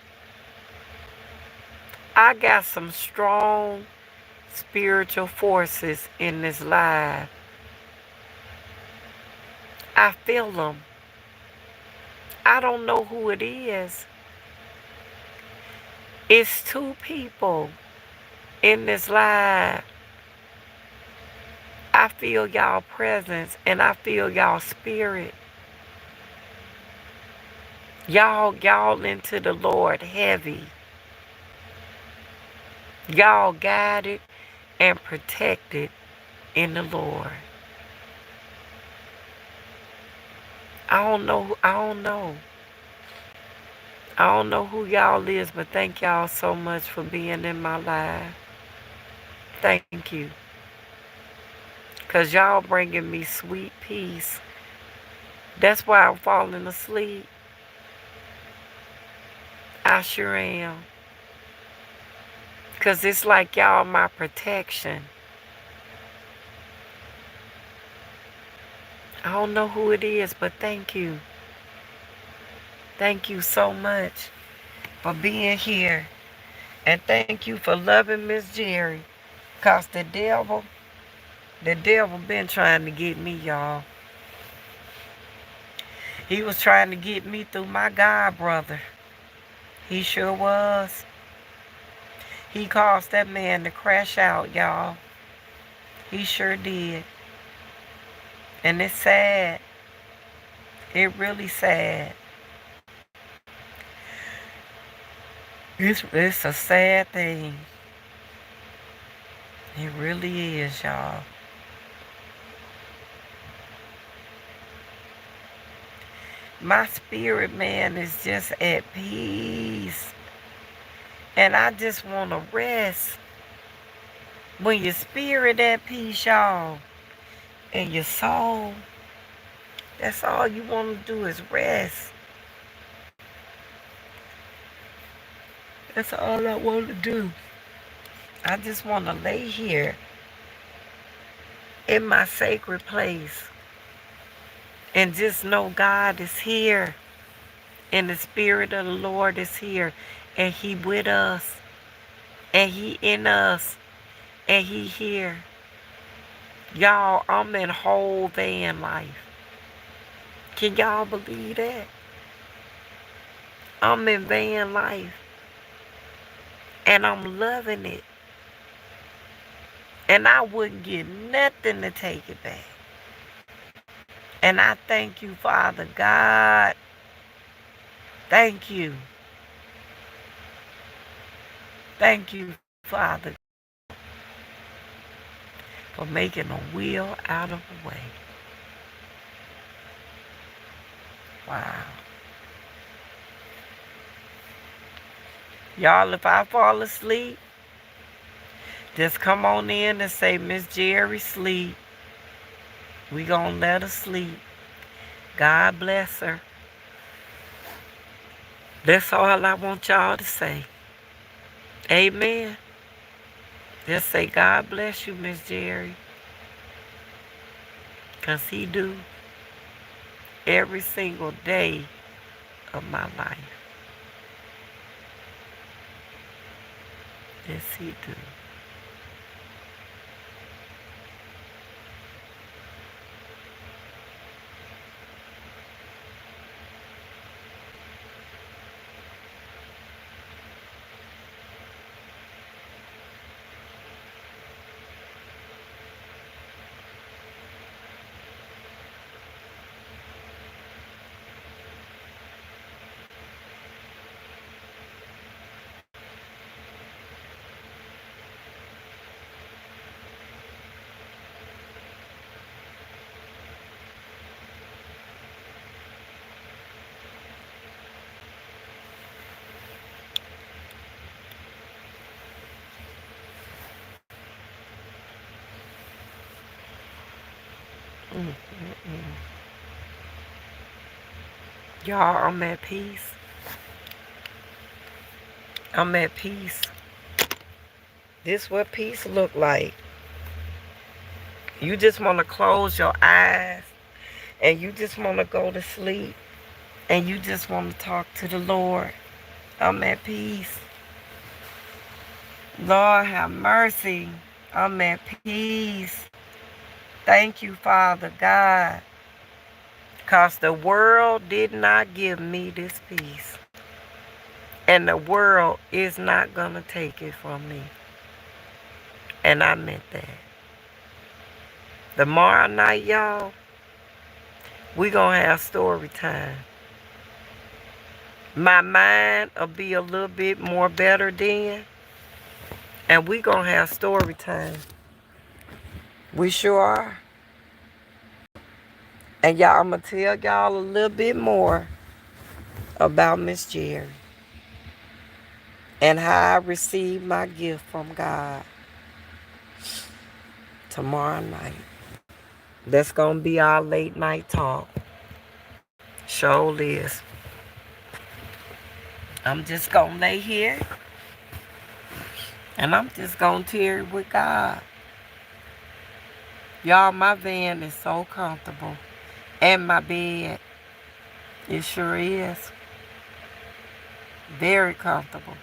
I got some strong spiritual forces in this life. I feel them. I don't know who it is. It's two people in this life. I feel y'all presence and I feel y'all spirit. Y'all into the Lord heavy. Y'all guided and protected in the Lord. I don't know. I don't know. I don't know who y'all is, but thank y'all so much for being in my life. Thank you. Because y'all bringing me sweet peace. That's why I'm falling asleep. I sure am. Because it's like y'all my protection. I don't know who it is, but thank you. Thank you so much for being here. And thank you for loving Miss Jerry. Because the devil been trying to get me, y'all. He was trying to get me through my God brother. He sure was. He caused that man to crash out, y'all. He sure did. And it's sad. It really sad. It's a sad thing. It really is, y'all. My spirit, man, is just at peace. And I just want to rest. When your spirit at peace, y'all, and your soul, that's all you want to do is rest. That's all I want to do. I just want to lay here in my sacred place and just know God is here and the Spirit of the Lord is here and He with us and He in us and He here. Y'all, I'm in whole van life. Can y'all believe that? I'm in van life and I'm loving it. And I wouldn't give nothing to take it back. And I thank you, Father God. Thank you. Thank you, Father, for making a wheel out of a way. Wow. Y'all, if I fall asleep, just come on in and say, Miss Jerry, sleep. We gonna let her sleep. God bless her. That's all I want y'all to say. Amen. Just say, God bless you, Miss Jerry. Because He do every single day of my life. Yes, He do. Y'all, I'm at peace. I'm at peace. This what peace look like. You just want to close your eyes and you just want to go to sleep and you just want to talk to the Lord. I'm at peace. Lord have mercy. I'm at peace. Thank you, Father God. Because the world did not give me this peace. And the world is not going to take it from me. And I meant that. Tomorrow night, y'all, we going to have story time. My mind will be a little bit more better then. And we going to have story time. We sure are. And y'all, I'm going to tell y'all a little bit more about Miss Jerry. And how I received my gift from God. Tomorrow night. That's going to be our late night talk. Sure is. I'm just going to lay here. And I'm just going to tear it with God. Y'all, my van is so comfortable. And my bed. It sure is. Very comfortable.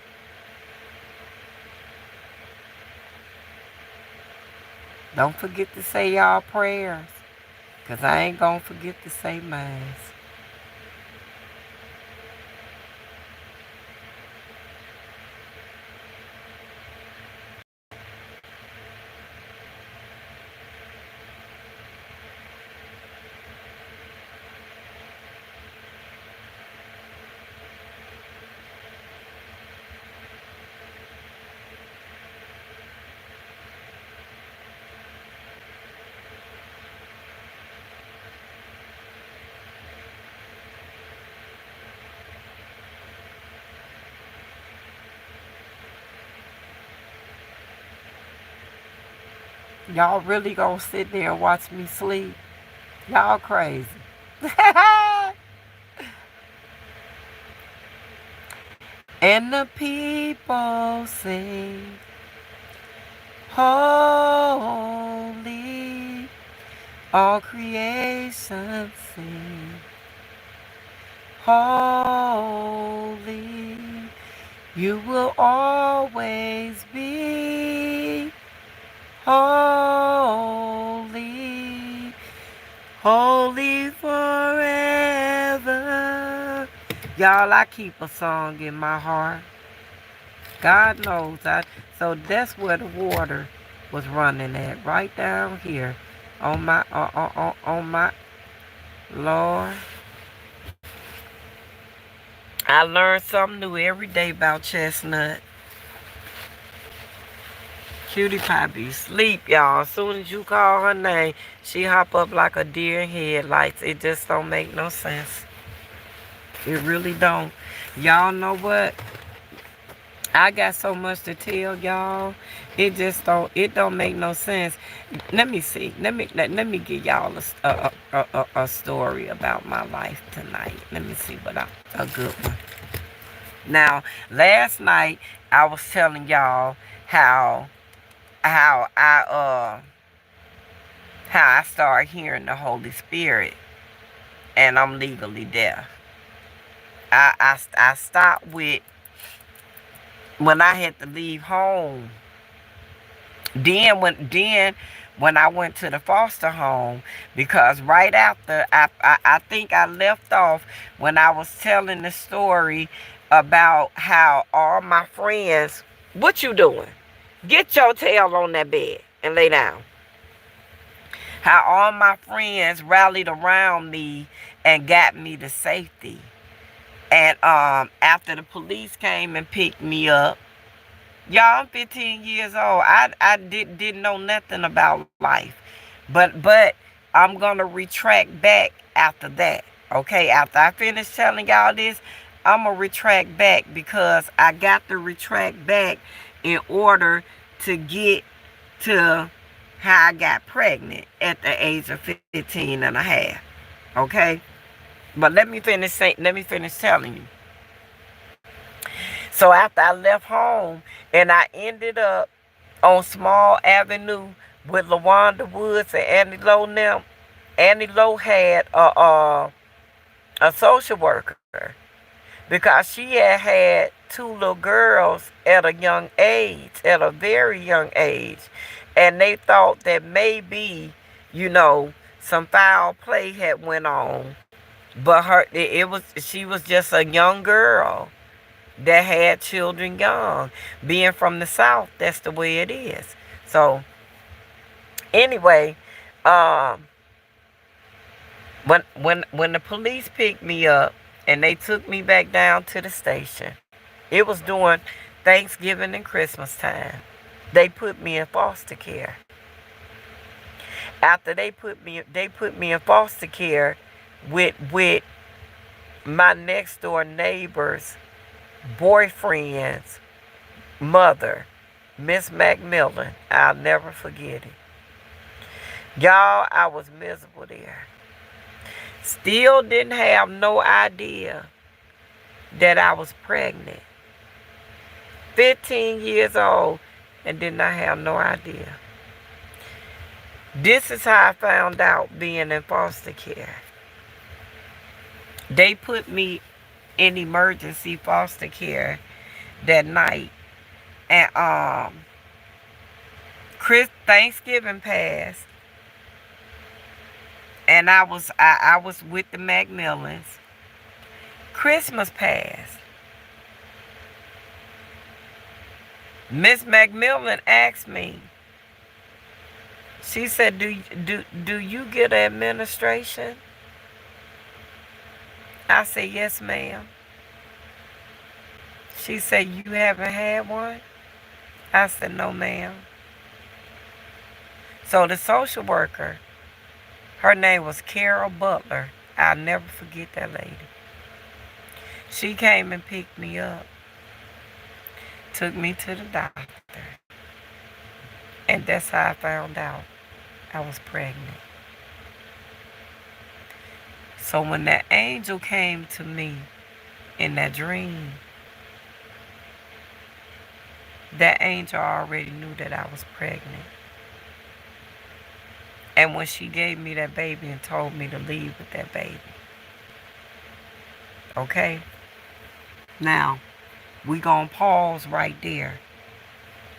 Don't forget to say y'all prayers. Because I ain't going to forget to say mine. Y'all really gonna sit there and watch me sleep? Y'all crazy. And the people sing, holy, all creation sing, holy, you will always be holy, holy forever. Y'all, I keep a song in my heart. God knows. So that's where the water was running at, right down here on my Lord. I learn something new every day about Chestnut. Cutie Pie be sleep, y'all. As soon as you call her name, she hop up like a deer in headlights. It just don't make no sense. It really don't. Y'all know what? I got so much to tell y'all. It don't make no sense. Let me see. Let me give y'all a story about my life tonight. Let me see a good one. Now, last night I was telling y'all how I started hearing the Holy Spirit, and I'm legally deaf. I stopped with when I had to leave home. Then when I went to the foster home, because right after I think I left off when I was telling the story about how all my friends, what you doing? Get your tail on that bed and lay down. How all my friends rallied around me and got me to safety. And after the police came and picked me up, y'all, I'm 15 years old. I didn't know nothing about life. But I'm going to retract back after that. Okay, after I finish telling y'all this, I'm going to retract back because I got to retract back in order to get to how I got pregnant at the age of 15 and a half. Okay? But let me finish telling you. So after I left home and I ended up on Small Avenue with LaWanda Woods and Annie Lowe now, Annie Lowe had a social worker because she had two little girls at a young age, at a very young age. And they thought that maybe, some foul play had went on. But she was just a young girl that had children young. Being from the South, that's the way it is. So anyway, um, when the police picked me up and they took me back down to the station, it was during Thanksgiving and Christmas time. They put me in foster care. After they put me in foster care with my next door neighbor's boyfriend's mother, Miss Macmillan. I'll never forget it. Y'all, I was miserable there. Still didn't have no idea that I was pregnant. 15 years old and did not have no idea. This is how I found out being in foster care. They put me in emergency foster care that night. And Thanksgiving passed. And I was with the Macmillans. Christmas passed. Miss Macmillan asked me, she said, do you get an administration? I said, yes, ma'am. She said, you haven't had one? I said, no, ma'am. So the social worker, her name was Carol Butler. I'll never forget that lady. She came and picked me up, took me to the doctor, and that's how I found out I was pregnant. So when that angel came to me in that dream, that angel already knew that I was pregnant. And when she gave me that baby and told me to leave with that baby. Okay? Now, we gonna pause right there.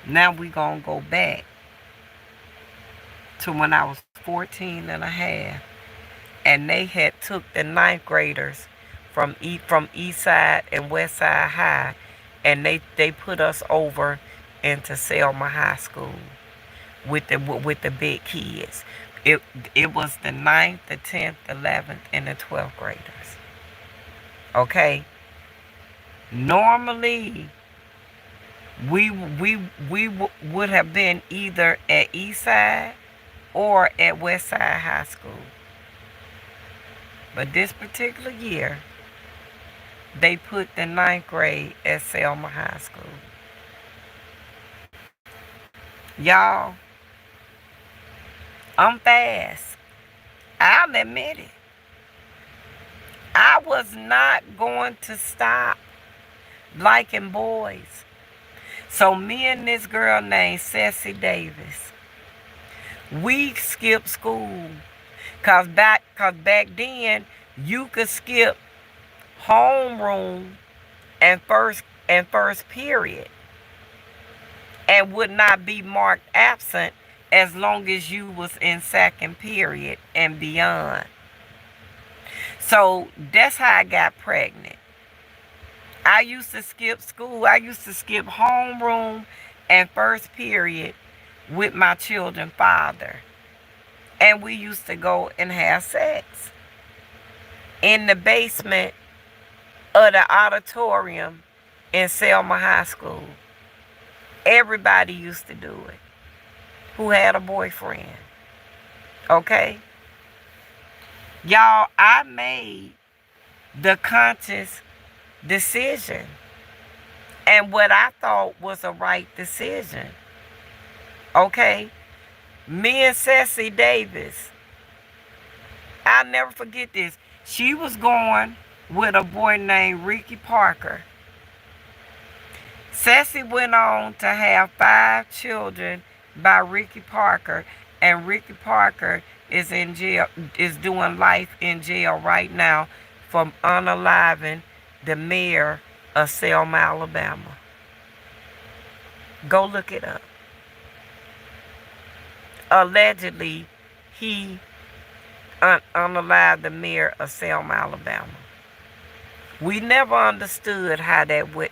Now we gonna go back to when I was 14 and a half. And they had took the ninth graders from East Side and West Side High. And they put us over into Selma High School with the big kids. It was the 9th, the 10th, 11th, and the 12th graders. Okay? Normally, we would have been either at East Side or at West Side High School. But this particular year, they put the 9th grade at Selma High School. Y'all, I'm fast. I'll admit it. I was not going to stop liking boys. So me and this girl named Ceci Davis, we skipped school. Cause back then you could skip homeroom and first period and would not be marked absent as long as you was in second period and beyond. So that's how I got pregnant. I used to skip school. I used to skip homeroom and first period with my children's father. And we used to go and have sex in the basement of the auditorium in Selma High School. Everybody used to do it who had a boyfriend. Okay? Y'all, I made the conscious decision and what I thought was a right decision. Okay? Me and Ceci Davis, I'll never forget this. She was going with a boy named Ricky Parker. Ceci went on to have 5 children by Ricky Parker, and Ricky Parker is in jail, is doing life in jail right now for unaliving the mayor of Selma, Alabama. Go look it up. Allegedly, he unalived the mayor of Selma, Alabama. We never understood how that went.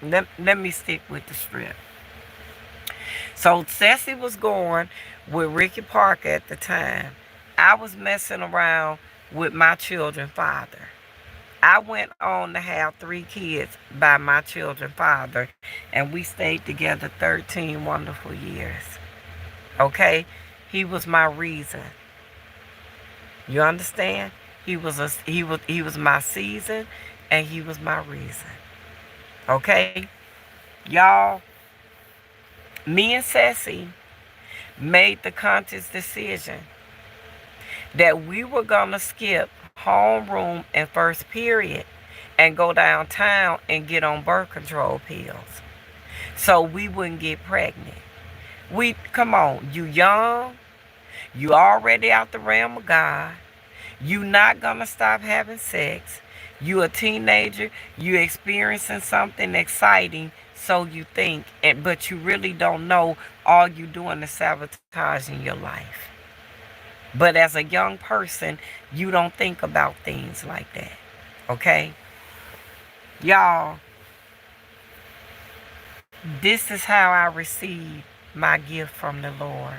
Let me stick with the strip. So Ceci was going with Ricky Parker at the time. I was messing around with my children's father. I went on to have 3 kids by my children's father, and we stayed together 13 wonderful years. Okay? He was my reason. You understand? He was my season, and he was my reason. Okay? Y'all, me and Ceci made the conscious decision that we were going to skip homeroom and first period and go downtown and get on birth control pills so we wouldn't get pregnant. Come on, you young, you already out the realm of God, you not going to stop having sex, you a teenager, you experiencing something exciting, so you think, but you really don't know. All you doing is sabotaging your life. But as a young person, you don't think about things like that. Okay? Y'all, this is how I received my gift from the Lord.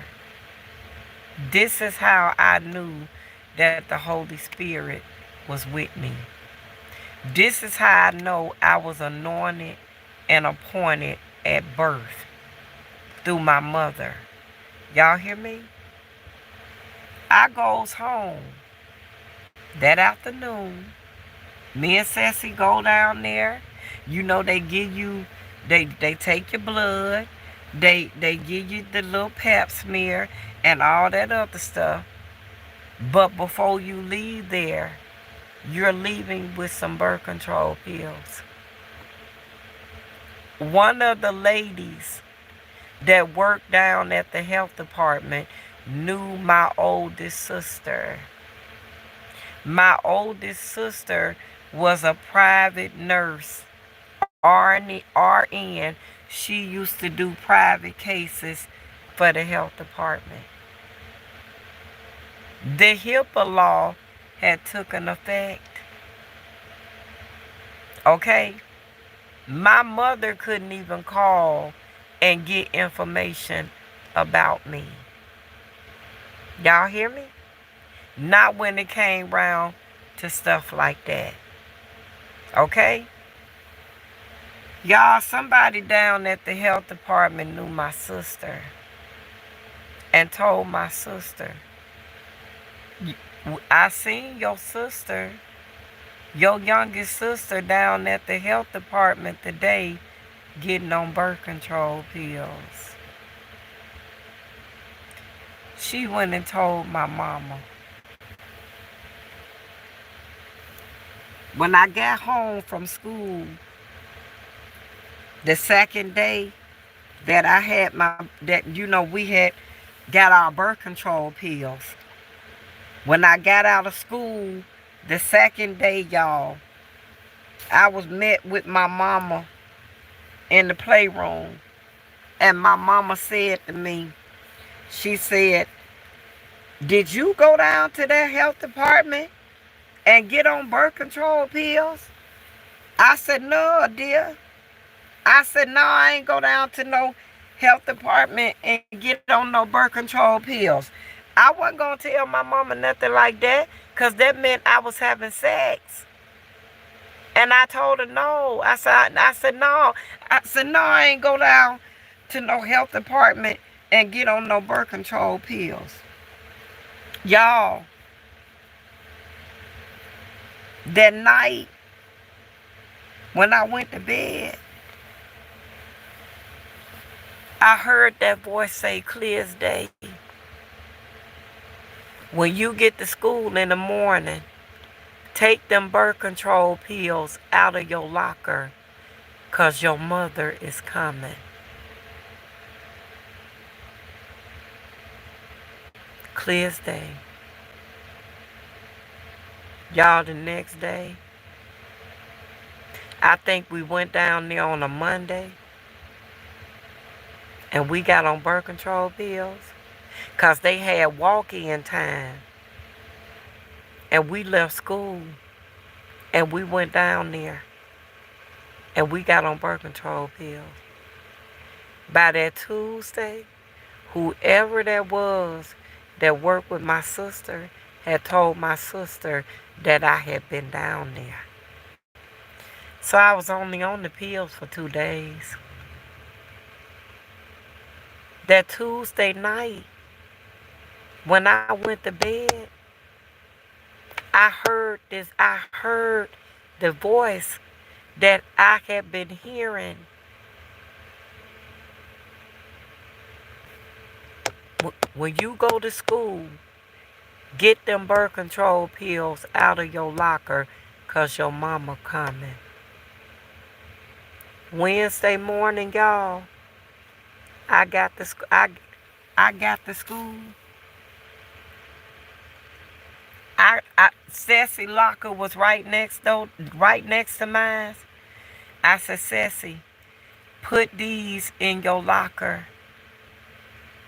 This is how I knew that the Holy Spirit was with me. This is how I know I was anointed and appointed at birth through my mother. Y'all hear me? I goes home that afternoon. Me and Ceci go down there. You know, they give you, they take your blood. They give you the little pap smear and all that other stuff. But before you leave there, you're leaving with some birth control pills. One of the ladies that worked down at the health department knew my oldest sister. My oldest sister was a private nurse, RN. She used to do private cases for the health department. The HIPAA law had taken effect. Okay? My mother couldn't even call and get information about me. Y'all hear me? Not when it came round to stuff like that. Okay? Y'all, somebody down at the health department knew my sister and told my sister, I seen your sister, your youngest sister, down at the health department today getting on birth control pills. She went and told my mama. When I got home from school, the second day that I had we had got our birth control pills. When I got out of school, the second day, y'all, I was met with my mama in the playroom. And my mama said to me, she said, did you go down to that health department and get on birth control pills? I said, no, dear. I said, no, I ain't go down to no health department and get on no birth control pills. I wasn't going to tell my mama nothing like that, because that meant I was having sex. And I told her no. I said, no. I said, no, I ain't go down to no health department and get on no birth control pills. Y'all, that night when I went to bed, I heard that voice say clear as day, When you get to school in the morning, take them birth control pills out of your locker, 'cause your mother is coming. Clear as day. Y'all, the next day, I think we went down there on a Monday and we got on birth control pills, 'cause they had walk-in time. And we left school and we went down there and we got on birth control pills. By that Tuesday, whoever that was that worked with my sister had told my sister that I had been down there. So I was only on the pills for 2 days. That Tuesday night, when I went to bed, I heard the voice that I had been hearing. When you go to school, get them birth control pills out of your locker, 'cause your mama coming. Wednesday morning, y'all, I got the school. Ceci locker was right next to mine. I said, Ceci, put these in your locker,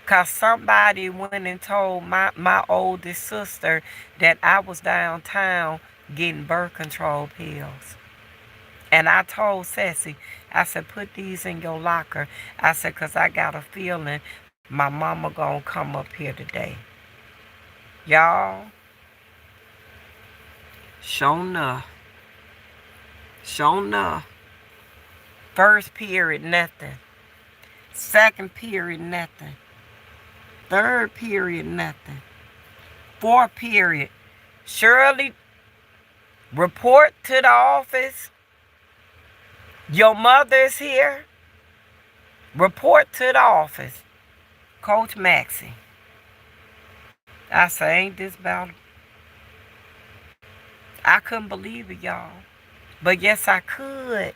'cause somebody went and told my oldest sister that I was downtown getting birth control pills. And I told Ceci, I said, put these in your locker. I said, 'cause I got a feeling my mama gonna come up here today. Y'all, sure enough. First period, nothing. Second period, nothing. Third period, nothing. Fourth period, Shirley, report to the office. Your mother is here. Report to the office. Coach Maxie. I said, ain't this about it? I couldn't believe it, y'all. But yes, I could.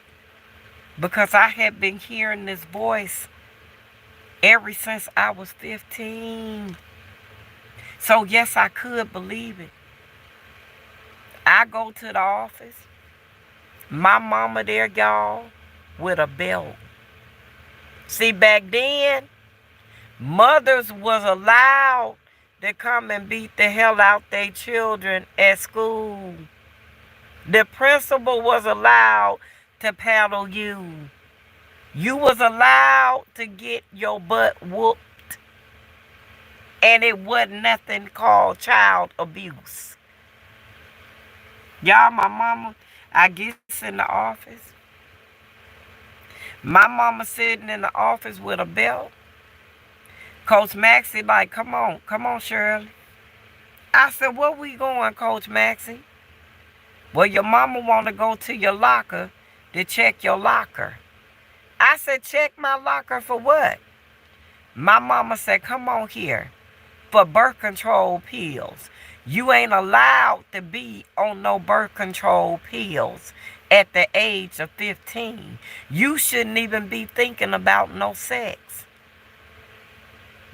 Because I had been hearing this voice ever since I was 15. So yes, I could believe it. I go to the office. My mama there, y'all, with a belt. See, back then, mothers was allowed to come and beat the hell out their children at school. The principal was allowed to paddle you. You was allowed to get your butt whooped. And it wasn't nothing called child abuse. Y'all, my mama, I gets in the office. My mama sitting in the office with a belt. Coach Maxie like, come on, Shirley. I said, where we going, Coach Maxie? Well, your mama want to go to your locker to check your locker. I said, check my locker for what? My mama said, come on here for birth control pills. You ain't allowed to be on no birth control pills at the age of 15. You shouldn't even be thinking about no sex.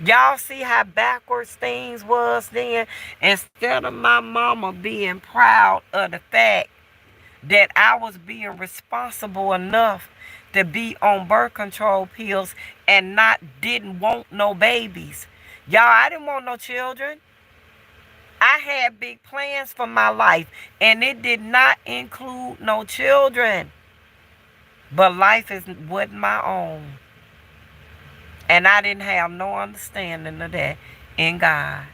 Y'all see how backwards things was then? Instead of my mama being proud of the fact that I was being responsible enough to be on birth control pills and didn't want no babies. Y'all, I didn't want no children. I had big plans for my life, and it did not include no children. But life wasn't my own. And I didn't have no understanding of that in God.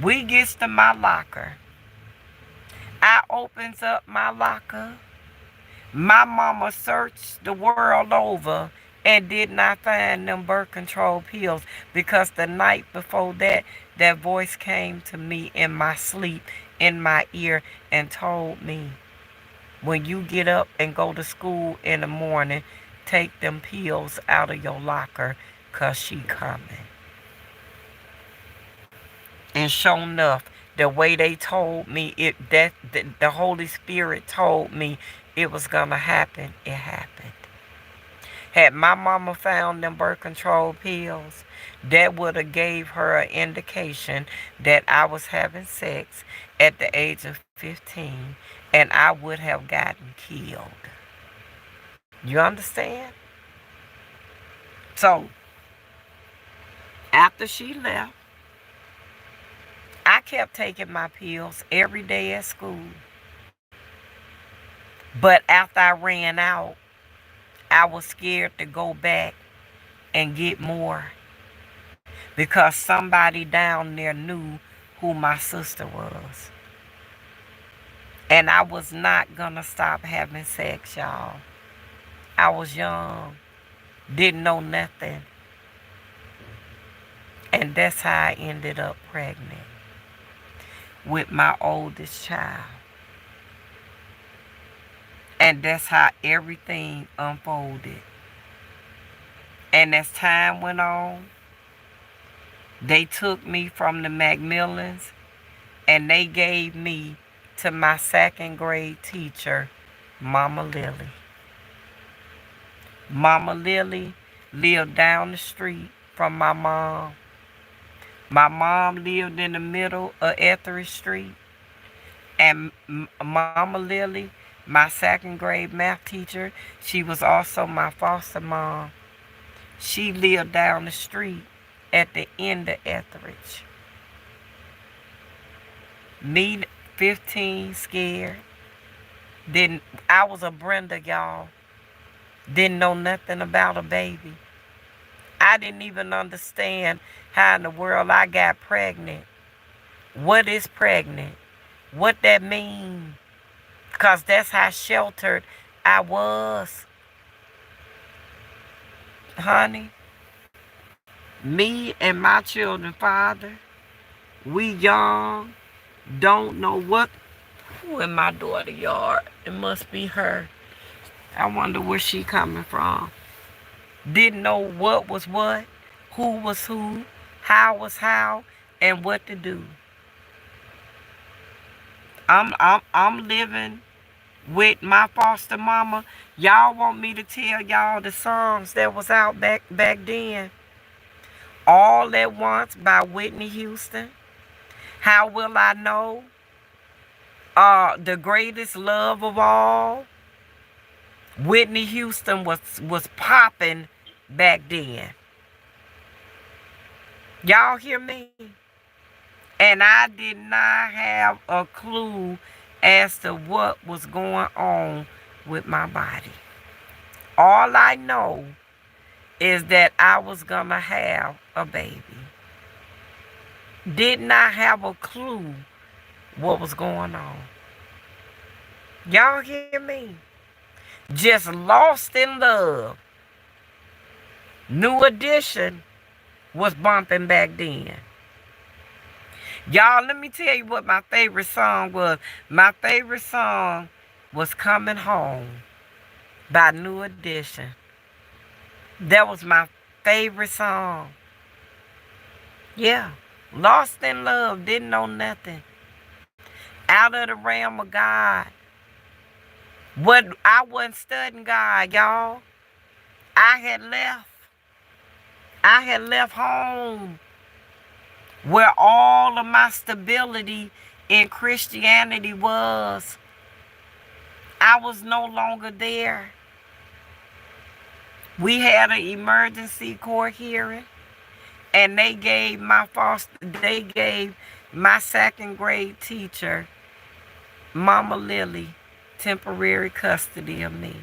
We gets to my locker. I opens up my locker. My mama searched the world over and did not find them birth control pills, because the night before that voice came to me in my sleep, in my ear, and told me, when you get up and go to school in the morning, take them pills out of your locker, 'cause she coming. And sure enough, the way they told me the Holy Spirit told me it was gonna happen, it happened. Had my mama found them birth control pills, that would have gave her an indication that I was having sex at the age of 15, and I would have gotten killed. You understand? So, after she left, I kept taking my pills every day at school. But after I ran out, I was scared to go back and get more because somebody down there knew who my sister was. And I was not going to stop having sex, y'all. I was young, didn't know nothing. And that's how I ended up pregnant with my oldest child. And that's how everything unfolded. And as time went on, they took me from the Macmillans and they gave me to my second grade teacher, Mama Lily. Mama Lily lived down the street from my mom. My mom lived in the middle of Etheridge Street. And Mama Lily, my second grade math teacher, she was also my foster mom. She lived down the street at the end of Etheridge. Me, 15, scared. I was a Brenda, y'all. Didn't know nothing about a baby. I didn't even understand how in the world I got pregnant. What is pregnant? What that mean? Because that's how sheltered I was. Honey, me and my children, father, we young, don't know what. Who in my daughter yard? It must be her. I wonder where she coming from. Didn't know what was what, who was who, how was how, and what to do. I'm living with my foster mama. Y'all want me to tell y'all the songs that was out back then? All at Once by Whitney Houston. How Will I Know? The Greatest Love of All. Whitney Houston was popping back then. Y'all hear me? And I did not have a clue as to what was going on with my body. All I know is that I was going to have a baby. Did not have a clue what was going on. Y'all hear me? Just lost in love. New Edition was bumping back then. Y'all, let me tell you what my favorite song was. My favorite song was Coming Home by New Edition. That was my favorite song. Yeah. Lost in love. Didn't know nothing. Out of the realm of God. I wasn't studying God, y'all. I had left home where all of my stability in Christianity was. I was no longer there. We had an emergency court hearing, and they gave my second grade teacher, Mama Lily, temporary custody of me.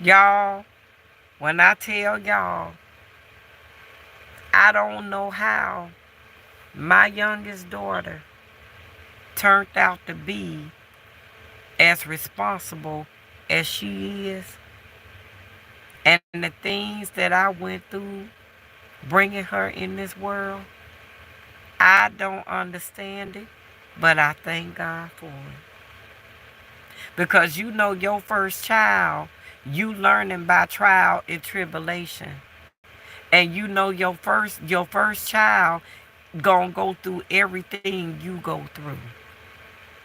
Y'all, when I tell y'all, I don't know how my youngest daughter turned out to be as responsible as she is. And the things that I went through bringing her in this world, I don't understand it, but I thank God for it. Because you know your first child, you learning by trial and tribulation. And you know your first child gonna go through everything you go through.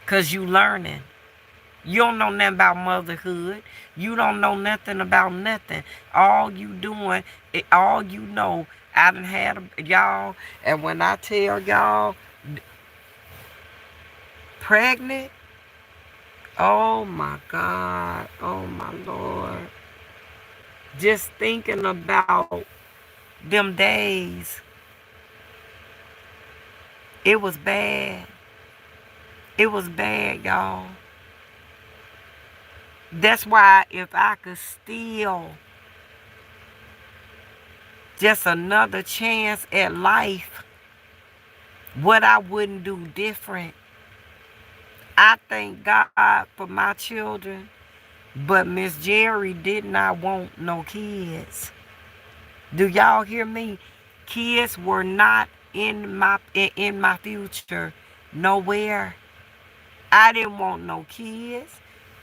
Cause you learning. You don't know nothing about motherhood. You don't know nothing about nothing. All you doing, all you know, I done had y'all, and when I tell y'all, pregnant, oh my God, oh my Lord. Just thinking about them days, it was bad. It was bad, y'all. That's why if I could steal just another chance at life, what I wouldn't do different. I thank God for my children, but Miss Jerry did not want no kids. Do y'all hear me? Kids were not in my future nowhere. I didn't want no kids.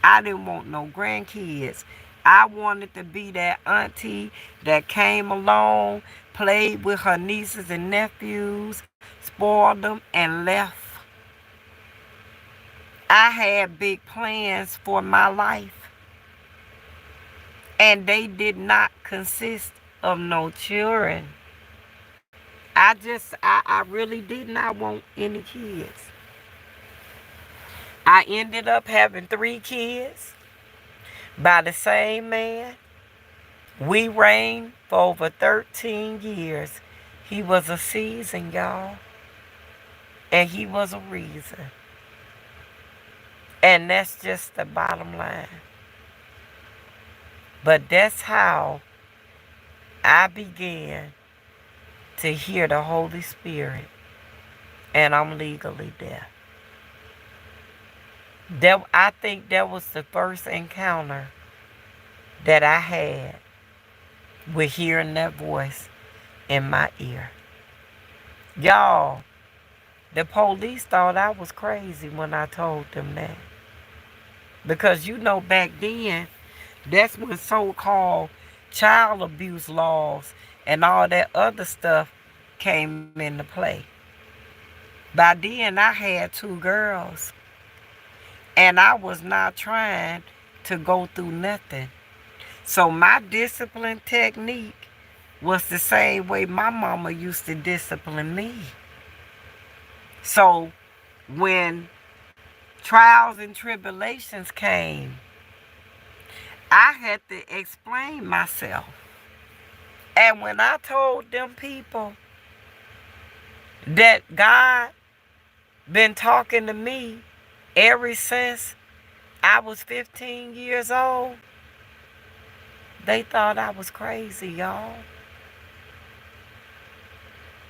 I didn't want no grandkids. I wanted to be that auntie that came along, played with her nieces and nephews, spoiled them, and left. I had big plans for my life, and they did not consist of no children. I really did not want any kids. I ended up having 3 kids by the same man. We reigned for over 13 years. He was a season, y'all, and he was a reason. And that's just the bottom line. But that's how I began to hear the Holy Spirit, and I'm legally deaf. I think that was the first encounter that I had with hearing that voice in my ear. Y'all, the police thought I was crazy when I told them that. Because back then, that's when so-called child abuse laws and all that other stuff came into play. By then, I had 2 girls, and I was not trying to go through nothing. So my discipline technique was the same way my mama used to discipline me. So when trials and tribulations came, I had to explain myself. And when I told them people that God been talking to me ever since I was 15 years old, they thought I was crazy, y'all.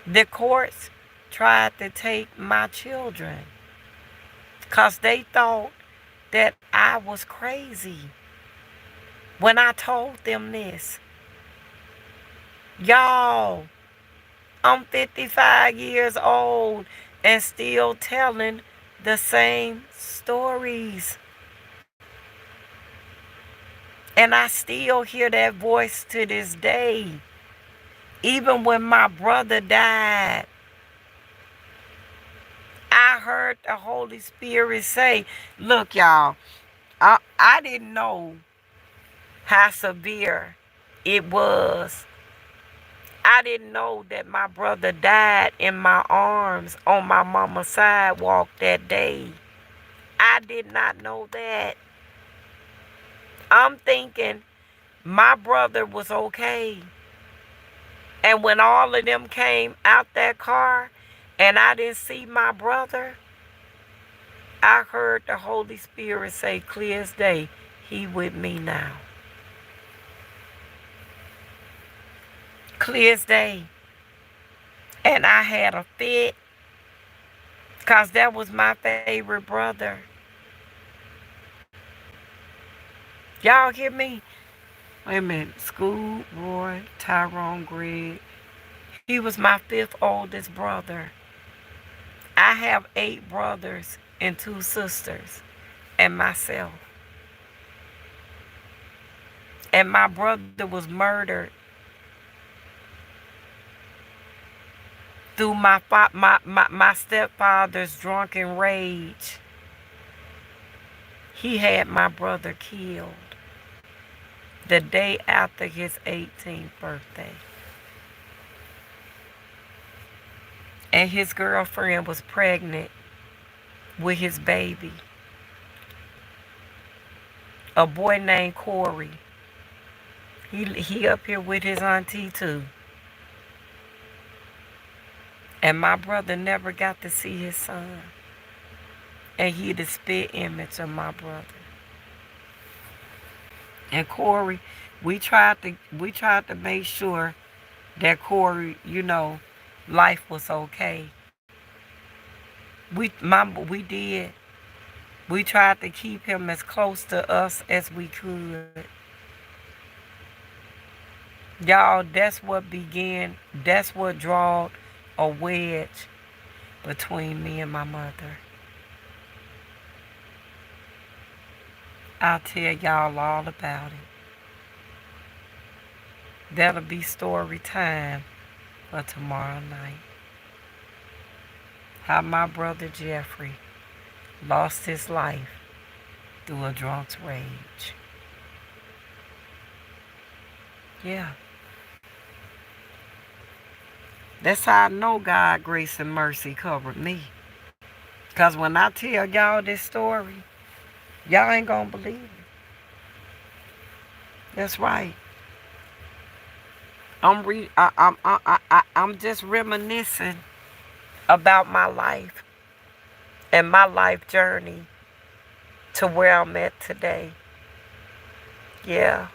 The courts tried to take my children because they thought that I was crazy when I told them this. Y'all, I'm 55 years old and still telling the same stories. And I still hear that voice to this day. Even when my brother died, I heard the Holy Spirit say, look, y'all, I didn't know how severe it was. I didn't know that my brother died in my arms on my mama's sidewalk that day. I did not know that. I'm thinking my brother was okay. And when all of them came out that car and I didn't see my brother, I heard the Holy Spirit say clear as day, he with me now. Clear as day. And I had a fit because that was my favorite brother. Y'all hear me? Wait a minute. Scoot, Roy, Tyrone, Greg. He was my 5th oldest brother. I have 8 brothers and 2 sisters and myself. And my brother was murdered through my stepfather's drunken rage, he had my brother killed the day after his 18th birthday. And his girlfriend was pregnant with his baby, a boy named Corey. He up here with his auntie too. And my brother never got to see his son. And he the spit image of my brother. And Corey, we tried to make sure that Corey, life was okay. We did. We tried to keep him as close to us as we could. Y'all, that's what drawed a wedge between me and my mother. I'll tell y'all all about it. That'll be story time for tomorrow night. How my brother Jeffrey lost his life through a drunk's rage. Yeah. That's how I know God, grace, and mercy covered me. Because when I tell y'all this story, y'all ain't gonna believe it. That's right. I'm just reminiscing about my life and my life journey to where I'm at today. Yeah.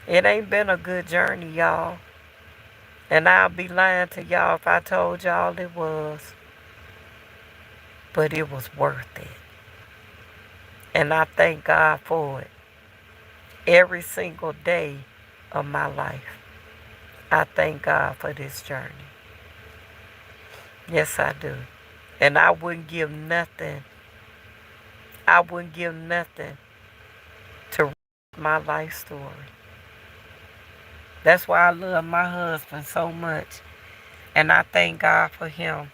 It ain't been a good journey, y'all. And I'll be lying to y'all if I told y'all it was. But it was worth it. And I thank God for it. Every single day of my life, I thank God for this journey. Yes, I do. And I wouldn't give nothing to my life story. That's why I love my husband so much. And I thank God for him.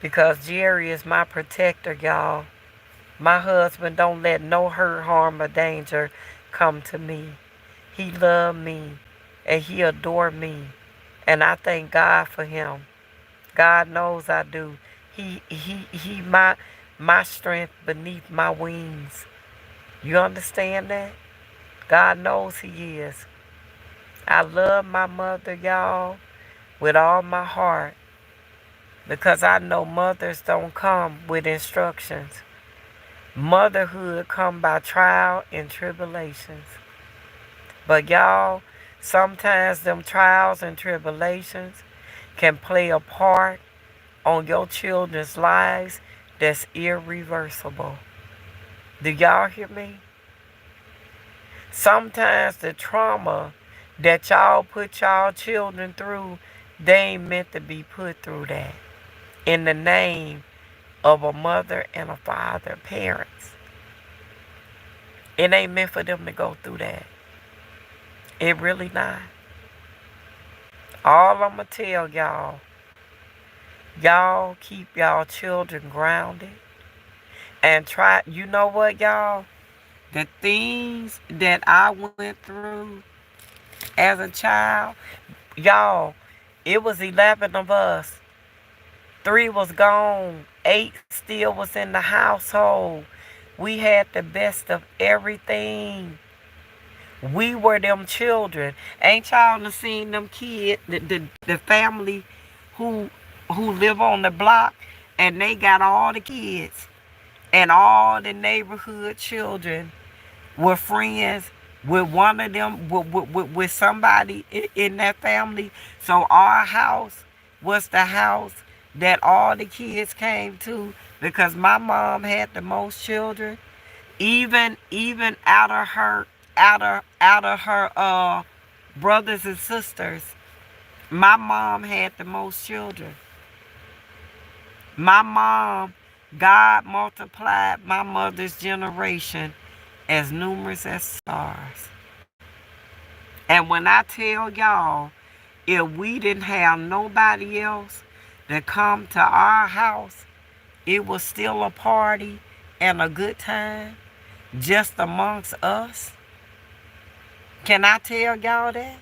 Because Jerry is my protector, y'all. My husband don't let no hurt, harm, or danger come to me. He loves me. And he adores me. And I thank God for him. God knows I do. He my strength beneath my wings. You understand that? God knows he is. I love my mother, y'all, with all my heart. Because I know mothers don't come with instructions. Motherhood come by trial and tribulations. But y'all, sometimes them trials and tribulations can play a part on your children's lives that's irreversible. Do y'all hear me? Sometimes the trauma that y'all put y'all children through, they ain't meant to be put through that. In the name of a mother and a father, parents. It ain't meant for them to go through that. It really not. All I'm going to tell y'all keep y'all children grounded. And try, you know what, y'all? The things that I went through as a child, y'all, it was 11 of us. 3 was gone. 8 still was in the household. We had the best of everything. We were them children. Ain't y'all done seen them kids, the family who live on the block, and they got all the kids. And all the neighborhood children were friends with one of them, with somebody in that family. So our house was the house that all the kids came to, because my mom had the most children. Even out of her brothers and sisters, my mom had the most children. My mom, God multiplied my mother's generation as numerous as stars. And when I tell y'all, if we didn't have nobody else, that come to our house, it was still a party and a good time just amongst us. Can I tell y'all that?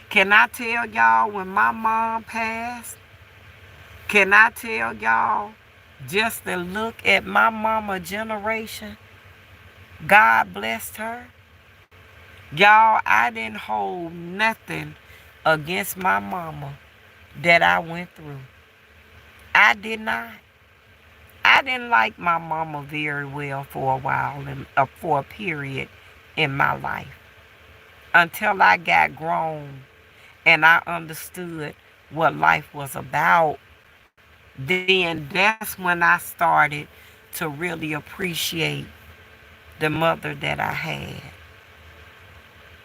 Can I tell y'all when my mom passed? Can I tell y'all just to look at my mama generation? God blessed her. Y'all, I didn't hold nothing against my mama that I went through. I did not. I didn't like my mama very well for a while, and for a period in my life, until I got grown and I understood what life was about. Then that's when I started to really appreciate the mother that I had,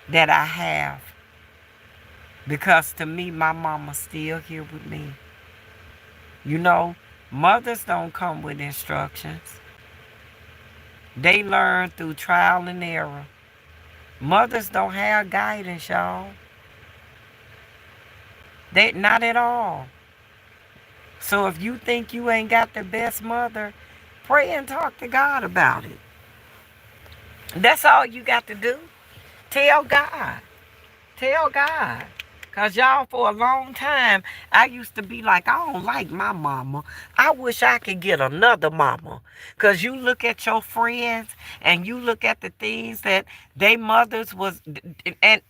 that I have. Because to me, my mama's still here with me. You know, mothers don't come with instructions. They learn through trial and error. Mothers don't have guidance, y'all. They not at all. So if you think you ain't got the best mother, pray and talk to God about it. That's all you got to do. Tell God. Tell God. Because y'all, for a long time, I used to be like, I don't like my mama. I wish I could get another mama. Because you look at your friends and you look at the things that they mothers was, and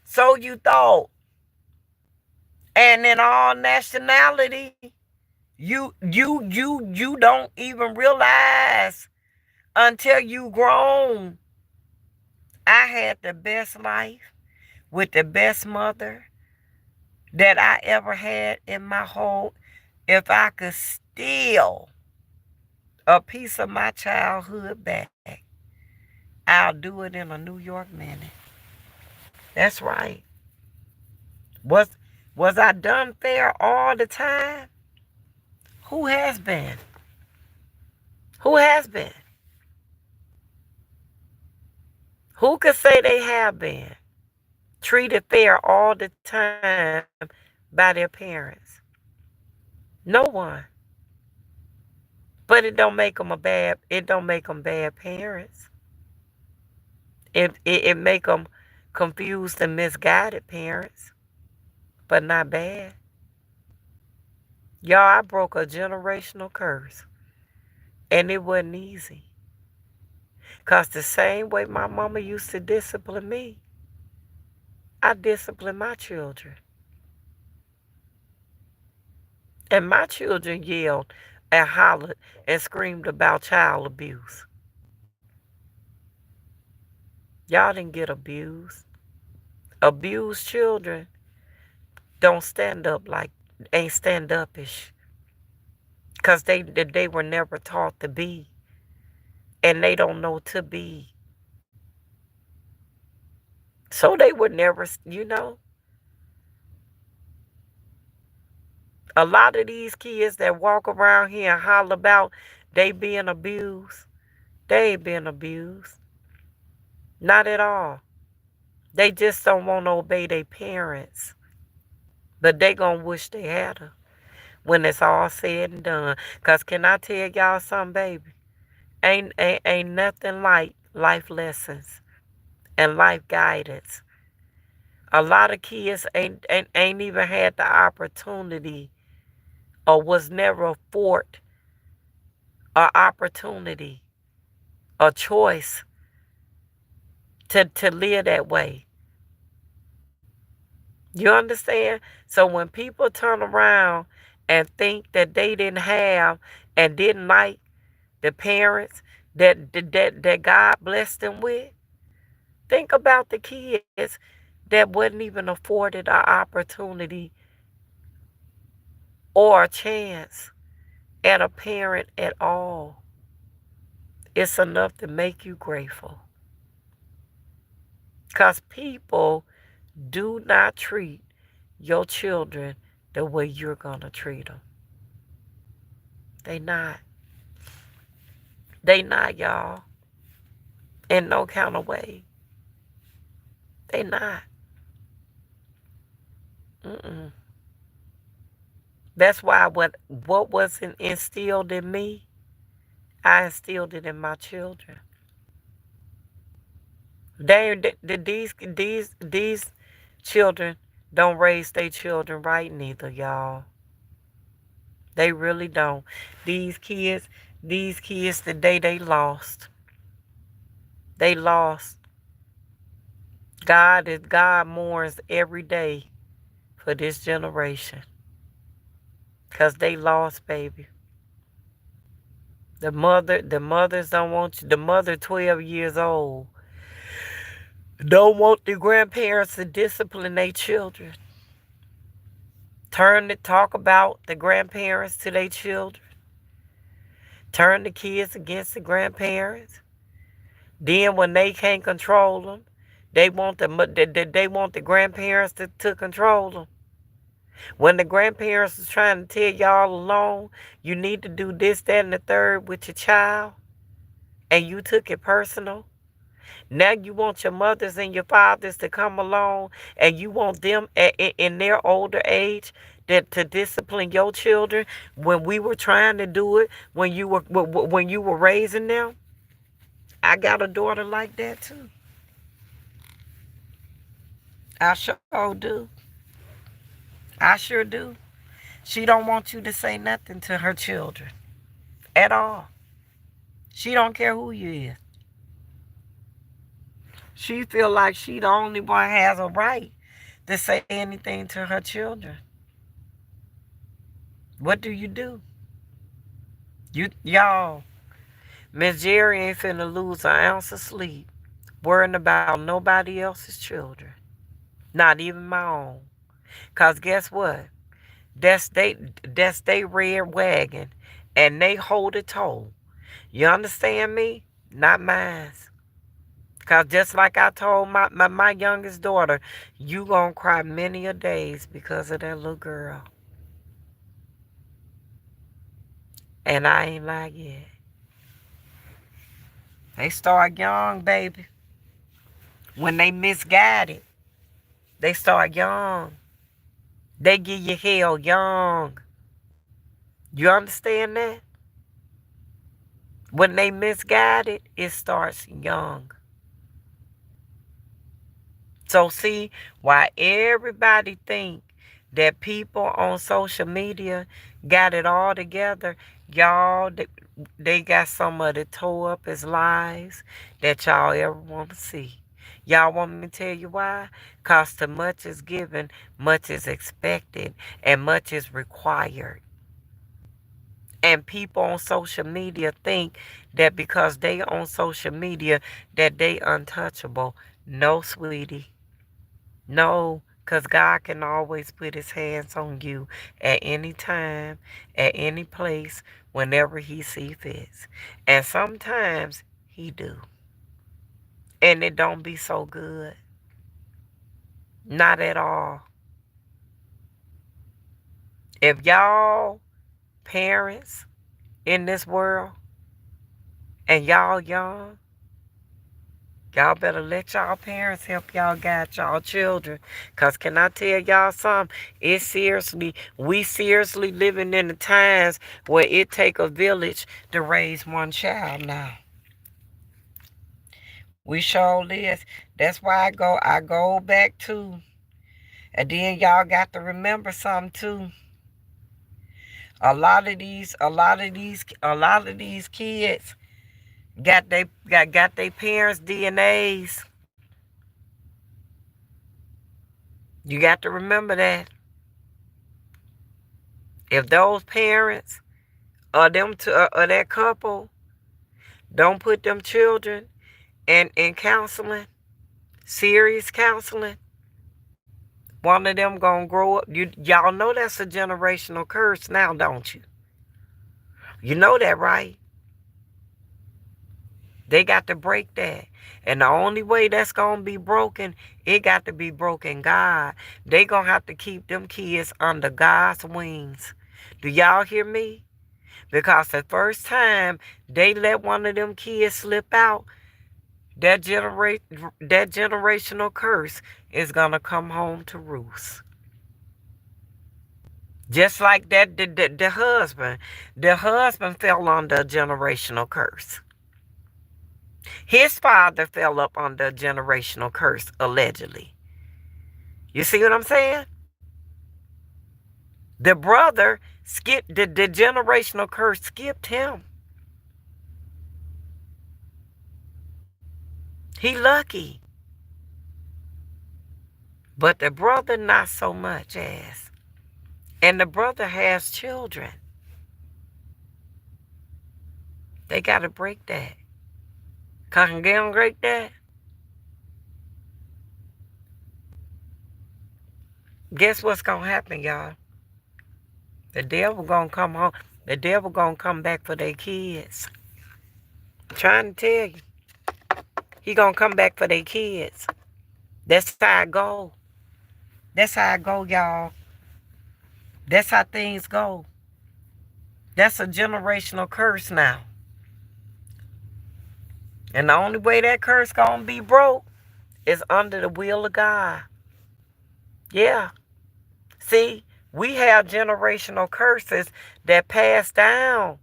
so you thought. And in all nationality, you don't even realize until you grown. I had the best life with the best mother that I ever had in my whole. If I could steal a piece of my childhood back, I'll do it in a New York minute. That's right. Was I done fair all the time? Who has been? Who has been? Who could say they have been treated fair all the time by their parents? No one. But it don't make them bad parents. It make them confused and misguided parents, but not bad. Y'all, I broke a generational curse, and it wasn't easy. Because the same way my mama used to discipline me, I discipline my children. And my children yelled and hollered and screamed about child abuse. Y'all didn't get abused. Abused children don't stand up ain't stand upish. Because they were never taught to be. And they don't know to be. So they would never, a lot of these kids that walk around here and holler about they being abused, they ain't being abused. Not at all. They just don't want to obey their parents. But they gonna wish they had her when it's all said and done. Because can I tell y'all something, baby? Ain't nothing like life lessons and life guidance. A lot of kids ain't even had the opportunity or was never afforded an opportunity, a choice to live that way. You understand? So when people turn around and think that they didn't have and didn't like the parents that God blessed them with, think about the kids that wasn't even afforded an opportunity or a chance at a parent at all. It's enough to make you grateful. Because people do not treat your children the way you're going to treat them. They not. They not, y'all. In no kind of way. They not. Mm-mm. That's why what wasn't instilled in me, I instilled it in my children. These children don't raise their children right neither, y'all. They really don't. These kids, these kids today, they lost. They lost. God mourns every day for this generation. Cause they lost, baby. The mothers don't want you. The mother 12 years old don't want the grandparents to discipline their children. Turn to talk about the grandparents to their children. Turn the kids against the grandparents. Then when they can't control them, they want the grandparents to control them. When the grandparents is trying to tell y'all alone, you need to do this, that, and the third with your child, and you took it personal. Now you want your mothers and your fathers to come along, and you want them in their older age to discipline your children when we were trying to do it when you were raising them. I got a daughter like that too. I sure do. I sure do. She don't want you to say nothing to her children at all. She don't care who you is. She feel like she the only one has a right to say anything to her children. What do? Y'all, Miss Jerry ain't finna lose an ounce of sleep worrying about nobody else's children. Not even my own. Cause guess what? That's they red wagon, and they hold a toll. You understand me? Not mine. Cause just like I told my youngest daughter, you gonna cry many a days because of that little girl. And I ain't like it. They start young, baby. When they misguided, they start young. They give you hell young. You understand that? When they misguided, it starts young. So see, why everybody think that people on social media got it all together, y'all, they got some of the tore up as lies that y'all ever want to see. Y'all want me to tell you why? Because too much is given, much is expected, and much is required. And people on social media think that because they on social media that they untouchable. No, sweetie. No, because God can always put his hands on you at any time, at any place, whenever he see fits. And sometimes he do. And it don't be so good. Not at all. If y'all parents in this world and y'all young, y'all better let y'all parents help y'all guide y'all children. Because can I tell y'all something? We seriously living in the times where it take a village to raise one child now. We sure live. That's why I go back to. And then y'all got to remember something too. A lot of these kids got their parents' DNAs. You got to remember that. If those parents or that couple don't put them children in counseling, serious counseling, one of them gonna grow up. Y'all know that's a generational curse now, don't you? You know that, right? They got to break that. And the only way that's going to be broken, it got to be broken God. They going to have to keep them kids under God's wings. Do y'all hear me? Because the first time they let one of them kids slip out, that generational curse is going to come home to roost. Just like that, the husband fell under a generational curse. His father fell up under a generational curse, allegedly. You see what I'm saying? The brother skipped, the generational curse skipped him. He lucky. But the brother not so much as. And the brother has children. They got to break that. Can they don't break that? Guess what's going to happen, y'all? The devil going to come home. The devil going to come back for their kids. I'm trying to tell you. He going to come back for their kids. That's how I go. That's how I go, y'all. That's how things go. That's a generational curse now. And the only way that curse gonna be broke is under the will of God. Yeah. See, we have generational curses that pass down.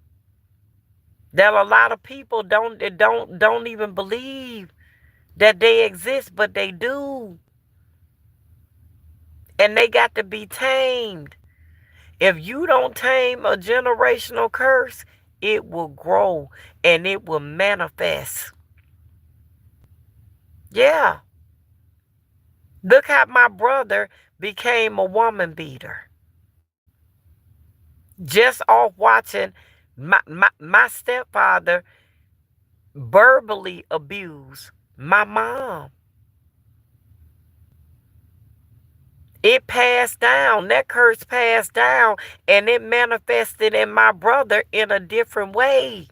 That a lot of people don't even believe that they exist, but they do. And they got to be tamed. If you don't tame a generational curse, it will grow and it will manifest. Yeah. Look how my brother became a woman beater. Just off watching my stepfather verbally abuse my mom. It passed down. That curse passed down and it manifested in my brother in a different way.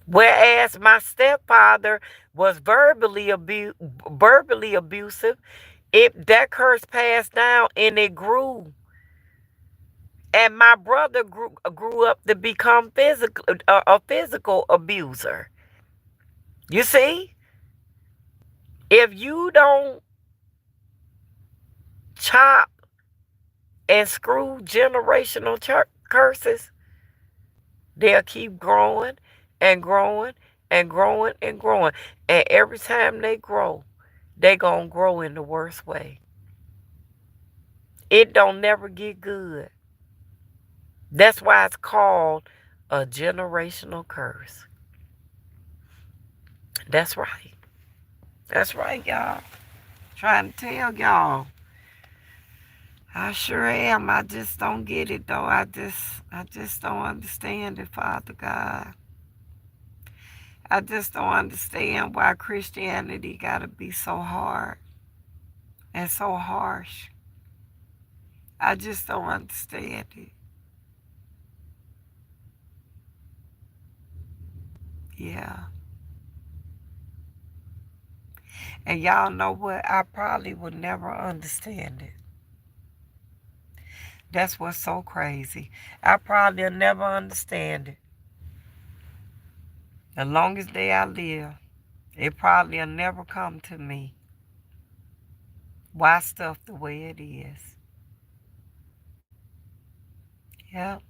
Whereas my stepfather was verbally abusive, that curse passed down and it grew. And my brother grew up to become a physical abuser. You see? If you don't chop and screw generational curses, they'll keep growing and growing and growing and growing. And every time they grow, they gonna grow in the worst way. It don't never get good. That's why it's called a generational curse. That's right. That's right, y'all. Trying to tell y'all. I sure am. I just don't get it though. I just don't understand it, Father God. I just don't understand why Christianity gotta be so hard and so harsh. I just don't understand it. Yeah. And y'all know what? I probably would never understand it. That's what's so crazy. I probably will never understand it. As long as day I live, it probably will never come to me. Why stuff the way it is? Yep.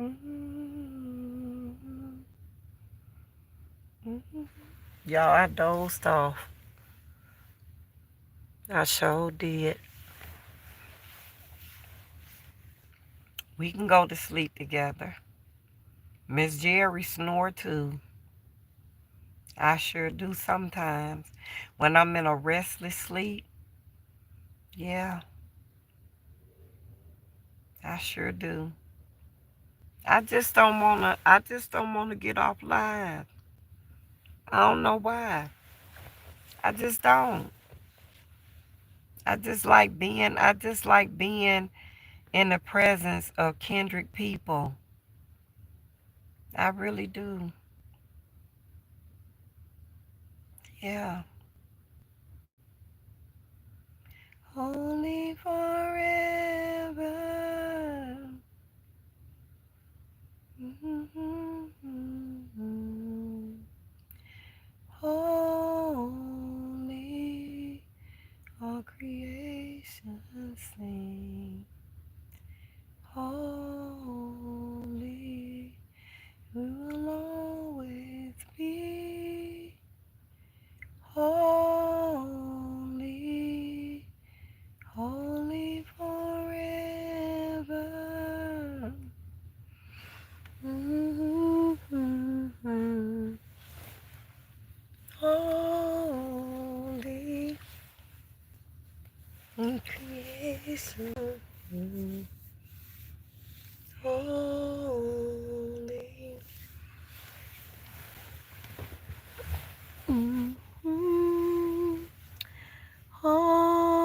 Mm-hmm. Mm-hmm. Y'all, I dozed off. I sure did. We can go to sleep together. Miss Jerry snore too. I sure do sometimes. When I'm in a restless sleep, yeah. I sure do. I just don't wanna get off live. I don't know why. I just don't. I just like being in the presence of kindred people. I really do. Yeah. Holy forever. Holy, all creation sing. Holy, we will always be. Holy, holy forever. Holy in creation. Holy. Holy,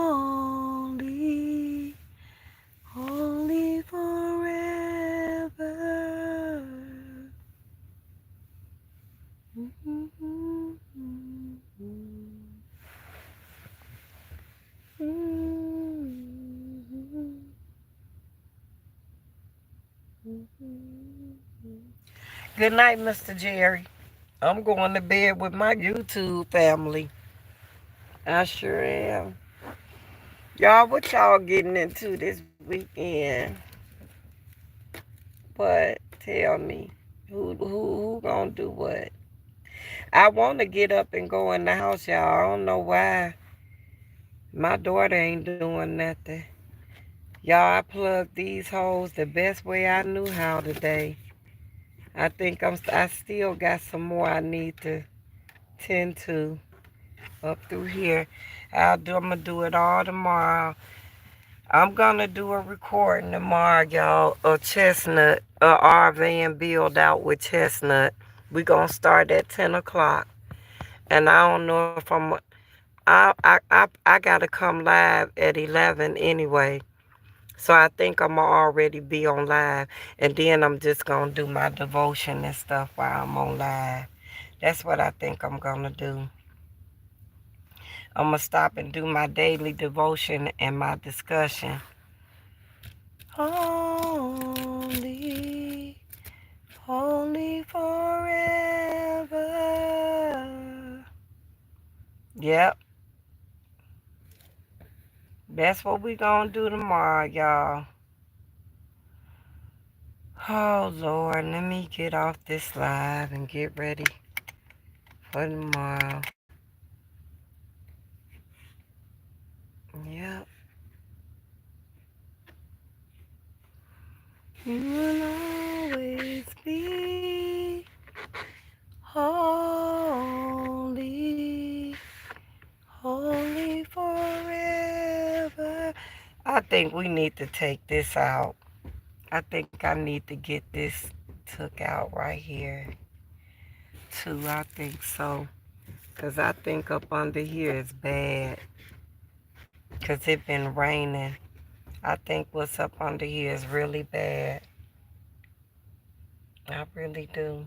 holy forever. Good night, Mr. Jerry. I'm going to bed with my YouTube family. I sure am. Y'all, what y'all getting into this weekend? What? Tell me. Who gonna do what? I want to get up and go in the house, y'all. I don't know why. My daughter ain't doing nothing. Y'all, I plugged these holes the best way I knew how today. I think I still got some more I need to tend to up through here. I'm gonna do it all tomorrow. I'm gonna do a recording tomorrow, y'all, of Chestnut, our van build out with Chestnut. We gonna start at 10 o'clock. And I don't know if I gotta come live at 11 anyway. So I think I'm gonna already be on live. And then I'm just gonna do my devotion and stuff while I'm on live. That's what I think I'm gonna do. I'm gonna stop and do my daily devotion and my discussion. Holy, holy forever. Yep, that's what we gonna do tomorrow, y'all. Oh, Lord, let me get off this live and get ready for tomorrow. Yep. You will always be holy, holy forever. I think we need to take this out. I think I need to get this took out right here, too. I think so. Because I think up under here is bad. Because it been raining. I think what's up under here is really bad. I really do.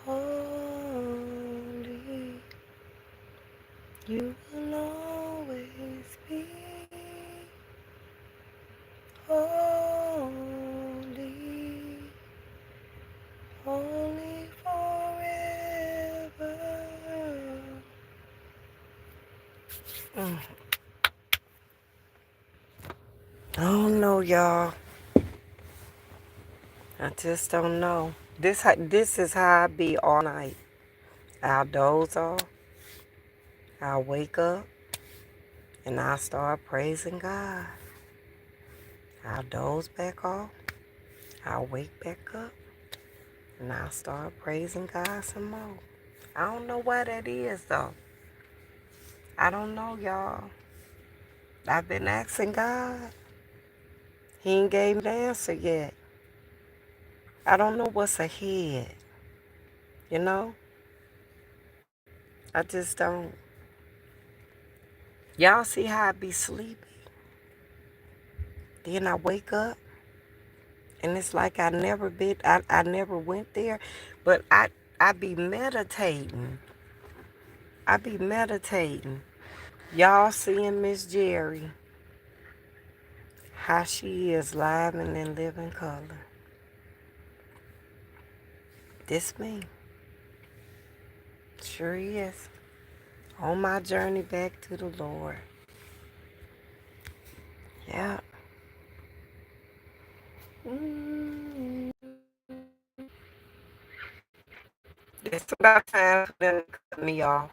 Holy, you will always be holy, holy forever. I don't know, y'all. I just don't know. This is how I be all night. I'll doze off. I'll wake up and I'll start praising God. I'll doze back off. I'll wake back up and I'll start praising God some more. I don't know why that is though. I don't know, y'all. I've been asking God. He ain't gave me the answer yet. I don't know what's ahead. You know? I just don't. Y'all see how I be sleepy? Then I wake up and it's like I never went there. But I be meditating. I be meditating. Y'all seeing Miss Jerry, how she is live and in living color. This me. Sure is. On my journey back to the Lord. Yeah. Mm. It's about time for them to cut me off.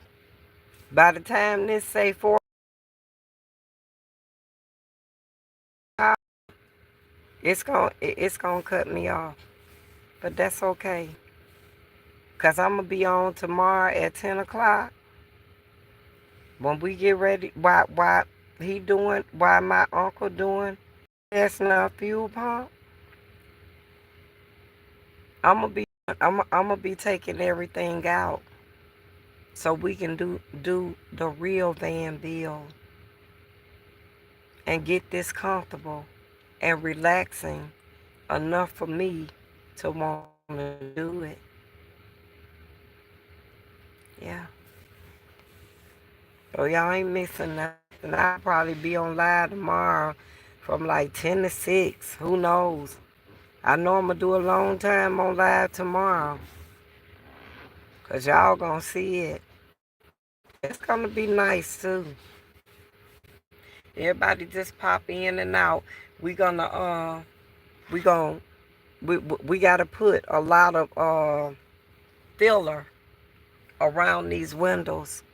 By the time this say 4 hours, it's gonna cut me off. But that's okay. Cause I'm gonna be on tomorrow at 10 o'clock. When we get ready, why my uncle doing that's not fuel pump, I'm gonna be taking everything out so we can do the real van build and get this comfortable and relaxing enough for me to want to do it. Yeah. So y'all ain't missing nothing. I'll probably be on live tomorrow from like 10 to 6. Who knows? I know I'm going to do a long time on live tomorrow. Because y'all going to see it. It's going to be nice too. Everybody just pop in and out. We gonna we gonna we gotta put a lot of filler around these windows.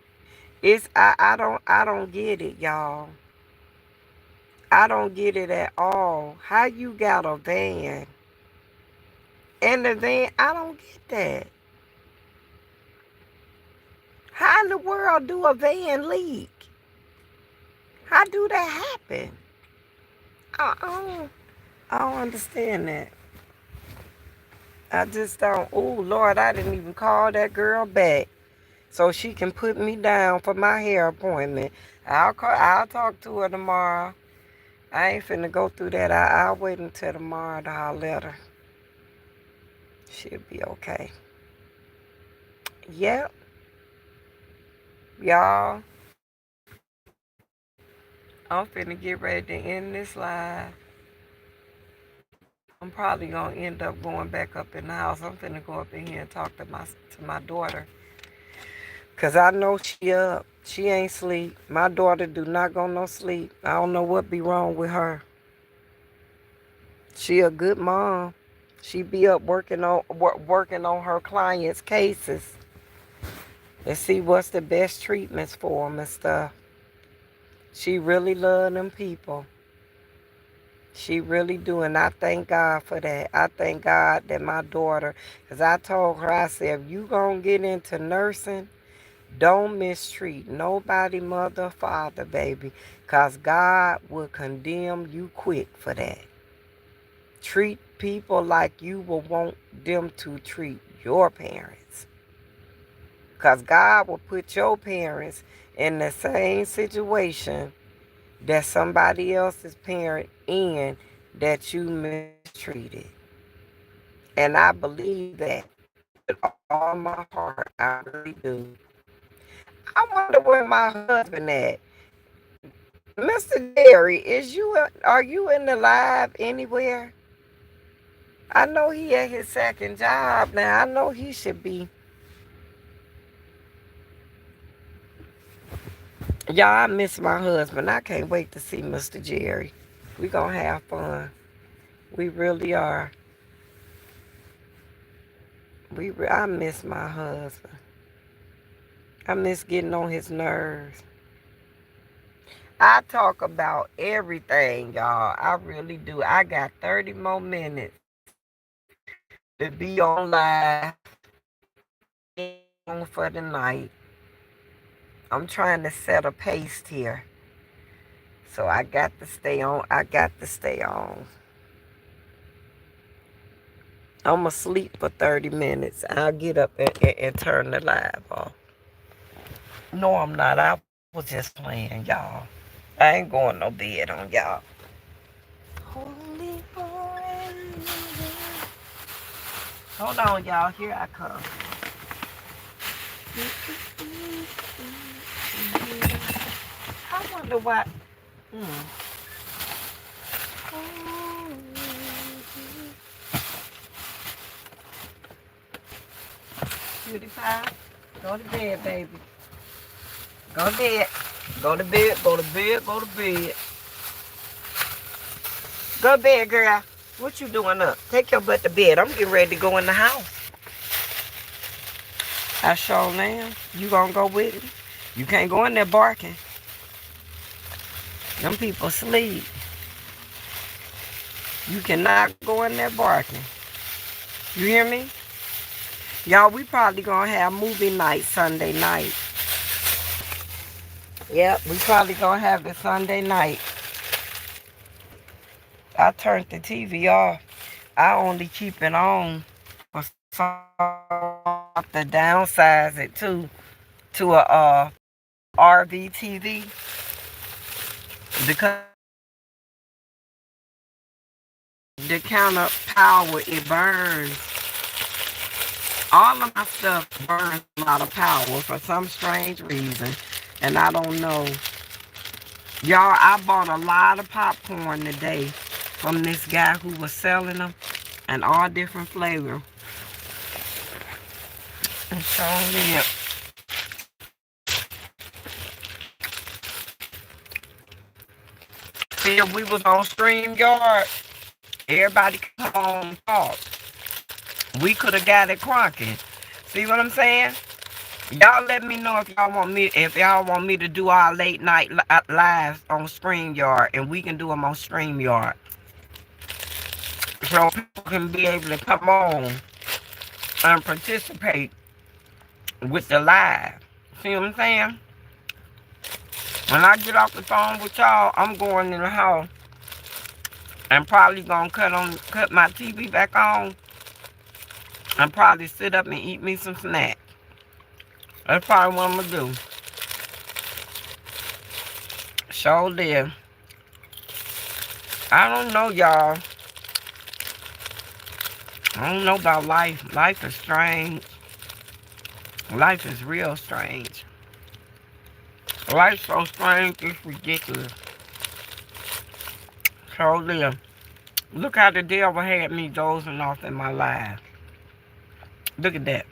I don't get it, y'all. I don't get it at all. How you got a van and the van? I don't get that. How in the world do a van leak? How do that happen? I don't understand that. I just don't. Oh Lord, I didn't even call that girl back so she can put me down for my hair appointment. I'll talk to her tomorrow. I ain't finna go through that. I'll wait until tomorrow to holler at her. She'll be okay. Yep, y'all. I'm finna get ready to end this live. I'm probably gonna end up going back up in the house. I'm finna go up in here and talk to my daughter. Cause I know she up. She ain't sleep. My daughter do not go no sleep. I don't know what be wrong with her. She a good mom. She be up working on her clients' cases and see what's the best treatments for them and stuff. She really love them people. She really do, and I thank God for that. I thank God that my daughter, because I told her, I said, if you gonna get into nursing, don't mistreat nobody, mother, father, baby, because God will condemn you quick for that. Treat people like you will want them to treat your parents. Because God will put your parents in the same situation that somebody else's parent in that you mistreated. And I believe that with all my heart. I really do. I wonder where my husband at. Mr. Jerry, are you in the live anywhere? I know he at his second job now. I know he should be. Y'all, I miss my husband. I can't wait to see Mr. Jerry. We gonna have fun. We really are. I miss my husband. I miss getting on his nerves. I talk about everything, y'all. I really do. I got 30 more minutes to be on live on for the night. I'm trying to set a pace here. So I got to stay on. I got to stay on. I'm going to sleep for 30 minutes. I'll get up and turn the live off. No, I'm not. I was just playing, y'all. I ain't going no bed on y'all. Holy, holy. Hold on, y'all. Here I come. I wonder why. Cutie pie, go to bed, baby. Go to bed. Go to bed. Go to bed. Go to bed. Go to bed, girl. What you doing up? Take your butt to bed. I'm getting ready to go in the house. I sure am. You gonna go with me? You can't go in there barking. Them people sleep. You cannot go in there barking. You hear me? Y'all, we probably gonna have movie night Sunday night. Yep, we probably gonna have it Sunday night. I turned the TV off. I only keep it on for some to downsize it to a RV TV because the counter power it burns. All of my stuff burns a lot of power for some strange reason, and I don't know. Y'all, I bought a lot of popcorn today from this guy who was selling them, and all different flavors. And so yeah. See, if we was on StreamYard, everybody come on and talk. We could have got it crunking. See what I'm saying? Y'all let me know if y'all want me to do our late night lives on StreamYard, and we can do them on StreamYard, so people can be able to come on and participate with the live. See what I'm saying? When I get off the phone with y'all, I'm going in the house and probably gonna cut my TV back on and probably sit up and eat me some snacks. That's probably what I'm gonna do. Sure did. I don't know, y'all. I don't know about life. Life is strange. Life is real strange. Life's so strange, it's ridiculous. So there. Look how the devil had me dozing off in my life. Look at that.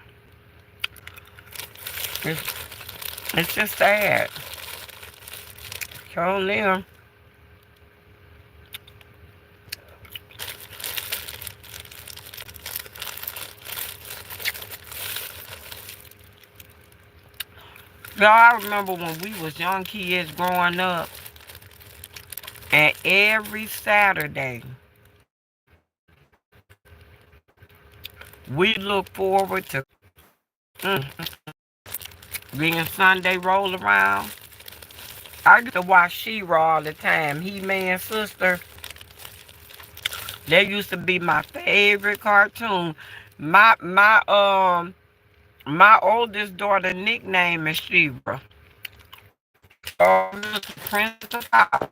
It's just sad. So there. Y'all, I remember when we was young kids growing up, and every Saturday, we look forward to being Sunday roll around. I used to watch She-Ra all the time. He-Man's sister. That used to be my favorite cartoon. My oldest daughter nickname is She-Ra. Princess of Power.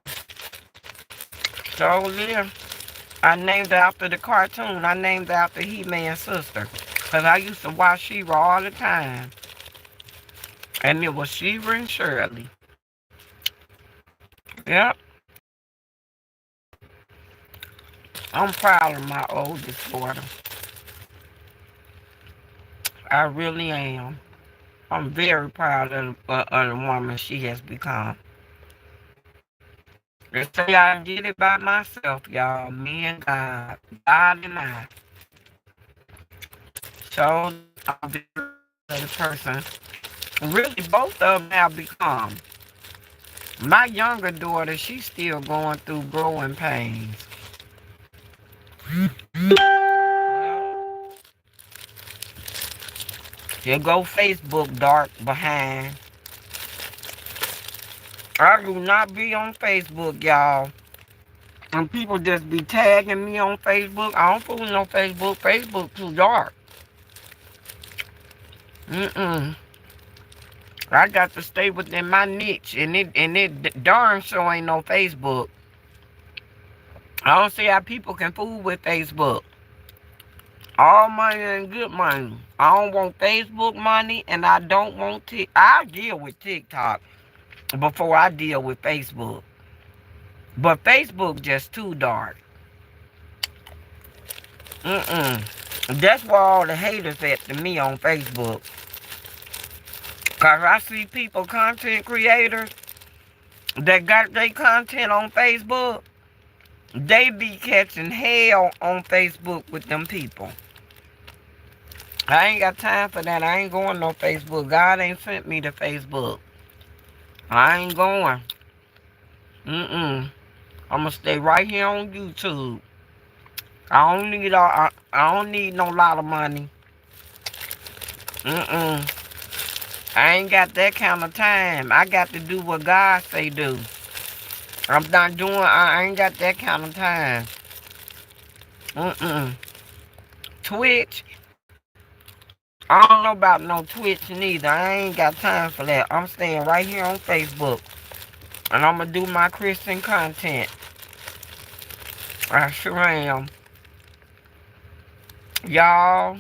So yeah. I named her after the cartoon. I named her after He-Man's sister. Because I used to watch She-Ra all the time. And it was She-Ra and Shirley. Yep. I'm proud of my oldest daughter. I really am. I'm very proud of the woman she has become. They say I did it by myself, y'all. Me and God. God and I. showed the person. Really, both of them have become. My younger daughter, she's still going through growing pains. Here go Facebook dark behind. I do not be on Facebook, y'all. And people just be tagging me on Facebook. I don't fool no Facebook. Facebook too dark. I got to stay within my niche, and it darn sure ain't no Facebook. I don't see how people can fool with Facebook. All money and good money. I don't want Facebook money, and I don't want I deal with TikTok before I deal with Facebook. But Facebook just too dark. That's where all the haters at to me on Facebook. Cause I see people, content creators, that got their content on Facebook. They be catching hell on Facebook with them people. I ain't got time for that. I ain't going no Facebook. God ain't sent me to Facebook. I ain't going. I'm gonna stay right here on YouTube. I don't need no lot of money. I ain't got that kind of time. I got to do what God say do. I ain't got that kind of time. Twitch. I don't know about no Twitch neither. I ain't got time for that. I'm staying right here on Facebook. And I'm going to do my Christian content. I sure am. Y'all,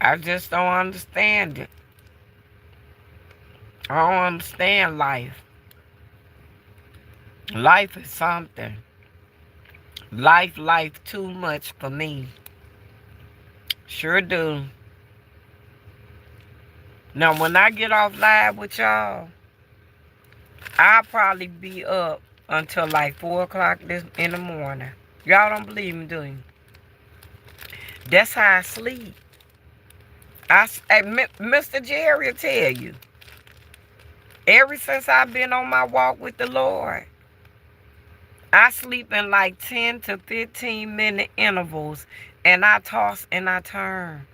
I just don't understand it. I don't understand life. Life is something. Life too much for me. Sure do. Now, when I get off live with y'all, I'll probably be up until like 4 o'clock in the morning. Y'all don't believe me, do you? That's how I sleep. Mr. Jerry will tell you. Ever since I've been on my walk with the Lord, I sleep in like 10 to 15 minute intervals, and I toss and I turn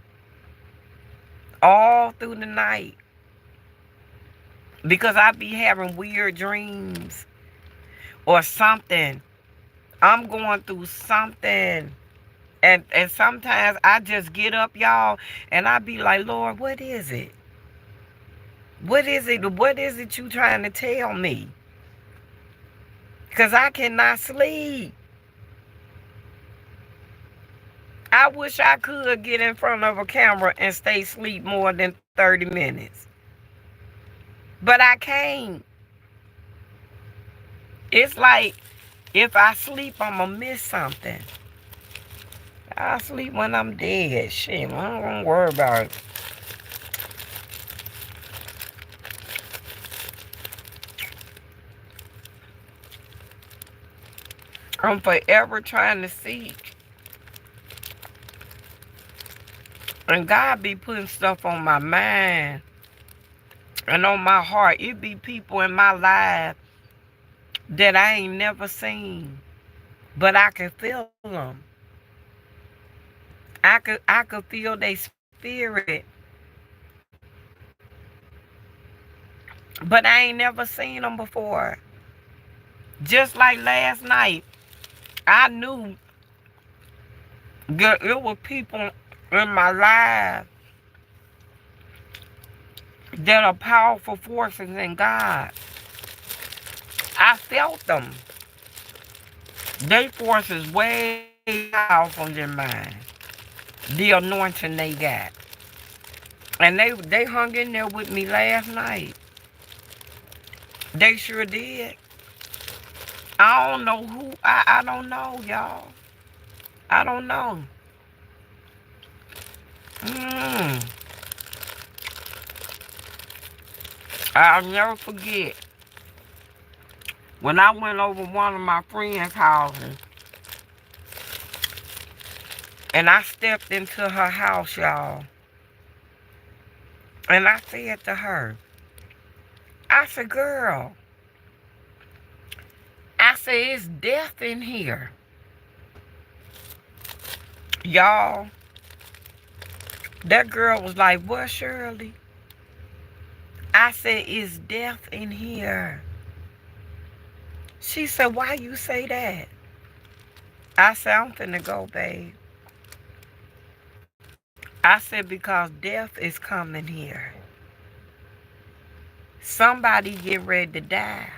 all through the night because I be having weird dreams or something. I'm going through something, and sometimes I just get up, y'all, and I be like, Lord, what is it? What is it? What is it you trying to tell me? Because I cannot sleep. I wish I could get in front of a camera and stay asleep more than 30 minutes. But I can't. It's like if I sleep, I'm going to miss something. I'll sleep when I'm dead. Shit, I don't worry about it. I'm forever trying to seek. And God be putting stuff on my mind and on my heart. It be people in my life that I ain't never seen, but I can feel them. I could feel their spirit, but I ain't never seen them before. Just like last night, I knew that it were people in my life that are powerful forces in God. I felt them. Their force is way powerful than mine. The anointing they got. And they hung in there with me last night. They sure did. I don't know who. I don't know, y'all. I don't know. I'll never forget when I went over one of my friends' houses, And I stepped into her house, y'all. And I said to her, I said, girl, I said, it's death in here. Y'all, that girl was like, what, Shirley? I said, it's death in here. She said, why you say that? I said, I'm finna go, babe. I said, because death is coming here. Somebody get ready to die.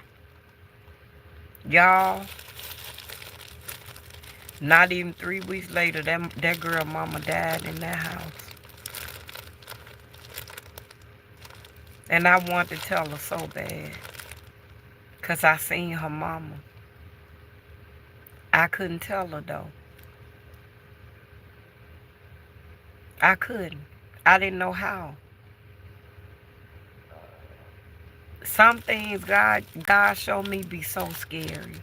Y'all, not even 3 weeks later, that girl mama died in that house. And I wanted to tell her so bad. Because I seen her mama. I couldn't tell her, though. I couldn't. I didn't know how. Some things God showed me be so scary.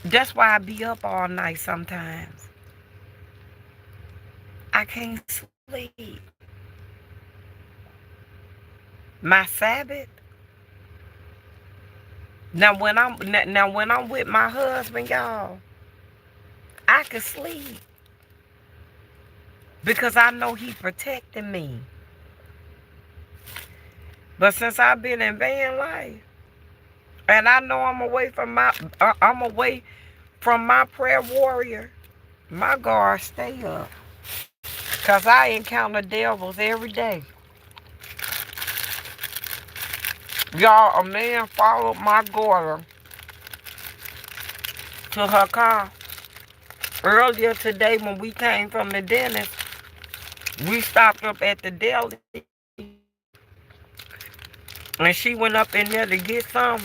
That's why I be up all night sometimes. I can't sleep. My Sabbath. Now when I'm with my husband, y'all, I can sleep. Because I know he protecting me. But since I've been in van life, and I know I'm away from my prayer warrior, my guard stay up. Because I encounter devils every day. Y'all, a man followed my daughter to her car. Earlier today when we came from the dentist, we stopped up at the deli. And she went up in there to get some.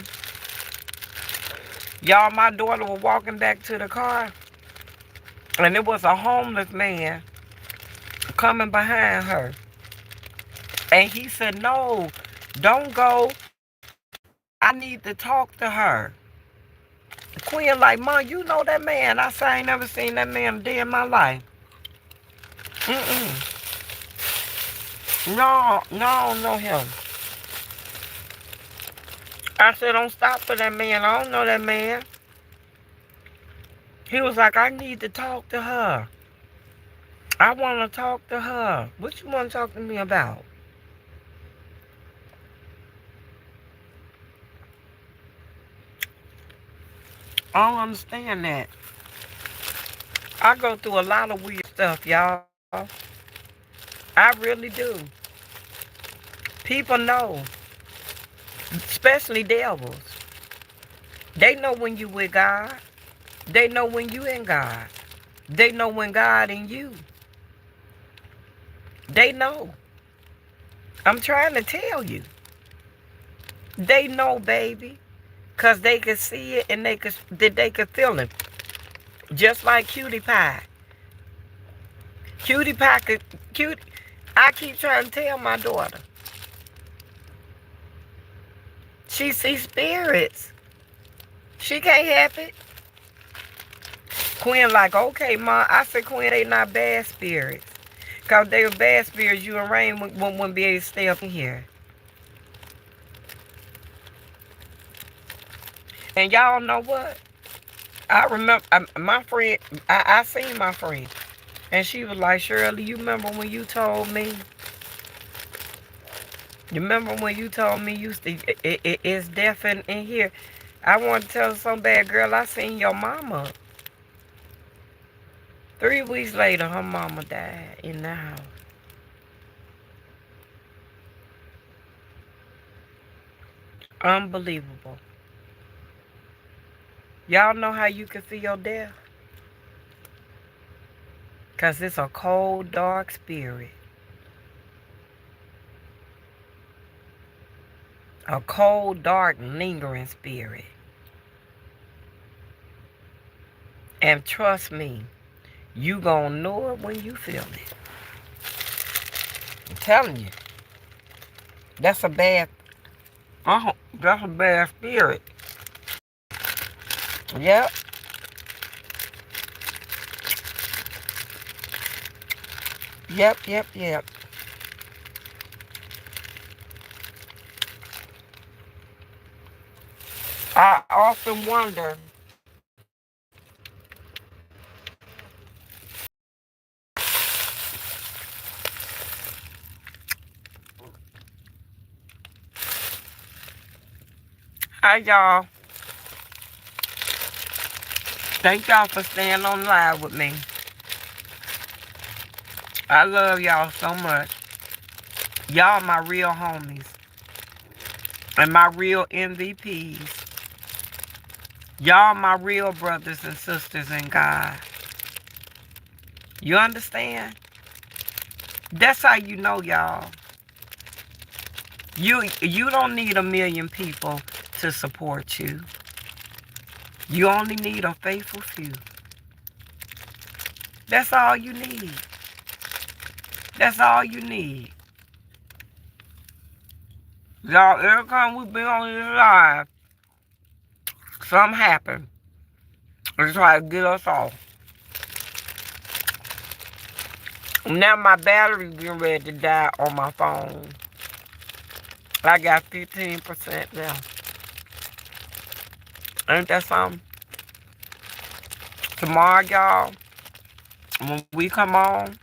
Y'all, my daughter was walking back to the car. And it was a homeless man coming behind her. And he said, no, don't go. I need to talk to her. Queen like, Mom, you know that man? I said, I ain't never seen that man a day in my life. No, I don't know him. I said, don't stop for that man. I don't know that man. He was like, I need to talk to her. I want to talk to her. What you want to talk to me about? I don't understand that. I go through a lot of weird stuff, y'all. I really do. People know. Especially devils. They know when you with God. They know when you in God. They know when God in you. They know. I'm trying to tell you. They know, baby. Because they can see it and they can feel it. Just like Cutie Pie. Cutie Pie I keep trying to tell my daughter. She sees spirits. She can't help it. Quinn like, okay, Ma. I said, Quinn, they not bad spirits. Because they were bad spirits, you and Rain wouldn't be able to stay up in here. And y'all know what? I remember my friend, I seen my friend. And she was like, Shirley, you remember when you told me? You remember when you told me it's death in here? I want to tell her so bad, girl, I seen your mama. 3 weeks later, her mama died in the house. Unbelievable. Y'all know how you can feel death? Because it's a cold, dark spirit. A cold, dark, lingering spirit. And trust me, you gonna know it when you feel it. I'm telling you. That's a bad spirit. Yep. Yep. I often wonder how y'all, thank y'all for staying on live with me. I love y'all so much. Y'all my real homies and my real MVPs. Y'all my real brothers and sisters in God. You understand? That's how you know, y'all. You don't need a million people to support you. You only need a faithful few. That's all you need. That's all you need. Y'all, every time we been on this live, something happened. They try to get us off. Now my battery's getting ready to die on my phone. I got 15% left. Ain't that something? Tomorrow, y'all, when we come on,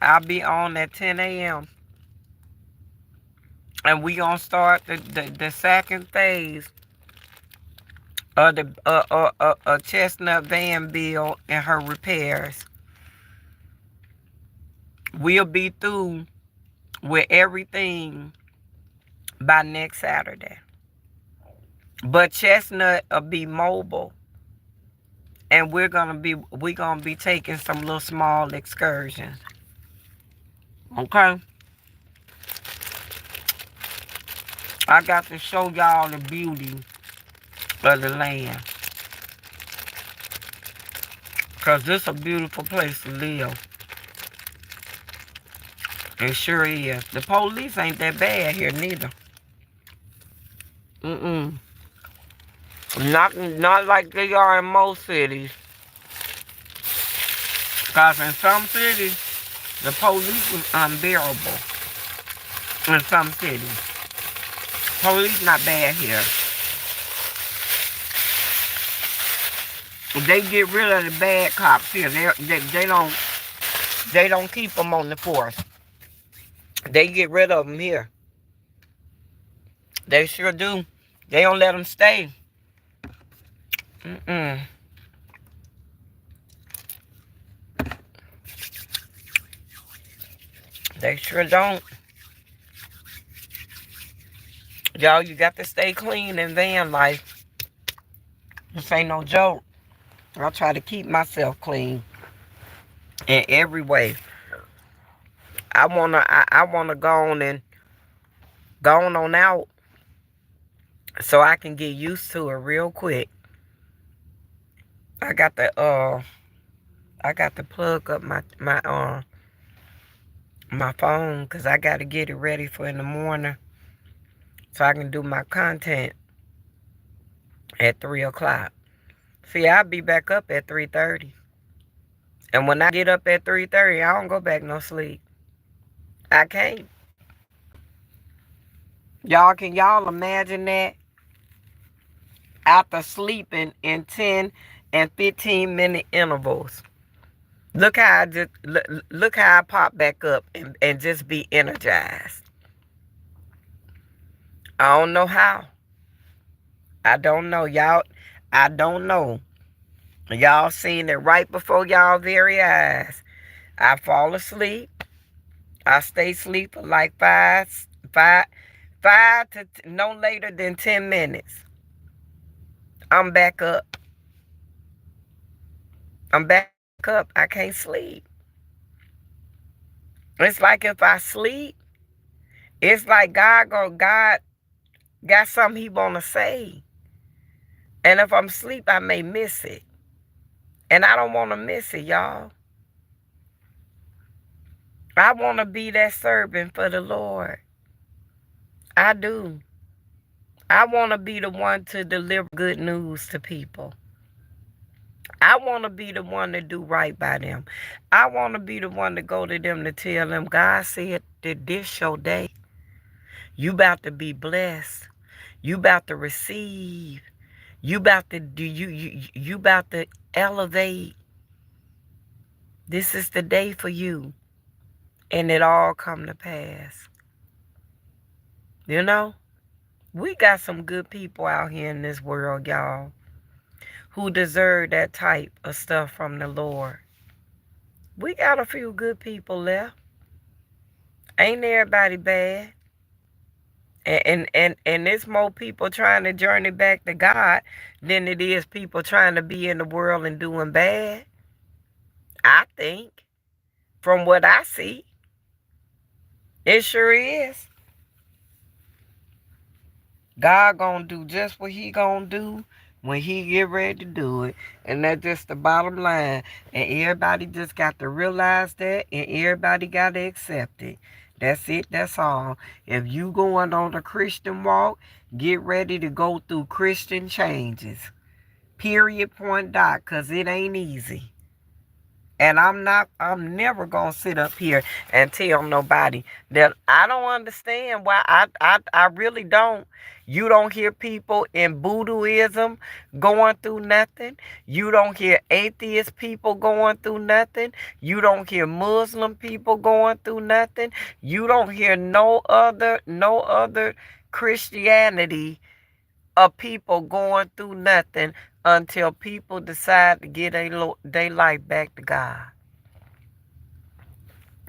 I'll be on at 10 a.m. And we gonna start the second phase of the Chestnut Van bill and her repairs. We'll be through with everything by next Saturday. But Chestnut will be mobile, and we're gonna be taking some little small excursions. Okay? I got to show y'all the beauty of the land. Cause this is a beautiful place to live. It sure is. The police ain't that bad here neither. Mm-mm. Not like they are in most cities. Cause in some cities, the police is unbearable. In some cities. Police not bad here. They get rid of the bad cops here. They don't keep them on the force. They get rid of them here. They sure do. They don't let them stay. Mm-mm. They sure don't. Y'all, you got to stay clean in van life. This ain't no joke. I try to keep myself clean in every way. I wanna go on out so I can get used to it real quick. I got to plug up my phone because I got to get it ready for in the morning so I can do my content at 3 o'clock. See, I'll be back up at 3:30. And when I get up at 3:30, I don't go back no sleep. I can't. Can y'all imagine that? After sleeping in 10 and 15-minute intervals. Look how I pop back up and just be energized. I don't know how. I don't know, y'all. I don't know. Y'all seen it right before y'all very eyes. I fall asleep. I stay asleep for like five to no later than 10 minutes. I'm back up. I'm back up. I can't sleep. It's like if I sleep, it's like God got something he want to say. And if I'm asleep, I may miss it. And I don't want to miss it, y'all. I want to be that servant for the Lord. I do. I want to be the one to deliver good news to people. I want to be the one to do right by them. I want to be the one to go to them to tell them, God said that this your day. You about to be blessed. You about to receive. You about to do you about to elevate. This is the day for you. And it all come to pass. You know? We got some good people out here in this world, y'all, who deserve that type of stuff from the Lord. We got a few good people left. Ain't everybody bad. And it's more people trying to journey back to God than it is people trying to be in the world and doing bad. I think. From what I see. It sure is. God gonna do just what he gonna do when he get ready to do it. And that's just the bottom line. And everybody just got to realize that, and everybody got to accept it. That's it. That's all. If you going on a Christian walk, get ready to go through Christian changes. Period, point, dot, because it ain't easy. And I'm never going to sit up here and tell nobody that I don't understand why. I really don't. You don't hear people in Buddhism going through nothing. You don't hear atheist people going through nothing. You don't hear Muslim people going through nothing. You don't hear no other Christianity of people going through nothing until people decide to get their life back to God.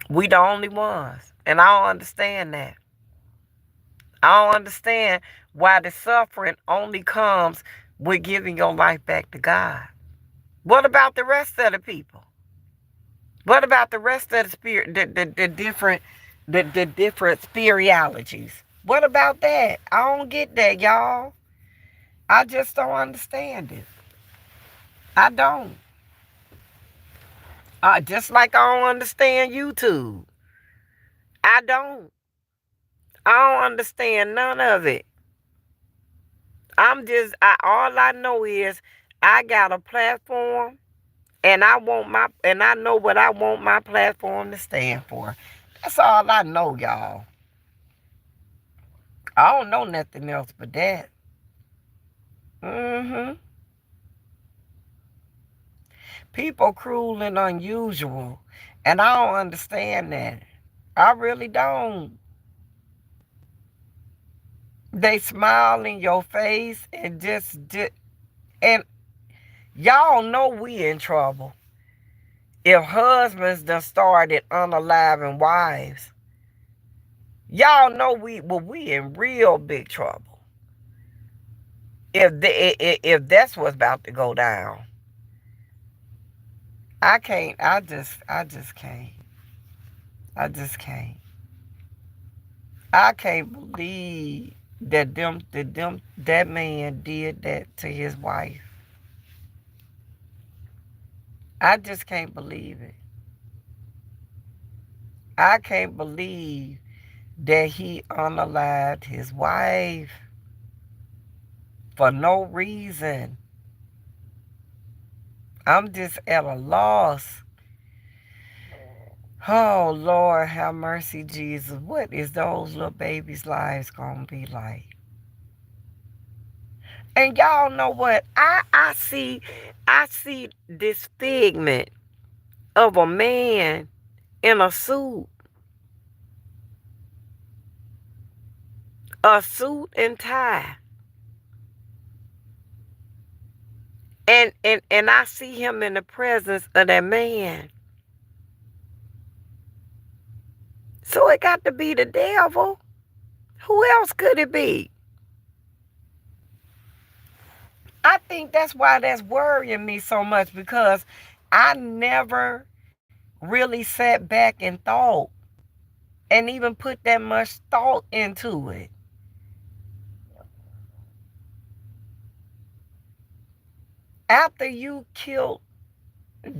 We the only ones. And I don't understand that. I don't understand why the suffering only comes with giving your life back to God. What about the rest of the people? What about the rest of the spirit, the different spiritualities? What about that? I don't get that, y'all. I just don't understand it. I don't. Just like I don't understand YouTube. I don't. I don't understand none of it. All I know is I got a platform and I know what I want my platform to stand for. That's all I know, y'all. I don't know nothing else but that. People cruel and unusual, and I don't understand that. I really don't. They smile in your face and and y'all know we in trouble. If husbands done started unaliving wives, y'all know we in real big trouble. If that's what's about to go down. I can't. I just can't. I just can't. I can't believe that man did that to his wife. I just can't believe it. I can't believe that he unalived his wife for no reason. I'm just at a loss. Oh, Lord, have mercy, Jesus. What is those little babies' lives going to be like? And y'all know what? I see this figment of a man in a suit and tie. And I see him in the presence of that man. So it got to be the devil. Who else could it be? I think that's why that's worrying me so much, because I never really sat back and thought and even put that much thought into it. After you killed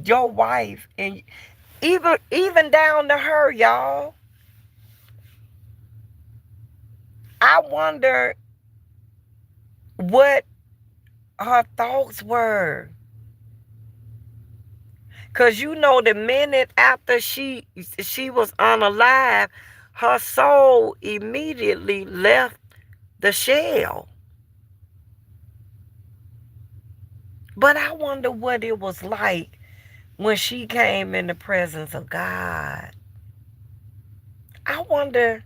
your wife, and even down to her, y'all, I wonder what her thoughts were. Cause you know the minute after she was unalive, her soul immediately left the shell. But I wonder what it was like when she came in the presence of God. I wonder,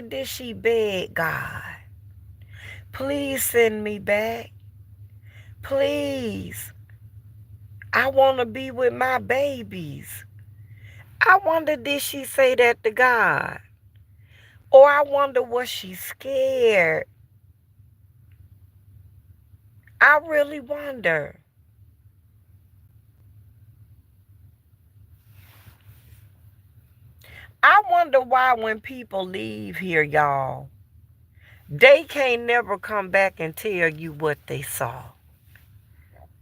did she beg God, please send me back? Please. I want to be with my babies. I wonder, did she say that to God? Or I wonder, was she scared? I really wonder. I wonder why when people leave here, y'all, they can't never come back and tell you what they saw.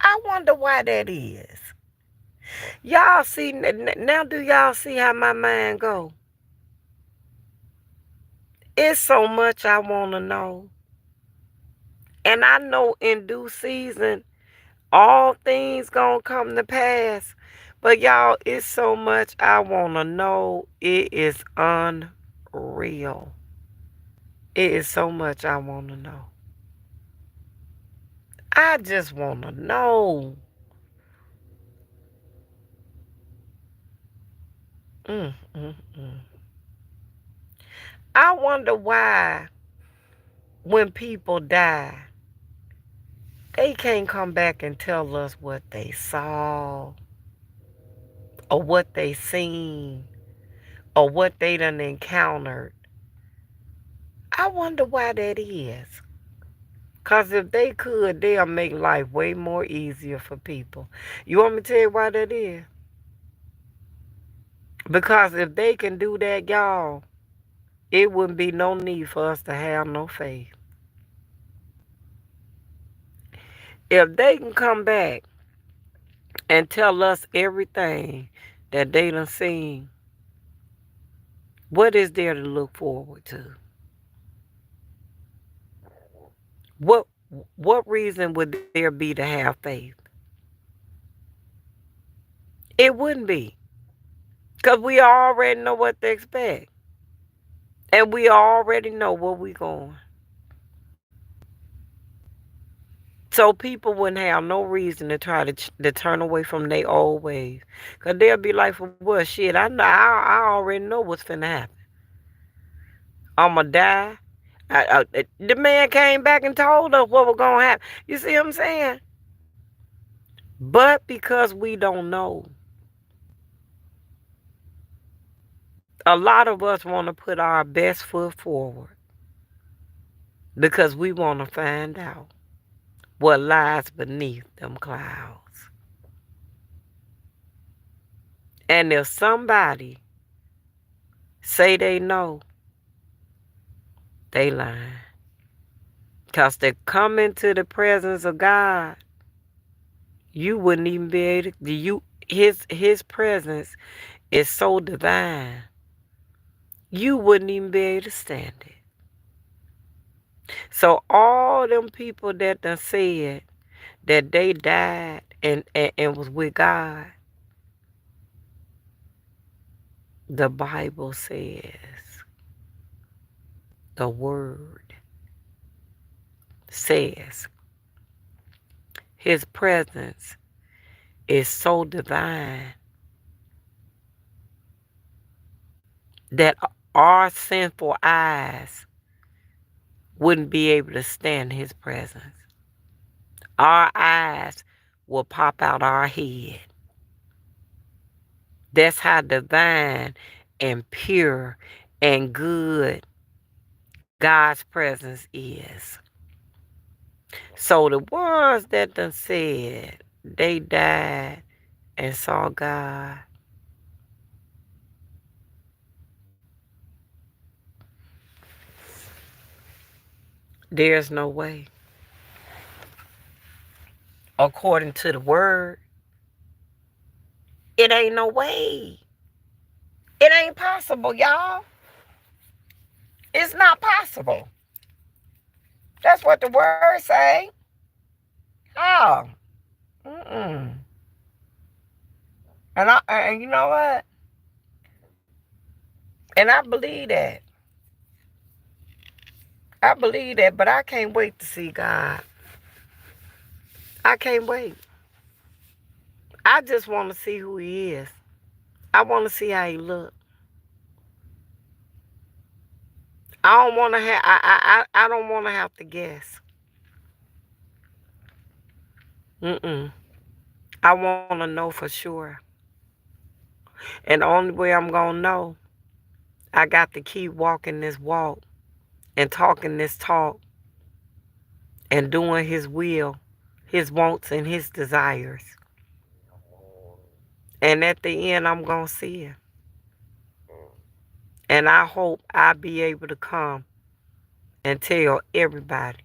I wonder why that is. Y'all see, now do y'all see how my mind go? It's so much I want to know. And I know in due season, all things gonna come to pass. But y'all, it's so much I want to know. It is unreal. It is so much I want to know. I just want to know. Mm, mm, mm. I wonder why when people die, they can't come back and tell us what they saw or what they seen or what they done encountered. I wonder why that is. Because if they could, they'll make life way more easier for people. You want me to tell you why that is? Because if they can do that, y'all, it wouldn't be no need for us to have no faith. If they can come back and tell us everything that they done seen, what is there to look forward to? What what reason would there be to have faith? It wouldn't be. Because we already know what to expect. And we already know where we going. So people wouldn't have no reason to try to turn away from their old ways. Because they'll be like, for what? Shit, I know, I already know what's finna happen. I'm going to die. The man came back and told us what was going to happen. You see what I'm saying? But because we don't know, a lot of us want to put our best foot forward because we want to find out what lies beneath them clouds. And if somebody say they know, they lying. Because to come into the presence of God, you wouldn't even be able to, his presence is so divine, you wouldn't even be able to stand it. So all them people that done said that they died and was with God, the Bible says, the word says, his presence is so divine that our sinful eyes wouldn't be able to stand his presence. Our eyes will pop out our head. That's how divine and pure and good God's presence is. So the ones that done said they died and saw God, there's no way. According to the word, it ain't no way. It ain't possible, y'all. It's not possible. That's what the word say. Oh. Mm-mm. And you know what? And I believe that. I believe that, but I can't wait to see God. I can't wait. I just want to see who he is. I want to see how he look. I don't want to have. I don't want to have to guess. I want to know for sure. And the only way I'm gonna know, I got to keep walking this walk and talking this talk and doing his will, his wants and his desires. And at the end, I'm gonna see it. And I hope I'll be able to come and tell everybody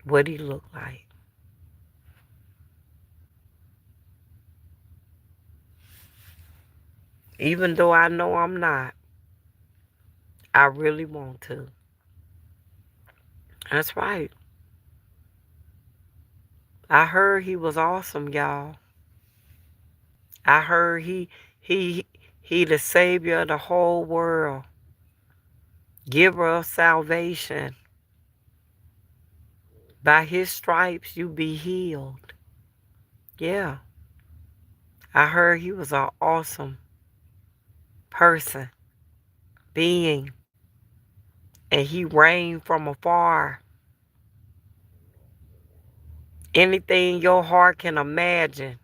what he looked like. Even though I know I'm not, I really want to. That's right. I heard he was awesome, y'all. I heard he he the savior of the whole world. Giver of salvation. By his stripes you be healed. Yeah. I heard he was an awesome person, being, and he reigned from afar. Anything your heart can imagine,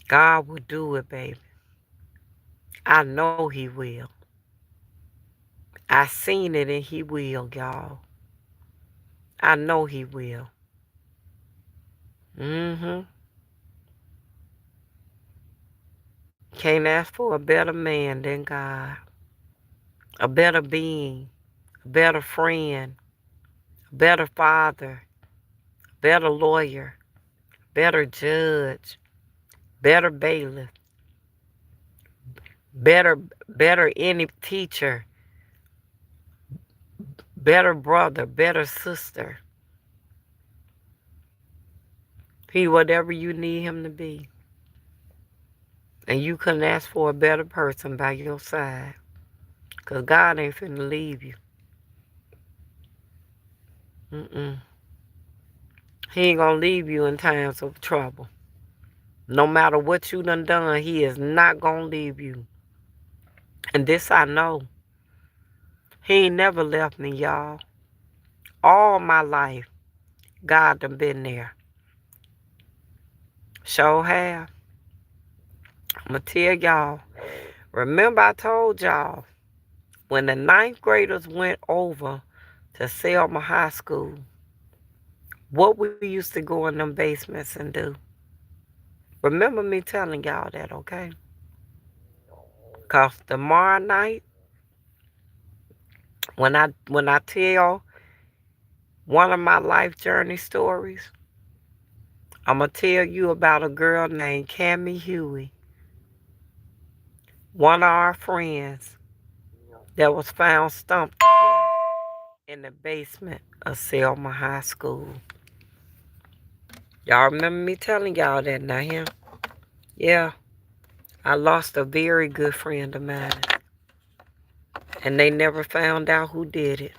God will do it, baby. I know he will. I seen it and he will, y'all. I know he will. Can't ask for a better man than God. A better being, a better friend, a better father, a better lawyer, better judge, better bailiff, better any teacher, better brother, better sister. He whatever you need him to be. And you couldn't ask for a better person by your side. Because God ain't finna leave you. He ain't gonna leave you in times of trouble. No matter what you done, he is not gonna leave you. And this I know. He ain't never left me, y'all. All my life, God done been there. Sure have. I'ma tell y'all. Remember I told y'all, when the 9th graders went over to Selma High School, what we used to go in them basements and do. Remember me telling y'all that, okay? Because tomorrow night, when I tell one of my life journey stories, I'm going to tell you about a girl named Cammie Huey, one of our friends that was found stumped in the basement of Selma High School. Y'all remember me telling y'all that now, here? Yeah, I lost a very good friend of mine, and they never found out who did it.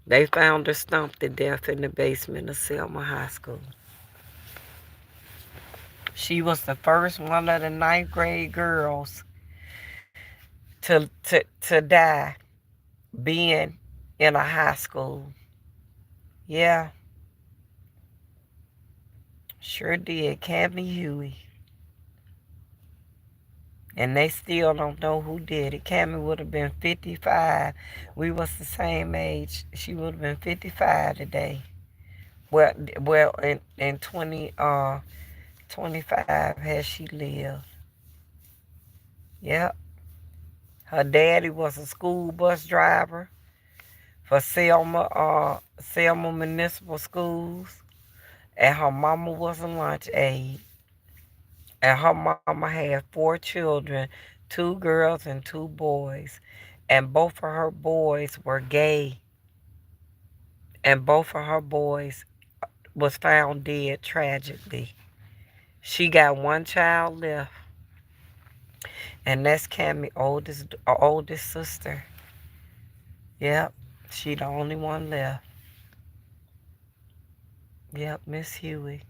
They found her stumped to death in the basement of Selma High School. She was the first one of the 9th grade girls to die being in a high school. Yeah, sure did. Cammie Huey. And they still don't know who did it. Cammie would have been 55. We was the same age. She would have been 55 today. Well, in 25 has she lived. Yep. Her daddy was a school bus driver for Selma Municipal Schools, and her mama was a lunch aide. And her mama had 4 children, 2 girls and 2 boys. And both of her boys were gay. And both of her boys was found dead tragically. She got one child left, and that's Cammie's oldest sister. Yep, she the only one left. Yep, Miss Huey.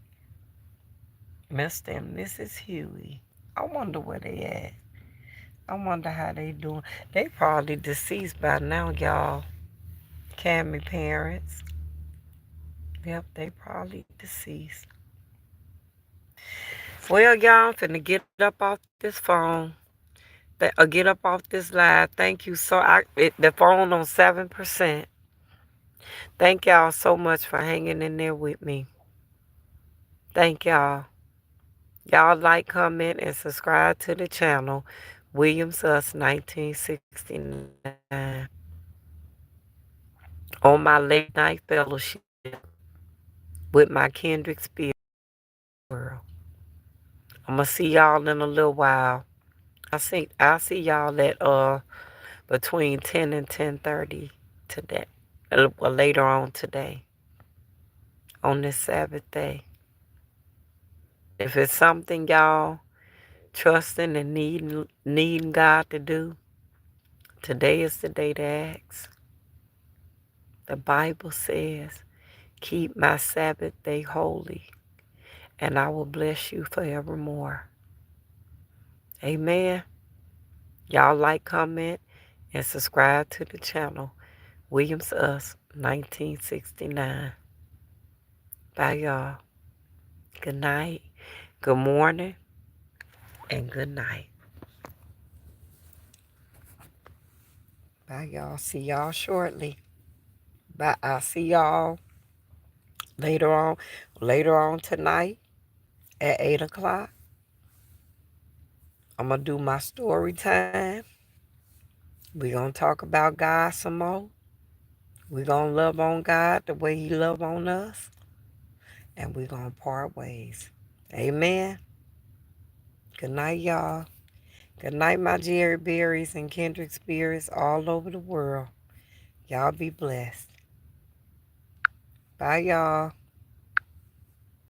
Mr. and Mrs. Huey. I wonder where they at. I wonder how they doing. They probably deceased by now, y'all. Cammie parents. Yep, they probably deceased. Well, y'all, I'm finna get up off this phone. Get up off this live. Thank you the phone on 7%. Thank y'all so much for hanging in there with me. Thank y'all. Y'all like, comment, and subscribe to the channel. Williams Us 1969. On my late night fellowship with my kindred spirit world. I'm gonna see y'all in a little while. I'll see y'all at between 10 and 10:30 today. Well, later on today. On this Sabbath day. If it's something y'all trusting and needing God to do, today is the day to ask. The Bible says, keep my Sabbath day holy, and I will bless you forevermore. Amen. Y'all like, comment, and subscribe to the channel. Williams Us 1969. Bye, y'all. Good night, good morning, and good night. Bye, y'all. See y'all shortly. Bye. I'll see y'all later on tonight at 8 o'clock. I'm going to do my story time. We're going to talk about God some more. We're going to love on God the way he loved on us. And we're going to part ways. Amen. Good night, y'all. Good night, my Jerry Berries and kindred spirits all over the world. Y'all be blessed. Bye, y'all.